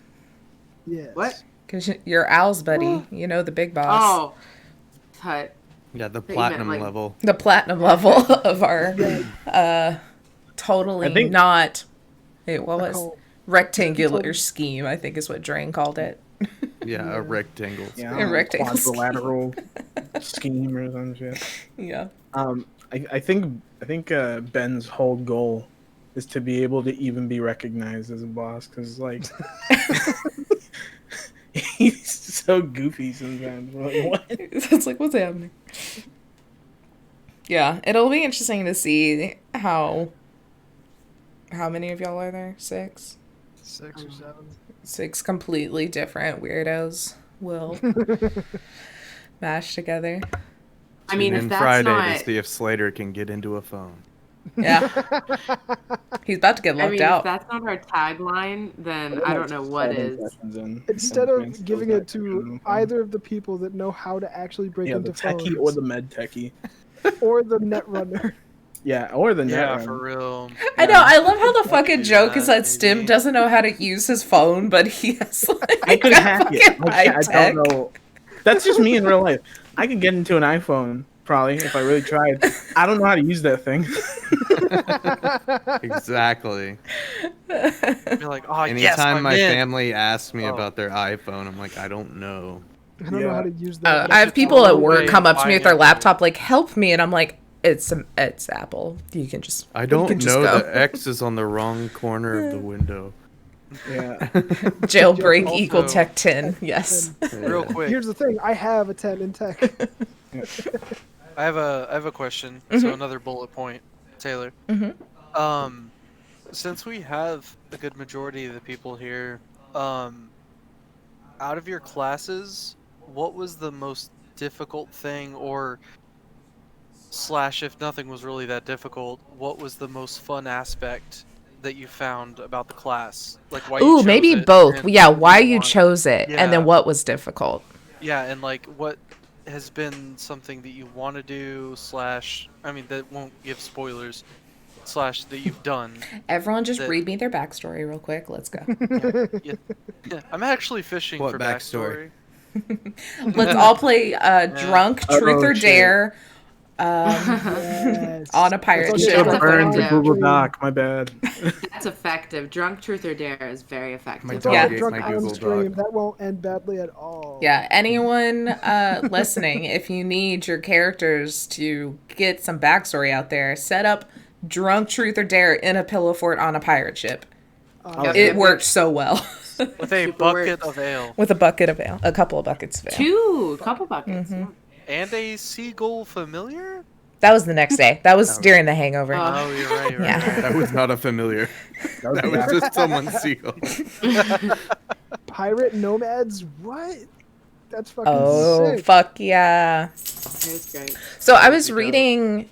Yes. What? Because you're Al's buddy. You know the big boss. Oh. Tut. Yeah, the you meant, platinum like- level. The platinum level of our totally I think- not. Wait, what I was call- rectangular scheme? I think is what Drain called it. Yeah, Yeah. a rectangle. Yeah, A rectangle quadrilateral scheme or some shit. Yeah. I think Ben's whole goal is to be able to even be recognized as a boss, because like he's so goofy sometimes. Like, what? It's like, what's happening? Yeah, it'll be interesting to see how many of y'all are there? 6? 6 or 7. 6 completely different weirdos will mash together. I mean, Tune if in that's Friday not, to see if Slater can get into a phone. Yeah. He's about to get I locked mean, if out. that's not our tagline, then I don't know what is. Instead of giving it to either of the people that know how to actually break yeah, into the techie phones, or the med techie. or the net runner. Yeah, or the net Yeah, run. for real. I know. I love how the fucking do joke is that, that Stim maybe. doesn't know how to use his phone, but he has like I could hack it. fucking I high-tech. don't know. That's just me in real life. I could get into an iPhone probably if I really tried. I don't know how to use that thing. Exactly. You're like, oh, Anytime yes, I'm my in. family asks me Oh. about their iPhone, I'm like, I don't know. I don't know how to use that. I have people at no work way come up to I me with their am laptop, like, help me, and I'm like, it's Apple. You can just I you don't can just know go. the X is on the wrong corner of the window. Yeah. Jailbreak Also- equal tech 10. Yes. Real quick, Here's the thing: I have a 10 in tech. I have a question. Mhm. So another bullet point, Taylor. Mhm. Since we have a good majority of the people here, out of your classes, what was the most difficult thing, or slash if nothing was really that difficult, what was the most fun aspect that you found about the class? Like why you Ooh, chose maybe it, both. and Yeah, what why you you want- chose it, and Yeah. then what was difficult. Yeah, and like what has been something that you want to do, slash, I mean, that won't give spoilers, slash, that you've done. Everyone just That- read me their backstory real quick. Let's go. Yeah, I'm actually fishing What for backstory? backstory. Let's all play Drunk, Oh, Truth or shit. Dare Yes. on a pirate That's ship. on That's the Burn the effective. Google Doc. My bad. That's effective. Drunk Truth or Dare is very effective. My It's dog on Yeah. the ate drunk my on Google stream. Doc. That won't end badly at all. Yeah, anyone listening, if you need your characters to get some backstory out there, set up Drunk, Truth or Dare in a pillow fort on a pirate ship. Yes, It worked so well. With a Super bucket works. of ale. With a bucket of ale. A couple of buckets of ale. Couple buckets. Mhm. yeah. And a seagull familiar? That was the next day. That was during the hangover. Oh. Oh, you're right, you're Yeah. right. That was not a familiar. That was just someone's seagull. Pirate nomads? What? That's fucking Oh, sick. fuck yeah. It's great. So I was Dope. reading.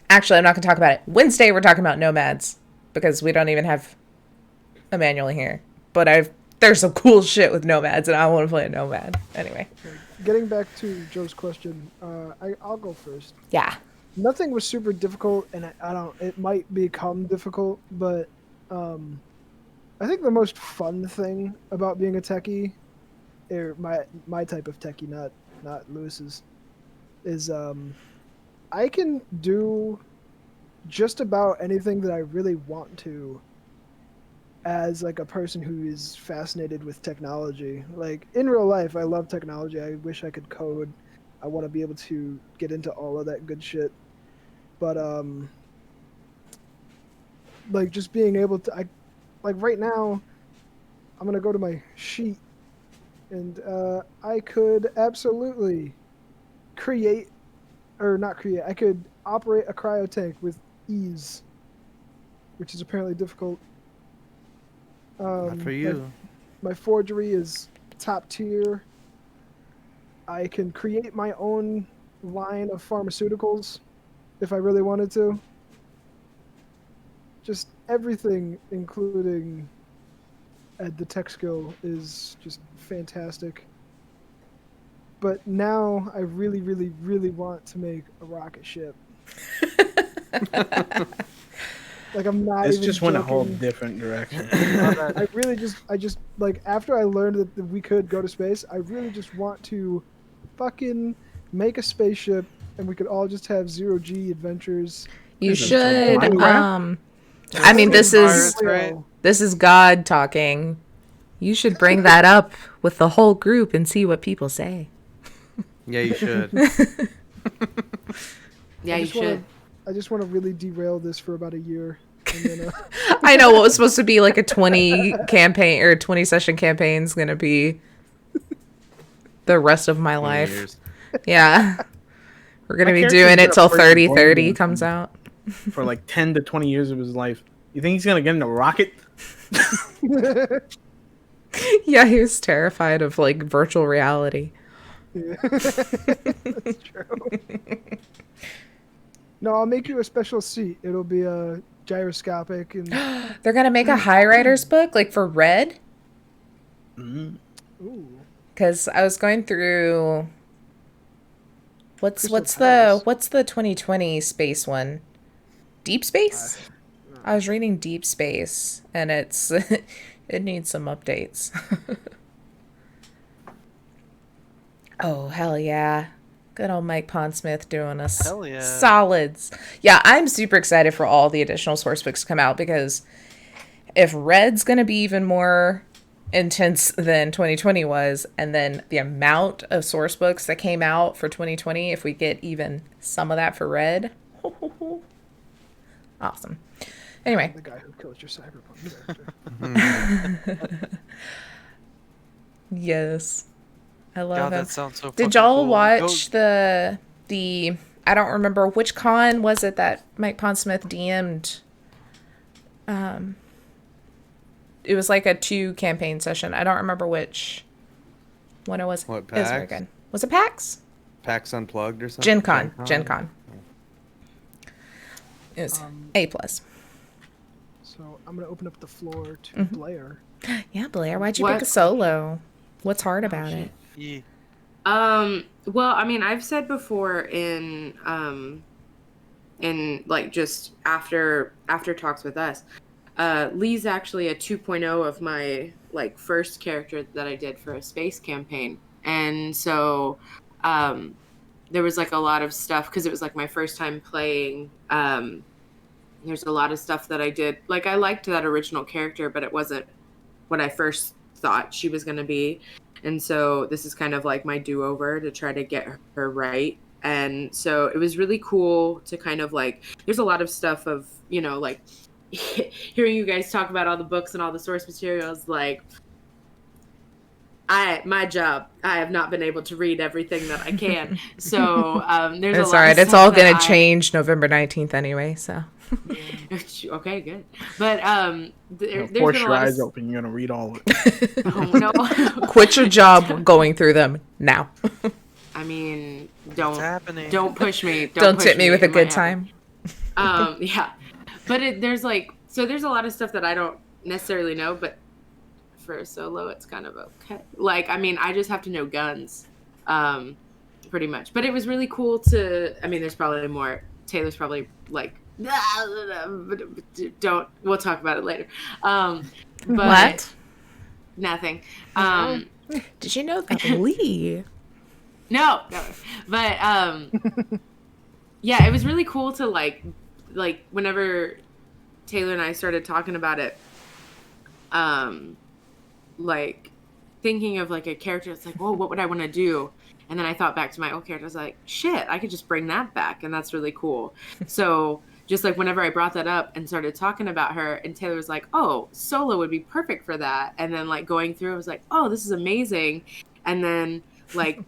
Actually, I'm not going to talk about it. Wednesday, we're talking about nomads because we don't even have a manual here. But there's some cool shit with nomads, and I want to play a nomad. Anyway. Getting back to Joe's question, I'll go first. Yeah. Nothing was super difficult, and I don't. It might become difficult, but I think the most fun thing about being a techie, or my type of techie, not Lewis's, is I can do just about anything that I really want to as like a person who is fascinated with technology. Like in real life, I love technology. I wish I could code. I want to be able to get into all of that good shit. But like just being able to, like right now, I'm gonna go to my sheet and I could absolutely create, or not create. I could operate a cryo tank with ease, which is apparently difficult. Not for you. My forgery is top tier. I can create my own line of pharmaceuticals if I really wanted to. Just everything, including the tech skill, is just fantastic. But now I really, really, really want to make a rocket ship. Like, I'm not This even just went a joking. whole different direction. I just like, after I learned that we could go to space, I really just want to fucking make a spaceship, and we could all just have zero-G adventures. You This is should. Minecraft? I mean, this is Pirates, right? this is God talking. You should bring that up with the whole group and see what people say. Yeah, you should. Yeah, you should. I just want to really derail this for about a year. And then, I know what was supposed to be like a 20 campaign or 20 session campaign is going to be the rest of my 20 life. years. Yeah. We're going to My be character's doing it gonna till freaking 3030 boil comes out. For like 10 to 20 years of his life. You think he's gonna get in a rocket? Yeah, he was terrified of like virtual reality. that's true. No, I'll make you a special seat. It'll be a gyroscopic and They're going to make a high writers book like for Red. Mm. ooh, Because I was going through what's Crystal the 2020 space one? Deep Space? I was reading Deep Space and it's it needs some updates. Oh, hell yeah. Good old Mike Pondsmith doing us Hell yeah. solids. Yeah, I'm super excited for all the additional source books to come out because if Red's going to be even more intense than 2020 was, and then the amount of source books that came out for 2020, if we get even some of that for Red, awesome. Anyway, the guy who killed your cyberpunk character. yes. I love God, him. that sounds so Did fucking y'all cool. watch the I don't remember which con was it that Mike Pondsmith DM'd? It was like a 2 campaign session. I don't remember which one it was. What, It was very PAX? good. Was it PAX? PAX Unplugged or something? Gen Con. It was A+. So I'm gonna open up the floor to Blair. Yeah, Blair, why'd you What? pick a solo? What's hard about it? Yeah. Well, I mean, I've said before in like just after talks with us, Lee's actually a 2.0 of my like first character that I did for a space campaign. And so there was like a lot of stuff because it was like my first time playing. There's a lot of stuff that I did. Like I liked that original character, but it wasn't what I first thought she was going to be. And so this is kind of like my do-over to try to get her right. And so it was really cool to kind of like, there's a lot of stuff of, you know, like hearing you guys talk about all the books and all the source materials, like my job, I have not been able to read everything that I can. So there's It's a lot all right. of It's stuff all that going to I- change November 19th anyway, so. Okay, good. But there's Force been a your lot of eyes s- open. You're gonna read all of it. Oh, no. Quit your job going through them now. I mean, What's don't happening? push me. Don't push tip me with a It might good happen. time. Yeah, but there's like, so there's a lot of stuff that I don't necessarily know, but for a solo, it's kind of okay. Like, I mean, I just have to know guns, pretty much. But it was really cool to. I mean, there's probably more. Taylor's probably like, don't. We'll talk about it later. But What? Nothing. Did you know that Lee? No, but yeah, it was really cool to like whenever Taylor and I started talking about it, like thinking of like a character. It's like, oh, what would I want to do? And then I thought back to my old character. I was like, shit, I could just bring that back, and that's really cool. So just like whenever I brought that up and started talking about her, and Taylor was like, oh, solo would be perfect for that. And then like going through, I was like, oh, this is amazing. And then like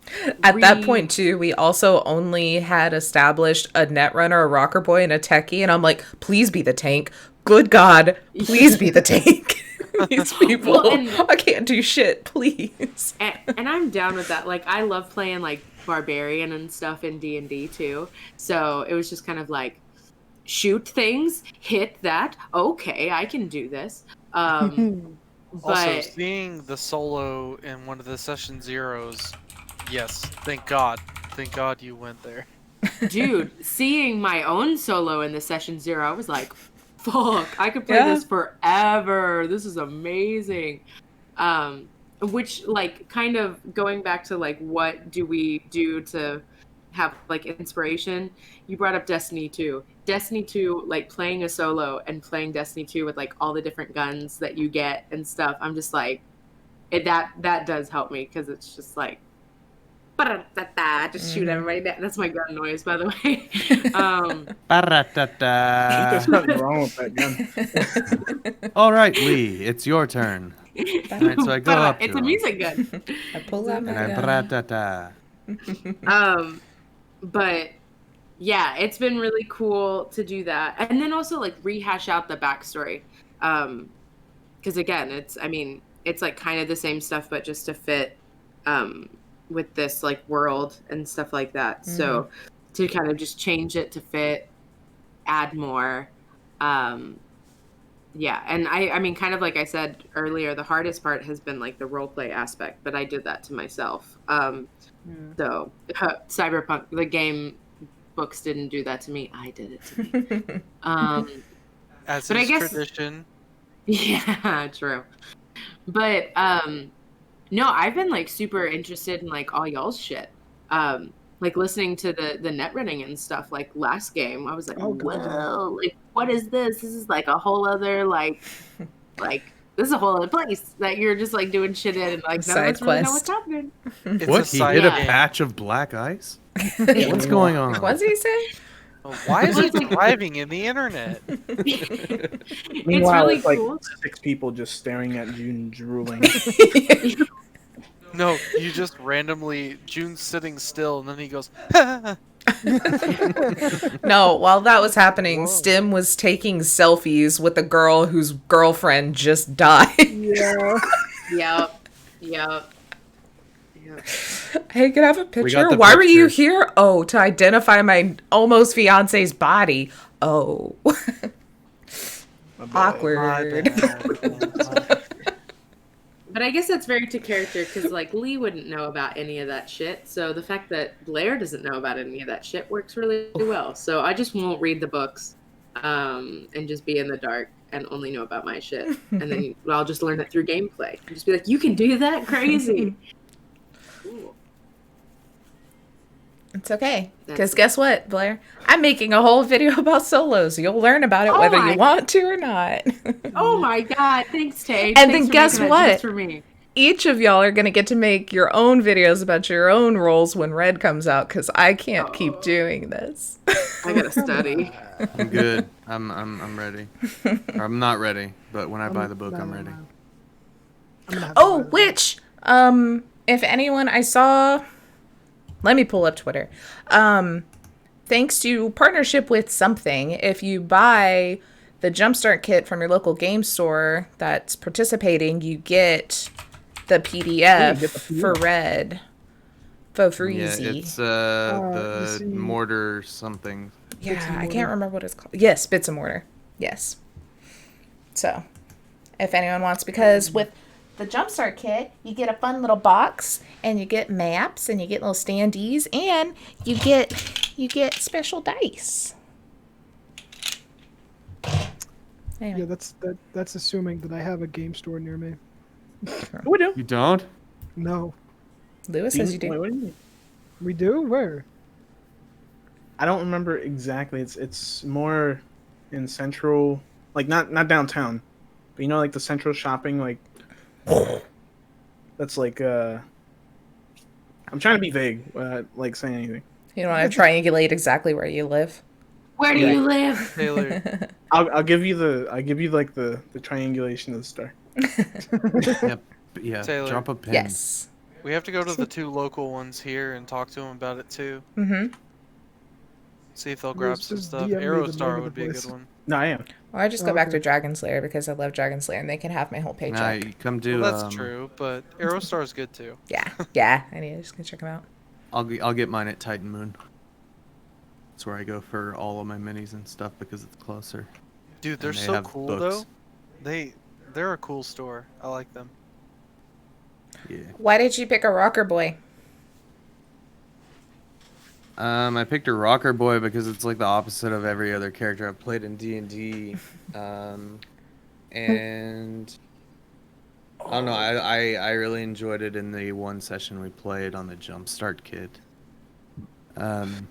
at that point too, we also only had established a netrunner, a rocker boy, and a techie, and I'm like, please be the tank. Good God, please be the tank. These people, well, I can't do shit, please. And I'm down with that. Like, I love playing like barbarian and stuff in D&D too. So it was just kind of like, shoot things, hit that. Okay, I can do this. Also, But seeing the solo in one of the session zeros, yes, thank God you went there. dude, seeing my own solo in the session zero, I was like, fuck, I could play this forever. This is amazing. Which like kind of going back to like what do we do to have like inspiration? You brought up Destiny 2. Destiny 2, like playing a solo and playing Destiny 2 with like all the different guns that you get and stuff. I'm just like, that does help me, because it's just like, just shoot everybody down. That's my gun noise, by the way. There's nothing wrong with that gun. All right, Lee, it's your turn. All right, so I go up to it's a him. music gun. I pull out my And gun. But yeah, it's been really cool to do that, and then also like rehash out the backstory, because again, it's like kind of the same stuff, but just to fit with this like world and stuff like that. So to kind of just change it to fit, add more. Yeah, and I mean, kind of like I said earlier, the hardest part has been like the role play aspect, but I did that to myself. So Cyberpunk, the game books didn't do that to me. I did it to me. As but is I guess, tradition. Yeah, true. But no, I've been like super interested in like all y'all's shit. Like listening to the net running and stuff. Like last game, I was like, whoa, like what is this? This is like a whole other like this is a whole other place that you're just like doing shit in, and like none of us really know what's happening. What? He hit a patch of black ice? What's going on? What did he say? Why is he driving in the internet? Meanwhile, really it's like cool. 6 people just staring at June drooling. No, you just randomly, June's sitting still, and then he goes, No, while that was happening, Stim was taking selfies with a girl whose girlfriend just died. Yeah. Yep. Hey, can I have a picture? the Why were you picture. here? Oh, to identify my almost fiance's body. Oh. Awkward. But I guess that's very to character, because like Lee wouldn't know about any of that shit. So the fact that Blair doesn't know about any of that shit works really well. So I just won't read the books, and just be in the dark and only know about my shit. And then I'll just learn it through gameplay and just be like, you can do that? Crazy. Cool. It's okay. Because guess what, Blair? I'm making a whole video about solos. You'll learn about it whether you want to or not. Oh my God. Thanks, Tay. And Thanks then for guess making that what? just for me. Each of y'all are going to get to make your own videos about your own roles when Red comes out, because I can't keep doing this. I gotta study. I'm good. I'm ready. Or I'm not ready, but when I buy the book, I'm ready. Oh, which, if anyone I saw, let me pull up Twitter. Thanks to partnership with something, if you buy the Jumpstart Kit from your local game store that's participating, you get the PDF for Red. For free. Yeah, it's the mortar something. Yeah, I can't remember what it's called. Yes, Bits of Mortar. Yes. So, if anyone wants, because with the Jumpstart Kit, you get a fun little box, and you get maps, and you get little standees, and you get special dice. Anyway. Yeah, that's assuming that I have a game store near me. We do. You don't? No. Lewis says you Wait, do. what do you mean? We do? Where? I don't remember exactly. It's more in central, like not downtown, but you know, like the central shopping, like that's like I'm trying to be vague, like saying anything. You don't want to triangulate exactly where you live. Where do you live? Taylor, I'll give you like the triangulation of the star. Yep. Yeah. Taylor. Drop a pin. Yes. we have to go to the 2 local ones here and talk to them about it too. Mm-hmm. See if they'll grab Just some DM stuff. me the name Aerostar of would the be a place. good one. No, I am. Well, I just go back Okay. to Dragon Slayer because I love Dragon Slayer, and they can have my whole Nah, paycheck. you come do. Well, that's true, but Aerostar is good too. Yeah. I need to just go check them out. I'll get mine at Titan Moon. That's where I go for all of my minis and stuff because it's closer. Dude, they're And they so have cool books. though. They're a cool store. I like them. Yeah. Why did you pick a rocker boy? I picked a rocker boy because it's like the opposite of every other character I've played in D&D. And I don't know. I really enjoyed it in the one session we played on the Jumpstart Kit. I'm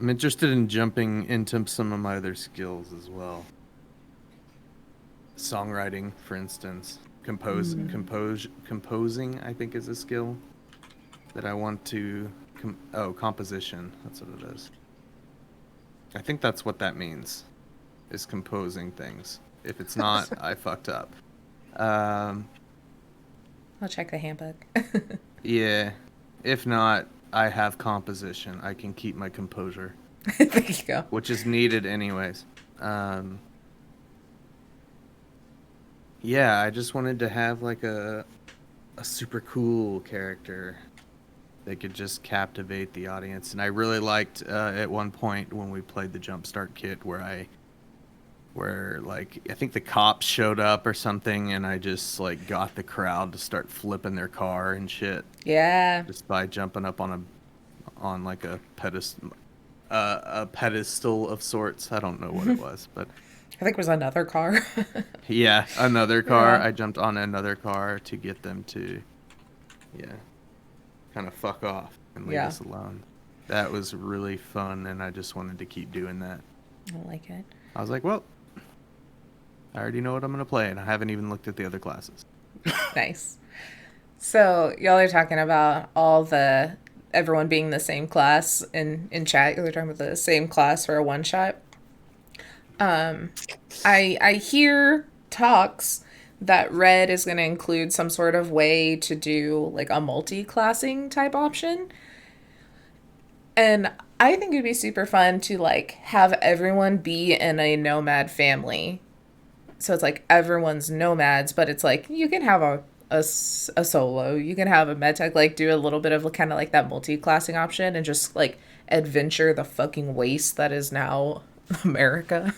interested in jumping into some of my other skills as well. Songwriting, for instance, composing. I think is a skill that I want to. Composition. That's what it is. I think that's what that means. Is composing things. If it's not, I fucked up. I'll check the handbook. Yeah. If not, I have composition. I can keep my composure, There you go. which is needed anyways. Yeah, I just wanted to have like a super cool character that could just captivate the audience. And I really liked at one point when we played the Jumpstart Kit where like I think the cops showed up or something, and I just like got the crowd to start flipping their car and shit Yeah. just by jumping up on like a pedestal of sorts. I don't know what it was, but I think it was another car. yeah, another car. Yeah. I jumped on another car to get them to, kind of fuck off and leave us alone. That was really fun, and I just wanted to keep doing that. I like it. I was like, well, I already know what I'm going to play, and I haven't even looked at the other classes. Nice. So y'all are talking about everyone being the same class in chat. You're talking about the same class for a one shot. I hear talks that Red is going to include some sort of way to do like a multi-classing type option. And I think it'd be super fun to like have everyone be in a nomad family. So it's like everyone's nomads, but it's like you can have a solo, you can have a medtech, like do a little bit of kind of like that multi-classing option and just like adventure the fucking waste that is now America.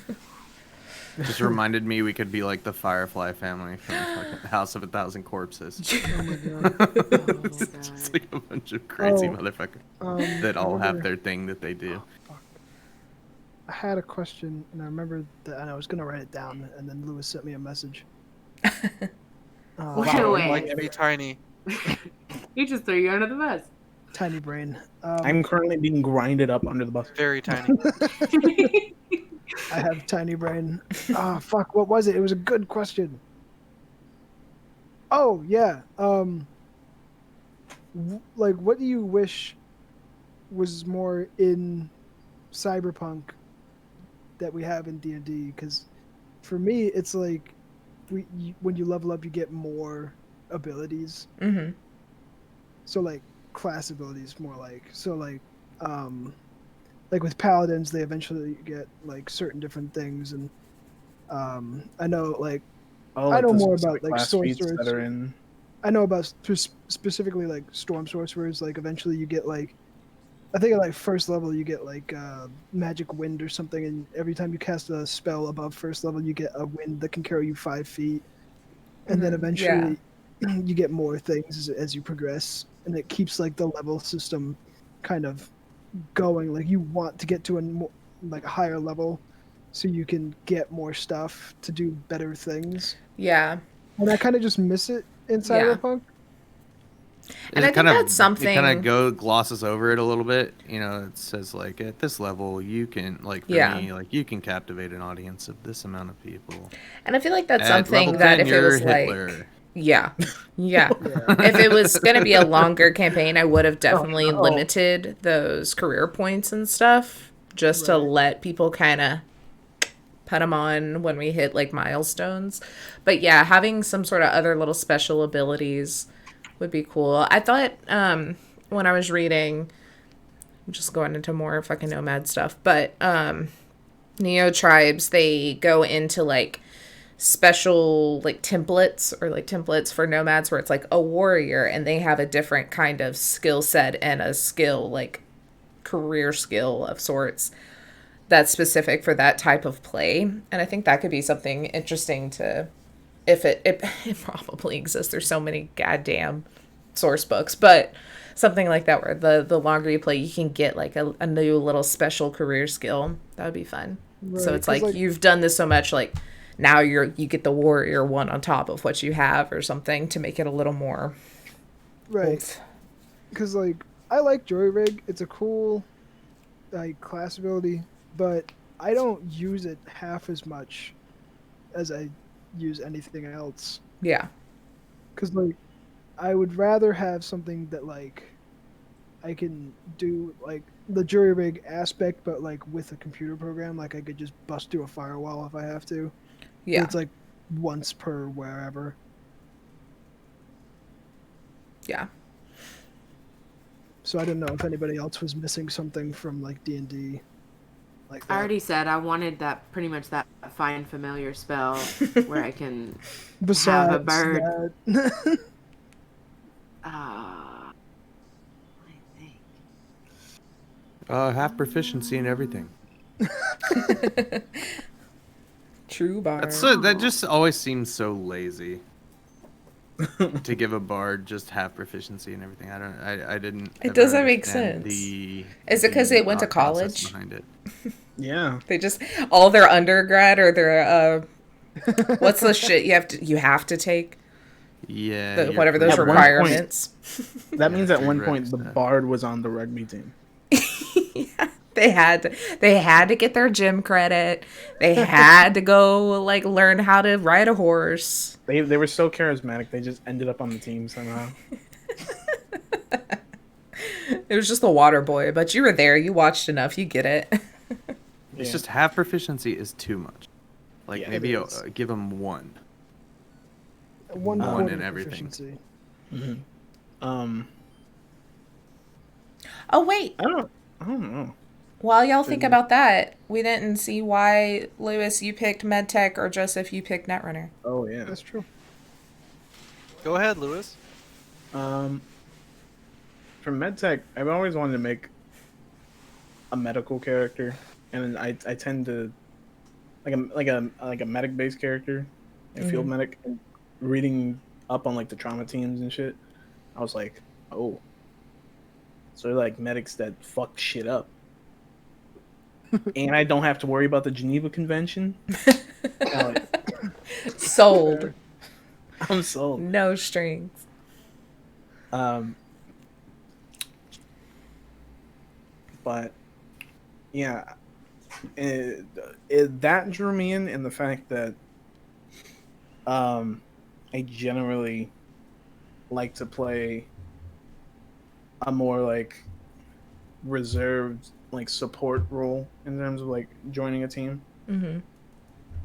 Just reminded me we could be like the Firefly family from fucking House of a Thousand Corpses. Oh my god. It's just like a bunch of crazy motherfuckers that all have remember- their thing that they do. Fuck. I had a question, and I remember that, and I was gonna write it down, and then Lewis sent me a message. Wow. I'd like to be tiny. He just threw you under the bus. Tiny brain. I'm currently being grinded up under the bus. Very tiny. I have tiny brain. Oh fuck! What was it? It was a good question. Oh yeah. Like, what do you wish was more in Cyberpunk that we have in D&D? Because for me, it's like when you level up, you get more abilities. Mm-hmm. So like class abilities, more like with paladins, they eventually get like certain different things, and I know like I know the more specific about like class feats sorcerers. that are in. I know about specifically like storm sorcerers. Like eventually you get like, I think at like first level you get like magic wind or something, and every time you cast a spell above first level you get a wind that can carry you 5 feet, and then eventually you get more things as you progress, and it keeps like the level system kind of going. Like you want to get to a higher level so you can get more stuff to do better things, Yeah. and I kind of just miss it in Cyberpunk. And I think that's something- It kind of glosses over it a little bit. You know, it says like at this level you can like for me like you can captivate an audience of this amount of people. And I feel like that's At something level that 10, if it was you're like Hitler. Yeah. If it was going to be a longer campaign, I would have definitely limited those career points and stuff. just to Right. let people kind of put them on when we hit like milestones. But yeah, having some sort of other little special abilities would be cool. I thought when I was reading, I'm just going into more fucking nomad stuff, but Neo tribes, they go into like special like templates for nomads where it's like a warrior and they have a different kind of skill set and a skill like career skill of sorts that's specific for that type of play. And I think that could be something interesting to, if it probably exists. There's so many goddamn source books, but something like that where the longer you play, you can get like a new little special career skill. That would be fun. Right, So it's 'cause, like you've done this so much, like now you get the warrior one on top of what you have or something to make it a little more. Right. Because, like, I like Joy Rig. It's a cool, like, class ability, but I don't use it half as much as I use anything else. Yeah. Because, like, I would rather have something that, like, I can do, like, the jury rig aspect, but, like, with a computer program. Like, I could just bust through a firewall if I have to. Yeah. It's, like, once per wherever. Yeah. So I didn't know if anybody else was missing something from, like, D&D. Like that. I already said I wanted that pretty much that find familiar spell where I can Besides have a bird. that. I think. Have proficiency in everything. True bard. That just always seems so lazy. To give a bard just have proficiency in everything. I didn't. It ever doesn't make understand sense. The, Is it 'cause they went to thought process college? behind it. Yeah. They just all their undergrad or their what's the shit you have to take? Yeah. your Whatever those At one requirements. That means at one reg point the stuff. bard was on the rugby team. Yeah, they had to get their gym credit. They had to go like learn how to ride a horse. They were so charismatic. They just ended up on the team somehow. It was just the water boy, but you were there. You watched enough. You get it. It's Yeah. just have proficiency is too much. Like Yeah, maybe it is. give them one. One One quarter in everything. proficiency. Mm-hmm. Oh wait, I don't know. while y'all think about that, we didn't see why Lewis you picked MedTech or Joseph you picked Netrunner. Oh yeah. That's true. Go ahead, Lewis. For MedTech, I've always wanted to make a medical character, and I tend to like a medic based character, a field medic. And reading up on like the trauma teams and shit, I was like, oh, so they're like medics that fuck shit up, and I don't have to worry about the Geneva Convention. Sold. I'm sold. No strings. But yeah, that drew me in, and the fact that I generally like to play a more like reserved like support role in terms of like joining a team. Mm-hmm.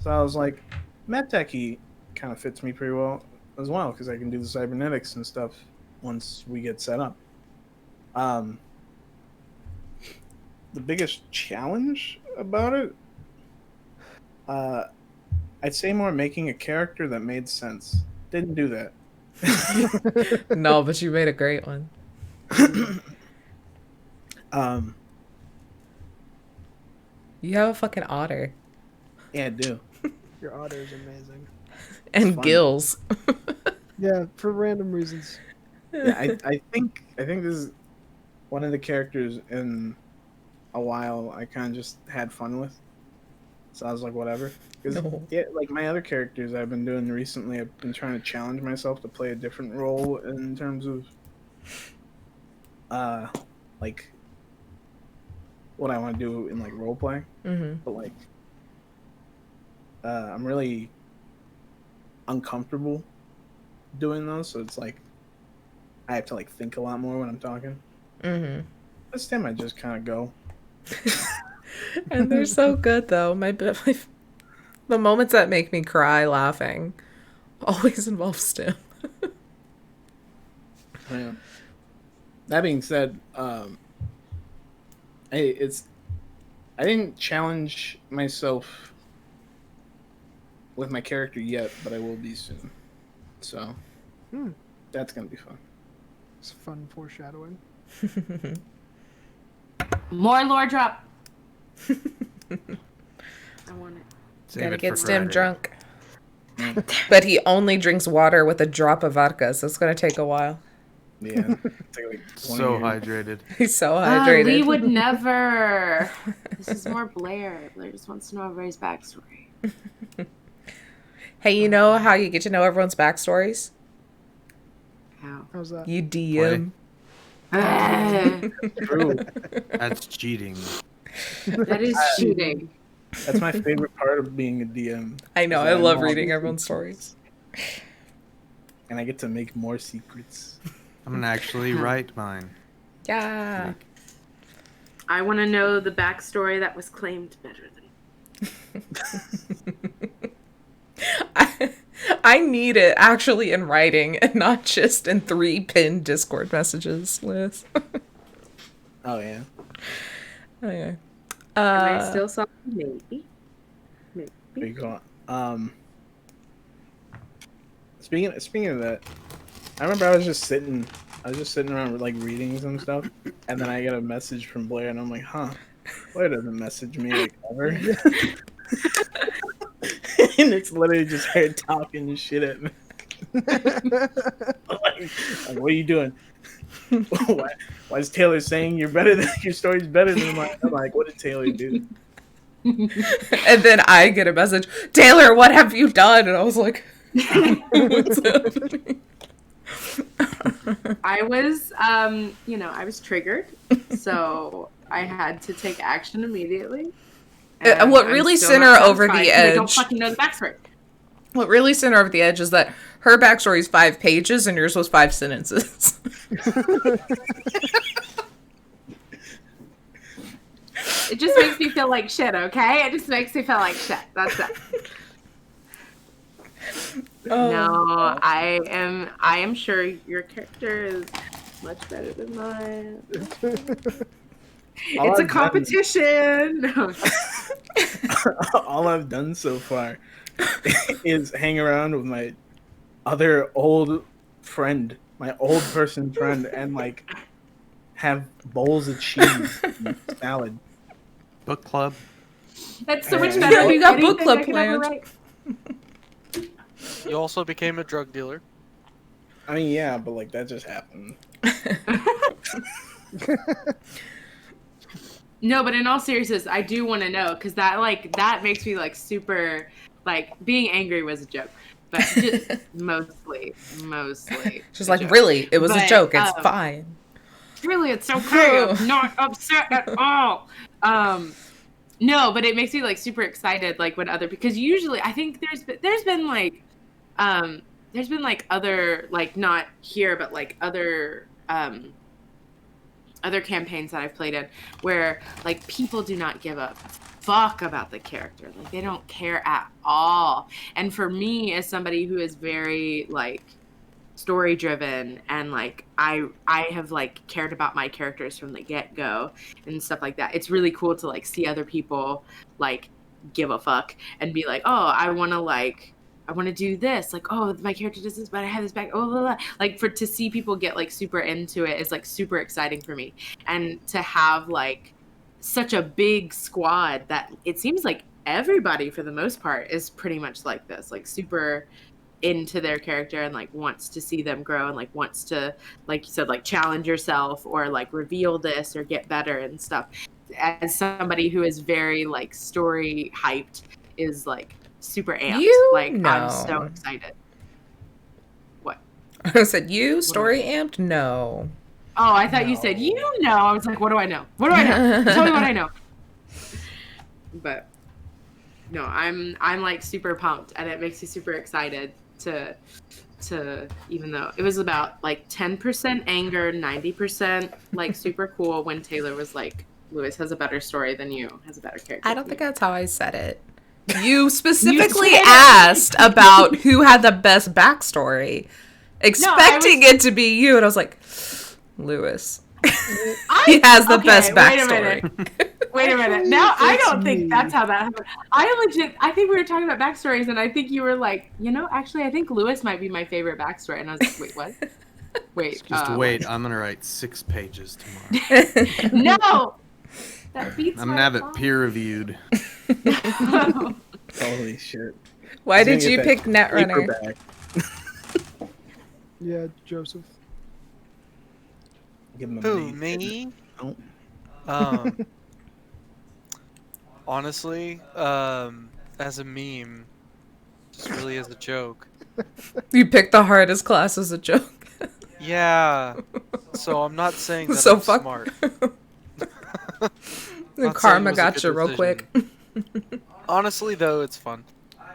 So I was like, MedTech kind of fits me pretty well as well because I can do the cybernetics and stuff once we get set up. The biggest challenge about it, I'd say more making a character that made sense. Didn't do that. No, but you made a great one. You have a fucking otter. Yeah, I do. Your otter is amazing. And fun. gills. Yeah, for random reasons. Yeah, I think this is one of the characters in a while I kind of just had fun with. So I was like, whatever. Because No. yeah, like my other characters I've been doing recently, I've been trying to challenge myself to play a different role in terms of, like what I want to do in like role play. Mm-hmm. But like, I'm really uncomfortable doing those, so it's like I have to like think a lot more when I'm talking. Mm-hmm. This time I just kind of go. And they're so good, though. The moments that make me cry laughing always involve Stim. Yeah. That being said, I didn't challenge myself with my character yet, but I will be soon. So that's gonna be fun. It's fun foreshadowing. More lore drop. I want it. Save Gotta it get for Stim Friday. drunk. But he only drinks water with a drop of vodka, so it's gonna take a while. Yeah. It's like 20 So years. hydrated. He's so hydrated. Lee would never. This is more Blair. Blair just wants to know everybody's backstory. Hey, you know how you get to know everyone's backstories? How? How's that? You DM. True. That's cheating. That is cheating. That's my favorite part of being a DM. I know, I love reading everyone's stories. And I get to make more secrets. I'm gonna actually write mine. Yeah. I want to know the backstory that was claimed better than. I need it actually in writing and not just in 3 pinned Discord messages, Liz. Oh yeah. Okay. I still saw maybe. There you go. Speaking of that, I remember I was just sitting around like reading some stuff, and then I get a message from Blair, and I'm like, huh, Blair doesn't message me like ever. And it's literally just her talking shit at me. like, what are you doing? Why is Taylor saying your story's better than mine? I'm like, what did Taylor do? And then I get a message, Taylor, what have you done? And I was like, what's happening? I was, I was triggered, so I had to take action immediately. What really sent her over the edge? I don't fucking know the backstory. What really sent her over the edge is that her backstory is 5 pages and yours was 5 sentences. It just makes me feel like shit, okay? It just makes me feel like shit. That's it. No, I am sure your character is much better than mine. It's a competition. All I've done so far is hang around with my other old friend, my old person friend, and like have bowls of cheese and salad. Book club. That's so much better. You got book Anything club I could ever planned. write. You also became a drug dealer. I mean, yeah, but like that just happened. No, but in all seriousness, I do want to know because that makes me like super like being angry was a joke, but just mostly. She's a like, joke. really? It was a But, joke. It's fine. Really, it's okay. I'm not upset at all. No, but it makes me like super excited, like when because usually I think there's been like other like not here but like other campaigns that I've played in where like people do not give a fuck about the character, like they don't care at all. And for me, as somebody who is very like story driven and like I have like cared about my characters from the get-go and stuff like that, it's really cool to like see other people like give a fuck and be like, oh, I want to do this, like, oh, my character does this but I have this back, oh blah, blah. Like to see people get like super into it is like super exciting for me. And to have like such a big squad that it seems like everybody for the most part is pretty much like this, like super into their character and like wants to see them grow and like wants to, like you said, like challenge yourself or like reveal this or get better and stuff. As somebody who is very like story hyped is like super amped. I'm so excited. What? I said, you story amped? No. Oh, I thought you said, I was like, what do I know? What do I know? Tell me what I know. But no, I'm like super pumped and it makes me super excited to even though it was about like 10% anger, 90% like super cool when Taylor was like Lewis has a better story than you, has a better character. I don't think that's how I said it. You specifically asked about who had the best backstory, expecting it to be you, and I was like, Lewis. He has the best backstory. Wait a minute. Now I don't think that's how that happened. I think we were talking about backstories, and I think you were like, actually, I think Lewis might be my favorite backstory. And I was like, wait, what? Wait. Just wait. I'm gonna write 6 pages tomorrow. No. That beats. I'm gonna have it peer reviewed. Holy shit! Why did you pick Netrunner? Yeah, Joseph. Give him a Who, B. me? Oh. Honestly, as a meme, just really as a joke. You picked the hardest class as a joke. Yeah. So I'm not saying that So I'm fuck. smart. Karma got you real quick. Honestly, though, it's fun.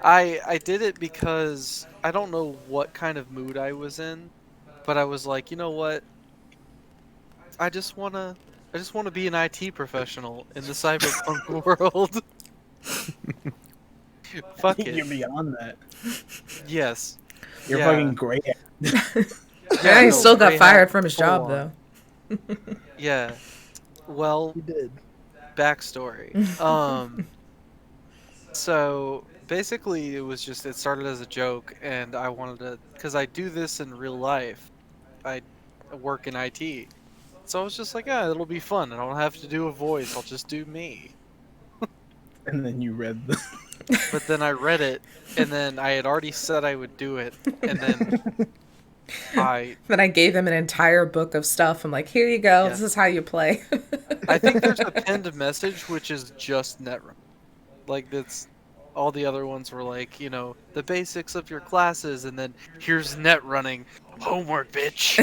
I did it because I don't know what kind of mood I was in, but I was like, you know what? I just wanna be an IT professional in the cyberpunk world. Fuck it. You're beyond that. Yes. You're fucking great. Yeah, he still got Grey fired hat, from his full job on. though. Yeah. Well, He did. backstory. So basically it started as a joke, and I wanted to, because I do this in real life. I work in IT. So I was just like, yeah, it'll be fun. I don't have to do a voice. I'll just do me. And then you read the. But then I read it, and then I had already said I would do it, and then Then I gave him an entire book of stuff. I'm like, here you go. Yeah. This is how you play. I think there's a pinned message which is just Netrunner. Like that's all the other ones were like, the basics of your classes, and then here's net running. Homework, bitch.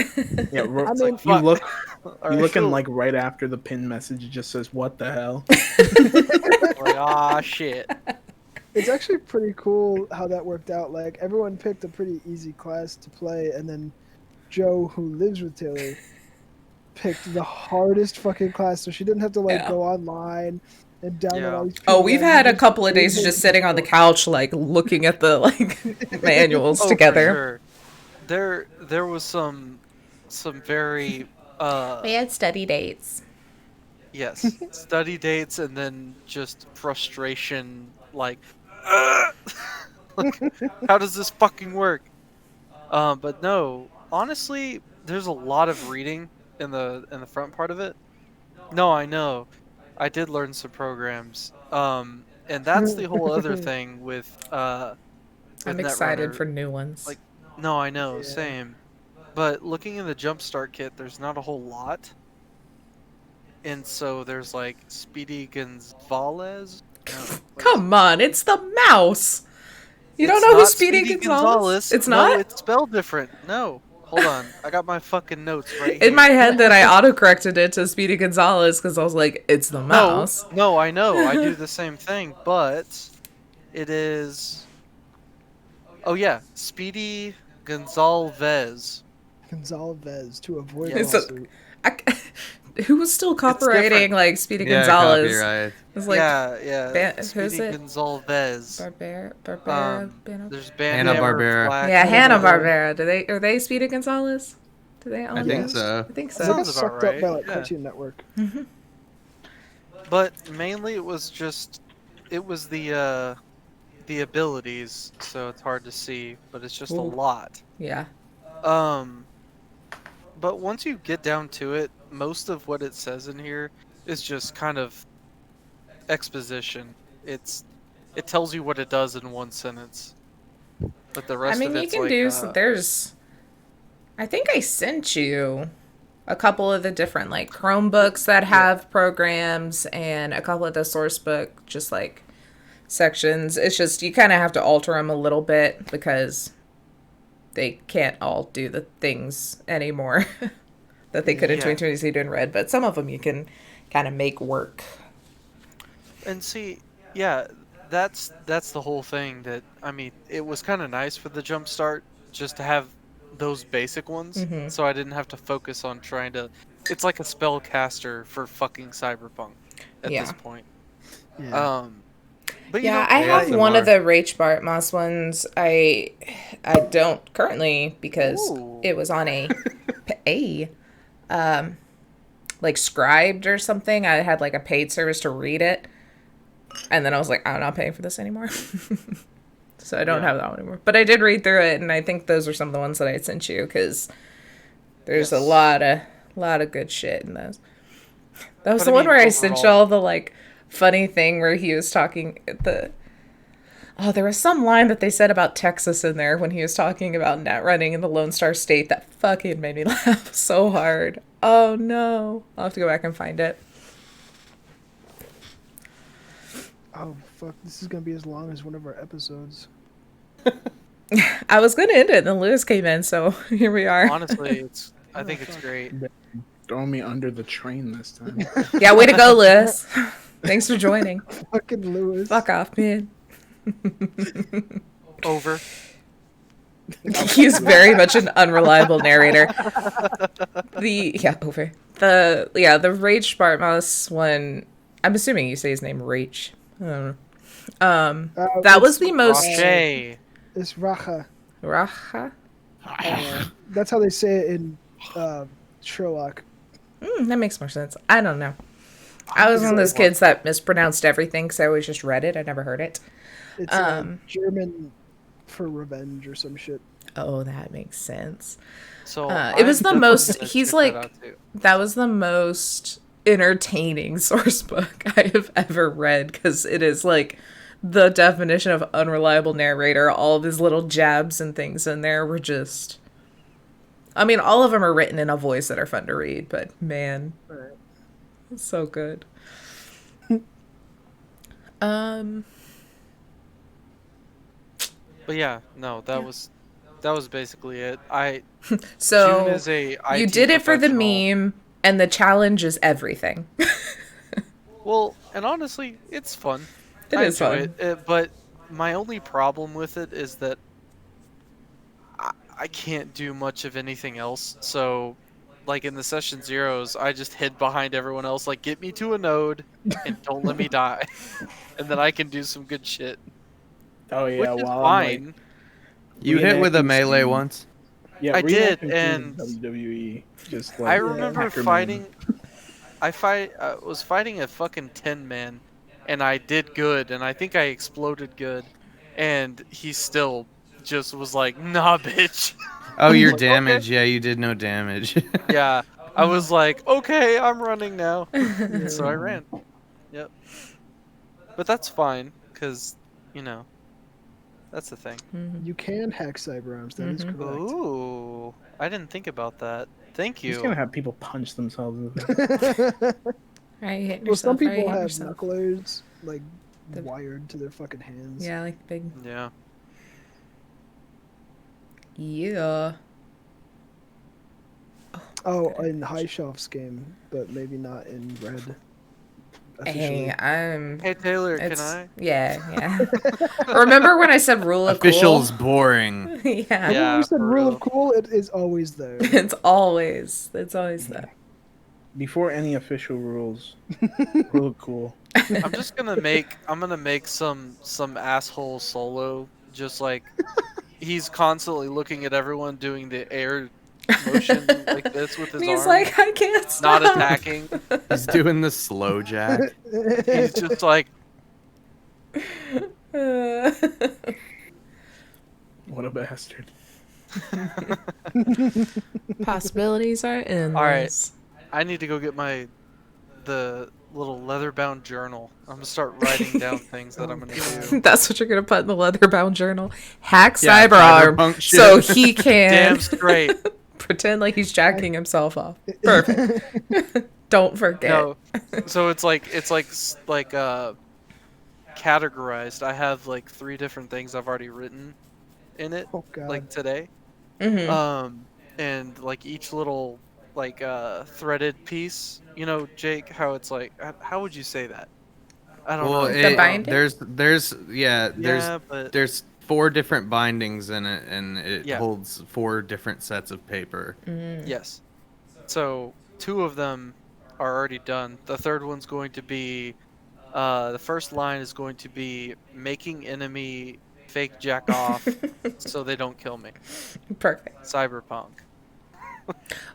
Yeah, I mean, you look. Alright, You looking cool. like right after the pin message. It just says, "What the hell?" Like, ah, shit. It's actually pretty cool how that worked out. Like, everyone picked a pretty easy class to play, and then Joe, who lives with Taylor, picked the hardest fucking class, so she didn't have to, go online and download all these Oh, we've had a PDFs. couple of days just sitting on the couch, looking at the, manuals Oh, together. for sure. There was some very We had study dates. yes, study dates, and then just frustration, like how does this fucking work? But no, honestly, there's a lot of reading in the front part of it. No, I know, I did learn some programs, and that's the whole other thing with I'm excited Netrunner. for new ones. No, I know, same. But looking in the Jumpstart Kit, there's not a whole lot. And so there's Speedy Gonzalez. No, Come on, it's the mouse. You don't it's know who not Speedy Gonzalez? It's No, not? it's spelled different. No. Hold on. I got my fucking notes right here. In my head, that I autocorrected it to Speedy Gonzalez because I was like, it's the mouse. No, I know. I do the same thing, but it is. Oh yeah, Speedy Gonzalez. Gonzalez to avoid Yeah. lawsuit. Who was still copywriting Speedy Gonzalez? Copyright. It's Yeah. who's Speedy it? Gonzalez. Barbera. There's Hanna-Barbera. Black. Yeah, Hanna-Barbera. Are they Speedy Gonzalez? Do they own I think it? so. I think They so. got Sounds about sucked up by right, yeah. Cartoon Network. But mainly it was the abilities, so it's hard to see, but it's just a Ooh. lot. Yeah. But once you get down to it, most of what it says in here is just kind of exposition. It tells you what it does in one sentence. But the rest I mean, of you it's can do there's I think I sent you a couple of the different Chromebooks that have programs and a couple of the source book just sections. It's just you kind of have to alter them a little bit because they can't all do the things anymore that they could in 2022 in Red, but some of them you can kind of make work. And see, yeah, that's the whole thing. That I mean, it was kind of nice for the Jumpstart just to have those basic ones, so I didn't have to focus on trying to. It's like a spellcaster for fucking Cyberpunk. at Yeah. this point. Yeah. But you Yeah, know, I Yeah, have some one are. of the Rach Bartmoss ones. I don't currently because Ooh. it was on a like scribed or something. I had like a paid service to read it, and then I was like, I'm not paying for this anymore. So I don't have that one anymore. But I did read through it, and I think those are some of the ones that I sent you because there's a lot of good shit in those. That was But the I one mean, where I sent you overall- all the like funny thing where he was talking there was some line that they said about Texas in there when he was talking about net running in the Lone Star State that fucking made me laugh so hard. Oh no. I'll have to go back and find it. Oh fuck! This is gonna be as long as one of our episodes. I was going to end it and then Lewis came in, so here we are. Honestly, I think it's great. Throw me under the train this time. Yeah, way to go, Lewis. Thanks for joining. Fucking Lewis. Fuck off, man. Over. He's very much an unreliable narrator. Over. The Rage Bartmoss one. I'm assuming you say his name Rach. I don't know. That was the most Roche. It's Racha. Racha. That's how they say it in Sherlock. That makes more sense. I don't know. I was one of those kids that mispronounced everything because I always just read it. I never heard it. It's German for revenge or some shit. Oh, that makes sense. So It was the I'm most. definitely gonna He's check like that out, too. that was the most entertaining source book I have ever read because it is like the definition of unreliable narrator. All of his little jabs and things in there were just. I mean, all of them are written in a voice that are fun to read, but man, it's so good. But yeah, no, that was basically it. So June is a you IT did it for the professional. meme, and the challenge is everything. Well, and honestly, it's fun. It I is enjoy fun. it, but my only problem with it is that I can't do much of anything else. So, like in the session zeros, I just hid behind everyone else, like get me to a node and don't let me die, and then I can do some good shit, Oh yeah, which is while fine. I'm You hit with a reenacting melee scenes. once. Yeah, I did, reenacting and scenes of WWE. Just like I remember Hacker Man. fighting. I was fighting a fucking 10-man, and I did good, and I think I exploded good, and he still just was like, "Nah, bitch." Oh, your Like, damage. okay. Yeah, you did no damage. Yeah, I was like, "Okay, I'm running now," so I ran. Yep. But that's fine, cause that's the thing. You can hack cyberarms. That is correct. Ooh, I didn't think about that. Thank He's gonna you. have people punch themselves in the face. Right, you hit Well, some yourself, right, people you hit have yourself. knucklers like wired to their fucking hands. Yeah, like big. Yeah. Yeah. Oh, in High Shelf's game, but maybe not in Red. Officially. Hey, I'm. Hey Taylor, can It's, I? yeah. Remember when I said rule of Official's cool? boring. Yeah. When Yeah, we said for rule real. of cool, it is always there. It's always that. Before any official rules, rule cool. I'm gonna make some asshole solo, just like he's constantly looking at everyone doing the air motion like this with his And he's arm, like, I can't stop. not attacking. He's doing the slow jack. He's just like, What a bastard. Possibilities are endless. I need to go get the little leather-bound journal. I'm gonna start writing down things that I'm gonna do. That's what you're gonna put in the leather-bound journal. Hack Yeah, cyberarm cyberpunk so shit. he can Damn straight. pretend like he's jacking himself off. Perfect. Don't forget. No, so it's like categorized. I have like 3 different things I've already written in it, Oh god. like today. Mm-hmm. And like each little like threaded piece, Jake, how it's like, how would you say that? I don't know. The binding? There's 4 different bindings in it, and it Yeah. holds 4 different sets of paper. Yes. So 2 of them are already done. The third one's going to be, the first line is going to be making enemy fake jack off so they don't kill me. Perfect. Cyberpunk.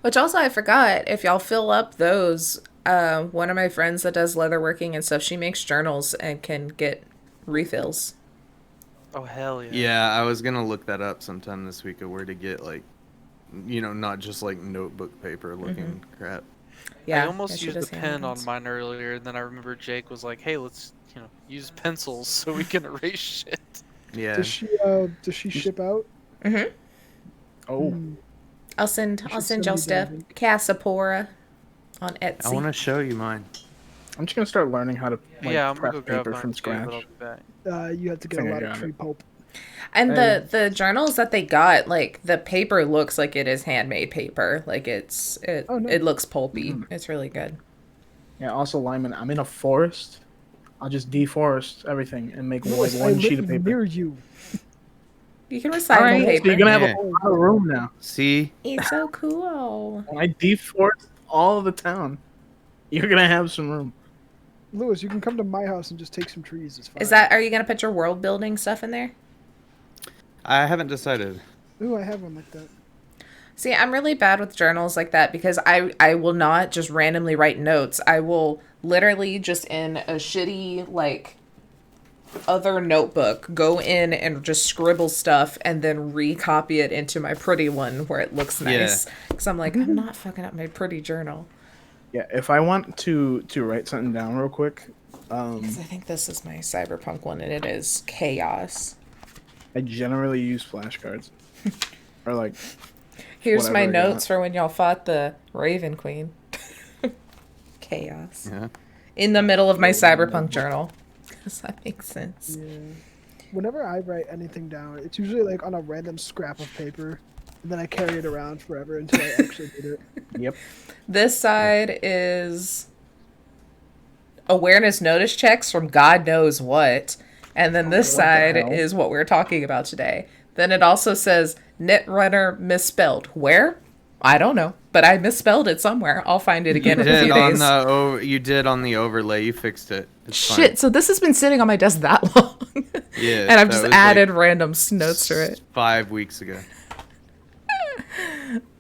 Which also I forgot, if y'all fill up those, one of my friends that does leatherworking and stuff, she makes journals and can get refills. Oh hell yeah. Yeah, I was gonna look that up sometime this week of where to get like, not just like notebook paper looking crap. Yeah, I almost she used does the pen on handwritings. mine earlier, and then I remember Jake was like, "Hey, let's use pencils so we can erase shit." Yeah. Does she ship out? Mm-hmm. Oh, I'll send You should y'all send me stuff. the link. Casapora on Etsy. I want to show you mine. I'm just gonna start learning how to Yeah, I'm gonna prep go grab paper mine from too, but I'll scratch. be back. You have to get Think a I lot of got tree it. pulp. And Hey. the journals that they got, like the paper looks like it is handmade paper. Like it nice. it looks pulpy. It's really good. Yeah. Also, Lyman, I'm in a forest. I'll just deforest everything and make Lewis, I one sheet live of paper. near you. You can recycle Alright, paper. so you're gonna have Yeah. a lot of room now. See? It's so cool. When I deforest all of the town, you're gonna have some room. Lewis, you can come to my house and just take some trees. It's fine. Are you gonna put your world building stuff in there? I haven't decided. Ooh, I have one like that. See, I'm really bad with journals like that because I will not just randomly write notes. I will literally just in a shitty like other notebook go in and just scribble stuff and then recopy it into my pretty one where it looks nice. Because I'm like, I'm not fucking up my pretty journal. Yeah, if I want to write something down real quick, 'Cause I think this is my cyberpunk one and it is chaos. I generally use flashcards. Or like, Here's my whatever I got. notes for when y'all fought the Raven Queen. Chaos. Yeah. In the middle of my cyberpunk journal. Does that make sense? Yeah. Whenever I write anything down, it's usually like on a random scrap of paper, and then I carry it around forever until I actually did it. Yep. This side is awareness notice checks from God knows what. And then this What the side hell? is what we're talking about today. Then it also says Netrunner misspelled. Where? I don't know. But I misspelled it somewhere. I'll find it again in a few days. You did on the overlay. You fixed it. It's Shit, so this has been sitting on my desk that long. Yeah, and I've that just was, added like, random notes to it. 5 weeks ago.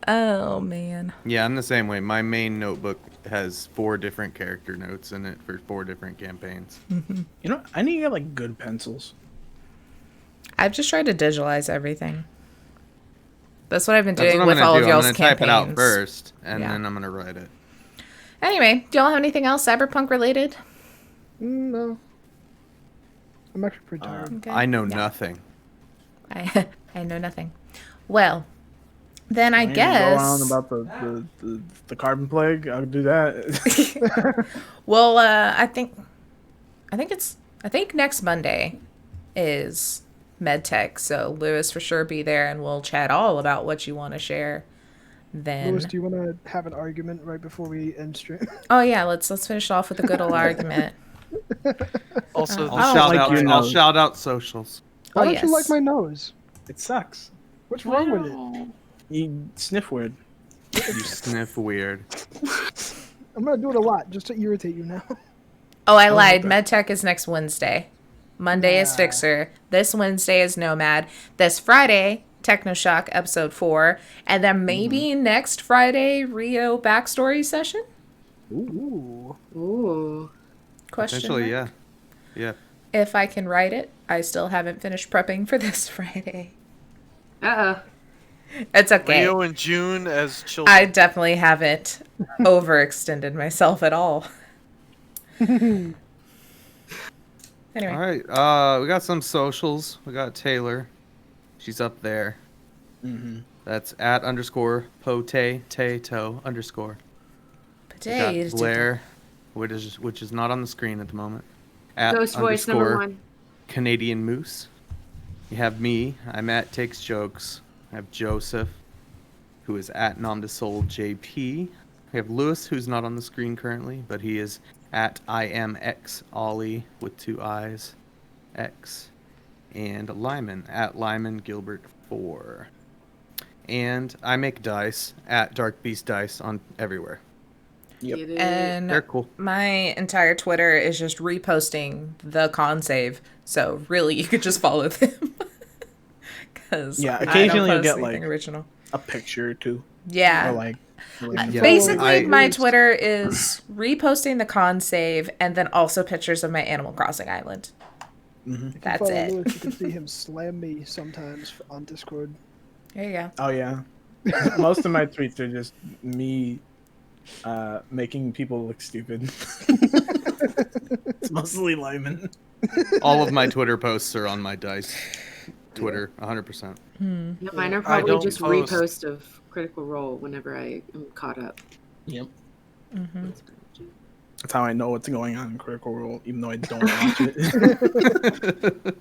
Oh, man. Yeah, I'm the same way. My main notebook has 4 different character notes in it for 4 different campaigns. You know, I need to get like good pencils. I've just tried to digitalize everything. That's what I've been That's doing what I'm with gonna all do. of y'all's I'm gonna campaigns. type it out first, and Yeah. then I'm gonna write it. Anyway, do y'all have anything else cyberpunk related? No. I'm actually pretty tired. Okay. I know Yeah. nothing. I know nothing. Well, then I Go on guess. about the carbon plague. I'll do that. Well, I think next Monday is MedTech, so Lewis for sure be there, and we'll chat all about what you want to share. Then, Lewis, do you want to have an argument right before we end stream? oh yeah, let's finish off with a good old argument. Also, I'll shout out socials. Why Oh, don't yes. you like my nose? It sucks. What's wrong with it? You sniff weird. You sniff weird. I'm gonna do it a lot just to irritate you now. Oh, I lied. MedTech is next Wednesday. Monday is Fixer. This Wednesday is Nomad. This Friday, Techno-Talk episode 4. And then maybe next Friday, Rio backstory session? Ooh. Ooh. Question Essentially, mark? yeah. If I can write it. I still haven't finished prepping for this Friday. Uh-oh. It's okay. Rio and June as children. I definitely haven't overextended myself at all. Anyway. All right. We got some socials. We got Taylor. She's up there. Mm-hmm. That's at _ potato _ We got Potato. Blair, which is not on the screen at the moment. At Ghost voice _ #1. Canadian Moose. You have me. I'm at Takes Jokes. I have Joseph, who is at NomDeSoulJP. We have Lewis, who's not on the screen currently, but he is at IamXOllie with 2 I's, X. And Lyman, at Lyman Gilbert 4. And I make dice at Dark Beast Dice on everywhere. Yep. Get it. And They're cool. my entire Twitter is just reposting the con save. So really, you could just follow them. Because Yeah, I don't occasionally you'll post get, anything like, original. a picture or two. Yeah. Or like Yeah. Basically, my post. Twitter is reposting the con save and then also pictures of my Animal Crossing island. Mhm. If you That's follow it. Lewis, you can see him slam me sometimes on Discord. There you go. Oh yeah. Most of my tweets are just me making people look stupid. It's mostly Lyman. All of my Twitter posts are on my Dice Twitter, 100%. Yeah, mine are I probably don't just post. repost of Critical Role whenever I am caught up. Yep. Mm-hmm. That's how I know what's going on in Critical Role, even though I don't watch it.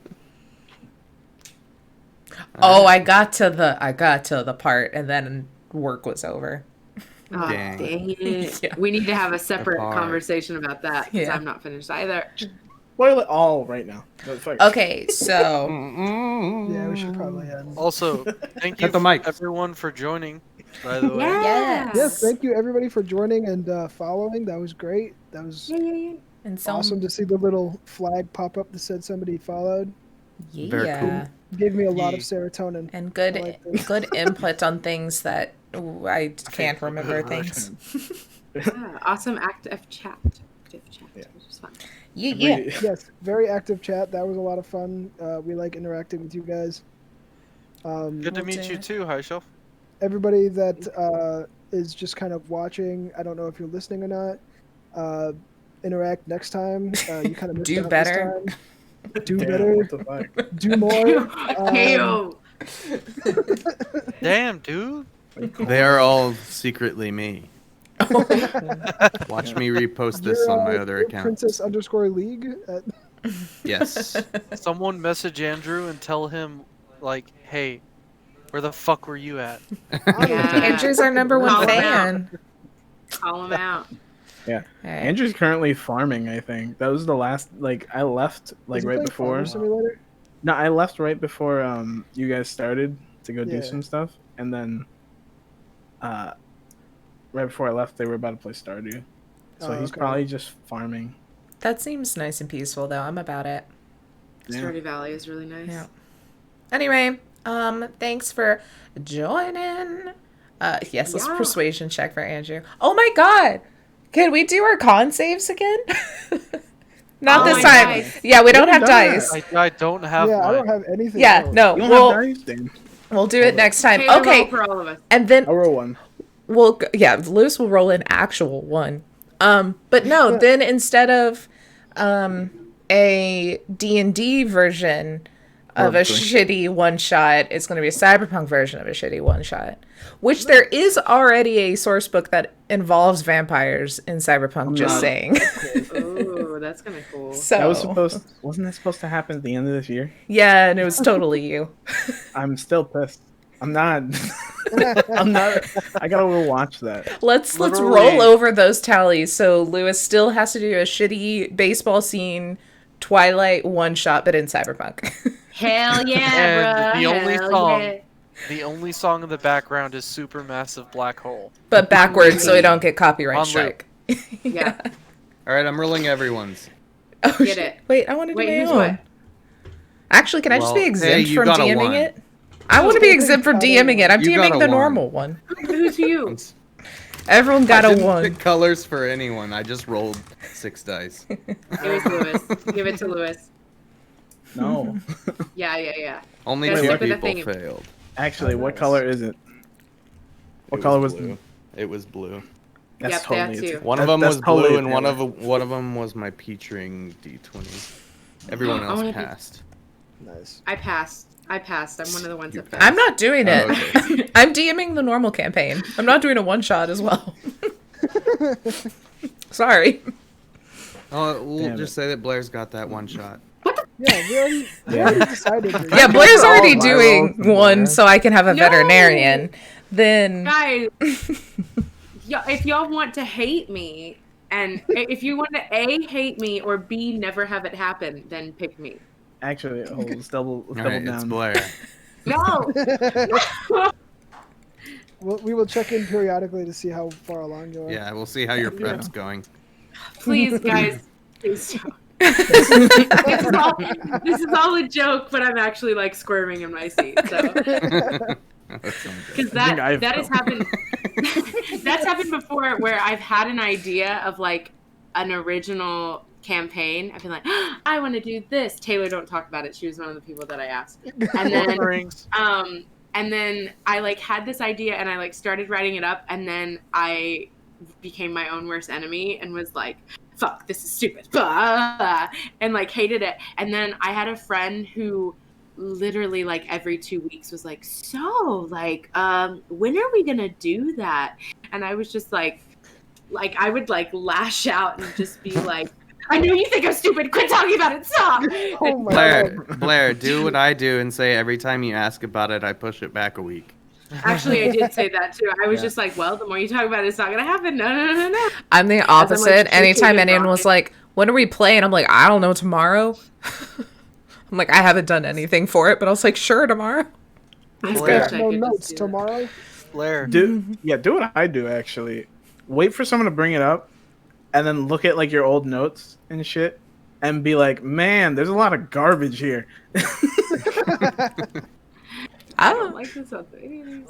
Oh, I got to the part, and then work was over. Oh, Dang. dang it. Yeah. We need to have a separate part. conversation about that because Yeah. I'm not finished either. Spoil it all right now. That's fine. Okay, so Yeah, we should probably end. Also, thank you Cut the mics. everyone for joining. By the way, Yeah. Yes, thank you everybody for joining and following. That was great. That was and so awesome to see the little flag pop up that said somebody followed. Very yeah, Gave me a lot of Yeah. serotonin. and good I like this. good input on things that I can't remember things. Yeah, awesome active chat. Active chat, Yeah. which is fun. Yeah. Yes, very active chat. That was a lot of fun. We like interacting with you guys. good to We'll meet do you it. too, High Shelf. Everybody that is just kind of watching, I don't know if you're listening or not. Interact next time. You kind of missed Do out better. This time. Do Damn, better. what the fuck? Do more. Heyo. Damn, dude. They are all secretly me. Watch me repost this You're, on my other you're account. Princess_League. Yes. Someone message Andrew and tell him, like, hey, where the fuck were you at? Yeah. Andrew's our number one Call him fan. Call him out. All right. Andrew's currently farming, I think. That was the last, I left, Is he right playing before. Farming Simulator? No, I left right before you guys started to go do Yeah. some stuff. And then right before I left, they were about to play Stardew. So Oh, he's okay. probably just farming. That seems nice and peaceful, though. I'm about it. Yeah. Stardew Valley is really nice. Yeah. Anyway, thanks for joining. Yes, let's Yeah. persuasion check for Andrew. Oh my God, can we do our con saves again? Not Oh this my time. dice. Yeah, we don't have done that. dice. I don't have Yeah, I mine. don't have anything. Yeah, else. no, You don't we'll have dice? Damn. we'll do it next time. Taylor Okay, roll for all of us. and then I'll roll one. Lewis will roll an actual one. But no, then instead of a D&D version of a shitty one shot, it's going to be a Cyberpunk version of a shitty one shot. Which there is already a source book that involves vampires in Cyberpunk, just not- saying. Oh, that's kind of cool. So Wasn't that supposed to happen at the end of this year? yeah, and it was totally you. I'm still pissed. I'm not. I'm not. I gotta go watch that. Let's Literally. roll over those tallies. So Lewis still has to do a shitty baseball scene Twilight one shot, but in Cyberpunk. Hell yeah, And bro. the only Hell song- yeah. The only song in the background is Supermassive Black Hole. But backwards, so we don't get copyright On strike. Yeah. All right, I'm rolling everyone's. Oh, Get shit. it. Wait, I want to do Wait, my who's own. what? Actually, can I just Well, be exempt you from got a DMing one. it? I want to be exempt from DMing it. I'm You got DMing a the one. normal one. Who's you? Everyone got I a didn't one. pick colors for anyone. I just rolled 6 dice. Give it to Lewis. Give it to Lewis. No. Yeah. Only Gotta 2 stick with the people thing. failed. Actually, what nice. color is it? What It color was blue? It was blue. That's Yep, totally that it. too. One of That- them that's was totally blue, a and one Taylor. of them was my peach ring D20. Everyone I else wanna be- passed. Nice. I passed. I'm one of the ones You that passed. I'm not doing it. Oh, okay. I'm DMing the normal campaign. I'm not doing a one shot as well. Sorry. Oh, we'll Damn just say that Blair's got that one shot. Yeah, we already decided. Yeah, Blair's all already my doing rolls from one, Blair. so I can have a No! veterinarian. Then Guys, if y'all want to hate me, and if you want to A, hate me, or B, never have it happen, then pick me. Actually, let's double All right, it's down. Blair. No! We will check in periodically to see how far along you are. Yeah, we'll see how your prep's going. Please, guys, please don't. This is all a joke, but I'm actually like squirming in my seat. So because that has happened. That's happened before, where I've had an idea of like an original campaign. I've been like, I want to do this. Taylor, don't talk about it. She was one of the people that I asked. And then I like had this idea and I like started writing it up, and then I became my own worst enemy and was like, fuck, this is stupid, and like hated it. And then I had a friend who literally like every 2 weeks was like, so like when are we gonna do that? And I was just like I would like lash out and just be like, I know you think I'm stupid, quit talking about it, stop. Oh my God. Blair, do what I do and say every time you ask about it, I push it back a week. Actually, I did say that too. I was just like, well, the more you talk about it, it's not gonna happen. No. I'm the opposite. Like, anytime anyone was like, when are we playing? I'm like, I don't know, tomorrow. I'm like, I haven't done anything for it, but I was like, sure, tomorrow. Blair. No notes tomorrow. Blair. Do what I do actually. Wait for someone to bring it up, and then look at like your old notes and shit, and be like, man, there's a lot of garbage here. I don't like this other.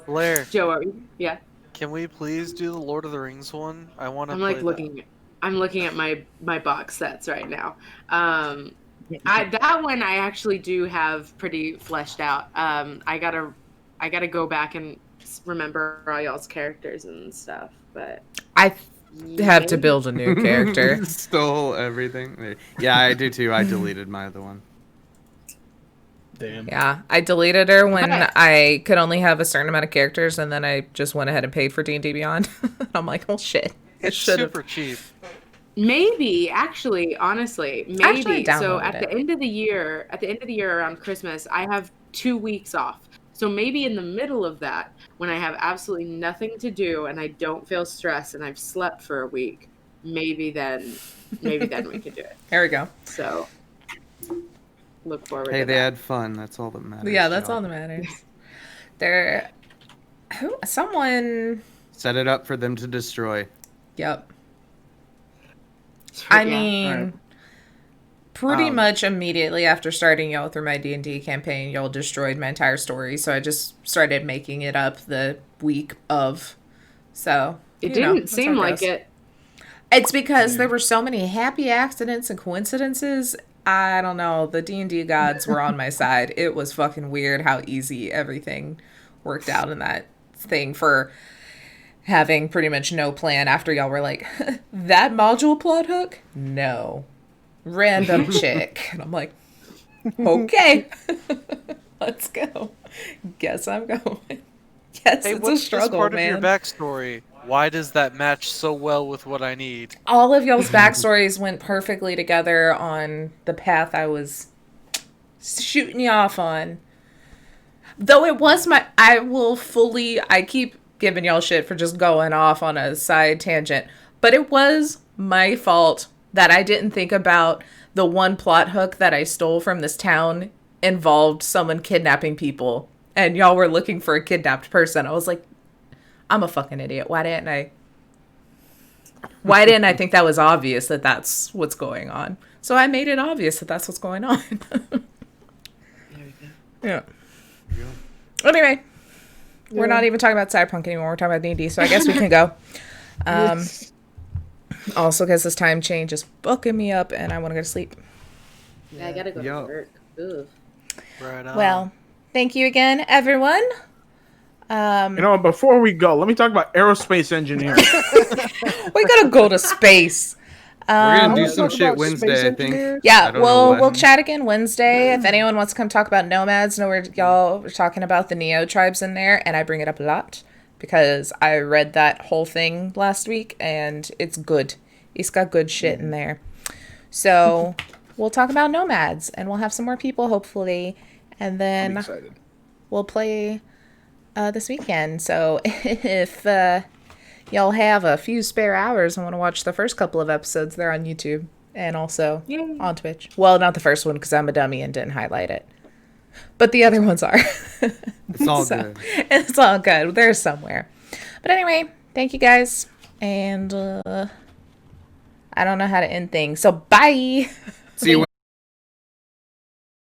Blair. Joe, yeah. Can we please do the Lord of the Rings one? I want to. I'm like looking. I'm looking at my box sets right now. That one I actually do have pretty fleshed out. I gotta go back and remember all y'all's characters and stuff. But I have to build a new character. Stole everything. Yeah, I do too. I deleted my other one. Damn. Yeah, I deleted her when I could only have a certain amount of characters, and then I just went ahead and paid for D&D Beyond. I'm like, oh shit. It's super cheap. Maybe, actually, honestly, maybe. Actually, so downloaded at the end of the year, around Christmas, I have 2 weeks off. So maybe in the middle of that, when I have absolutely nothing to do and I don't feel stressed and I've slept for a week, maybe then we could do it. There we go. So look forward to Hey, that. they had fun. That's all that matters. Yeah, that's all that matters. Someone. Set it up for them to destroy. Yep. I Yeah. mean, Alright. pretty much immediately after starting y'all through my D&D campaign, y'all destroyed my entire story. So I just started making it up the week of. So It you know, didn't that's seem how like goes. it. It's because there were so many happy accidents and coincidences. I don't know. The D&D gods were on my side. It was fucking weird how easy everything worked out in that thing for having pretty much no plan after y'all were like, that module plot hook? No. Random chick. And I'm like, okay. Let's go. Guess I'm going. Yes, Hey, it's what's a struggle, this part man. of your backstory? Why does that match so well with what I need? All of y'all's backstories went perfectly together on the path I was shooting you off on. Though it was I keep giving y'all shit for just going off on a side tangent, but it was my fault that I didn't think about the one plot hook that I stole from this town involved someone kidnapping people, and y'all were looking for a kidnapped person. I was like, I'm a fucking idiot. Why didn't I think that was obvious that that's what's going on? So I made it obvious that that's what's going on. Yeah. Anyway, we're not even talking about Cyberpunk anymore. We're talking about D&D, so I guess we can go. Also, because this time change is booking me up, and I want to go to sleep. Yeah, I gotta go to work. Ugh. Right on. Well, thank you again, everyone. Before we go, let me talk about aerospace engineering. We gotta go to space. We're gonna do let's some talk shit about Wednesday, space I think. engineers. Yeah, I don't know we'll when. chat again Wednesday. If anyone wants to come talk about nomads, y'all were talking about the Neo tribes in there, and I bring it up a lot because I read that whole thing last week, and it's good. It's got good shit in there. So we'll talk about nomads, and we'll have some more people hopefully, and I'm then excited. we'll play this weekend. So if y'all have a few spare hours and want to watch the first couple of episodes, they're on YouTube and also on Twitch. Well, not the first one because I'm a dummy and didn't highlight it, but the other ones are. It's all good. It's all good. They're somewhere. But anyway, thank you guys. And I don't know how to end things. So bye. See you.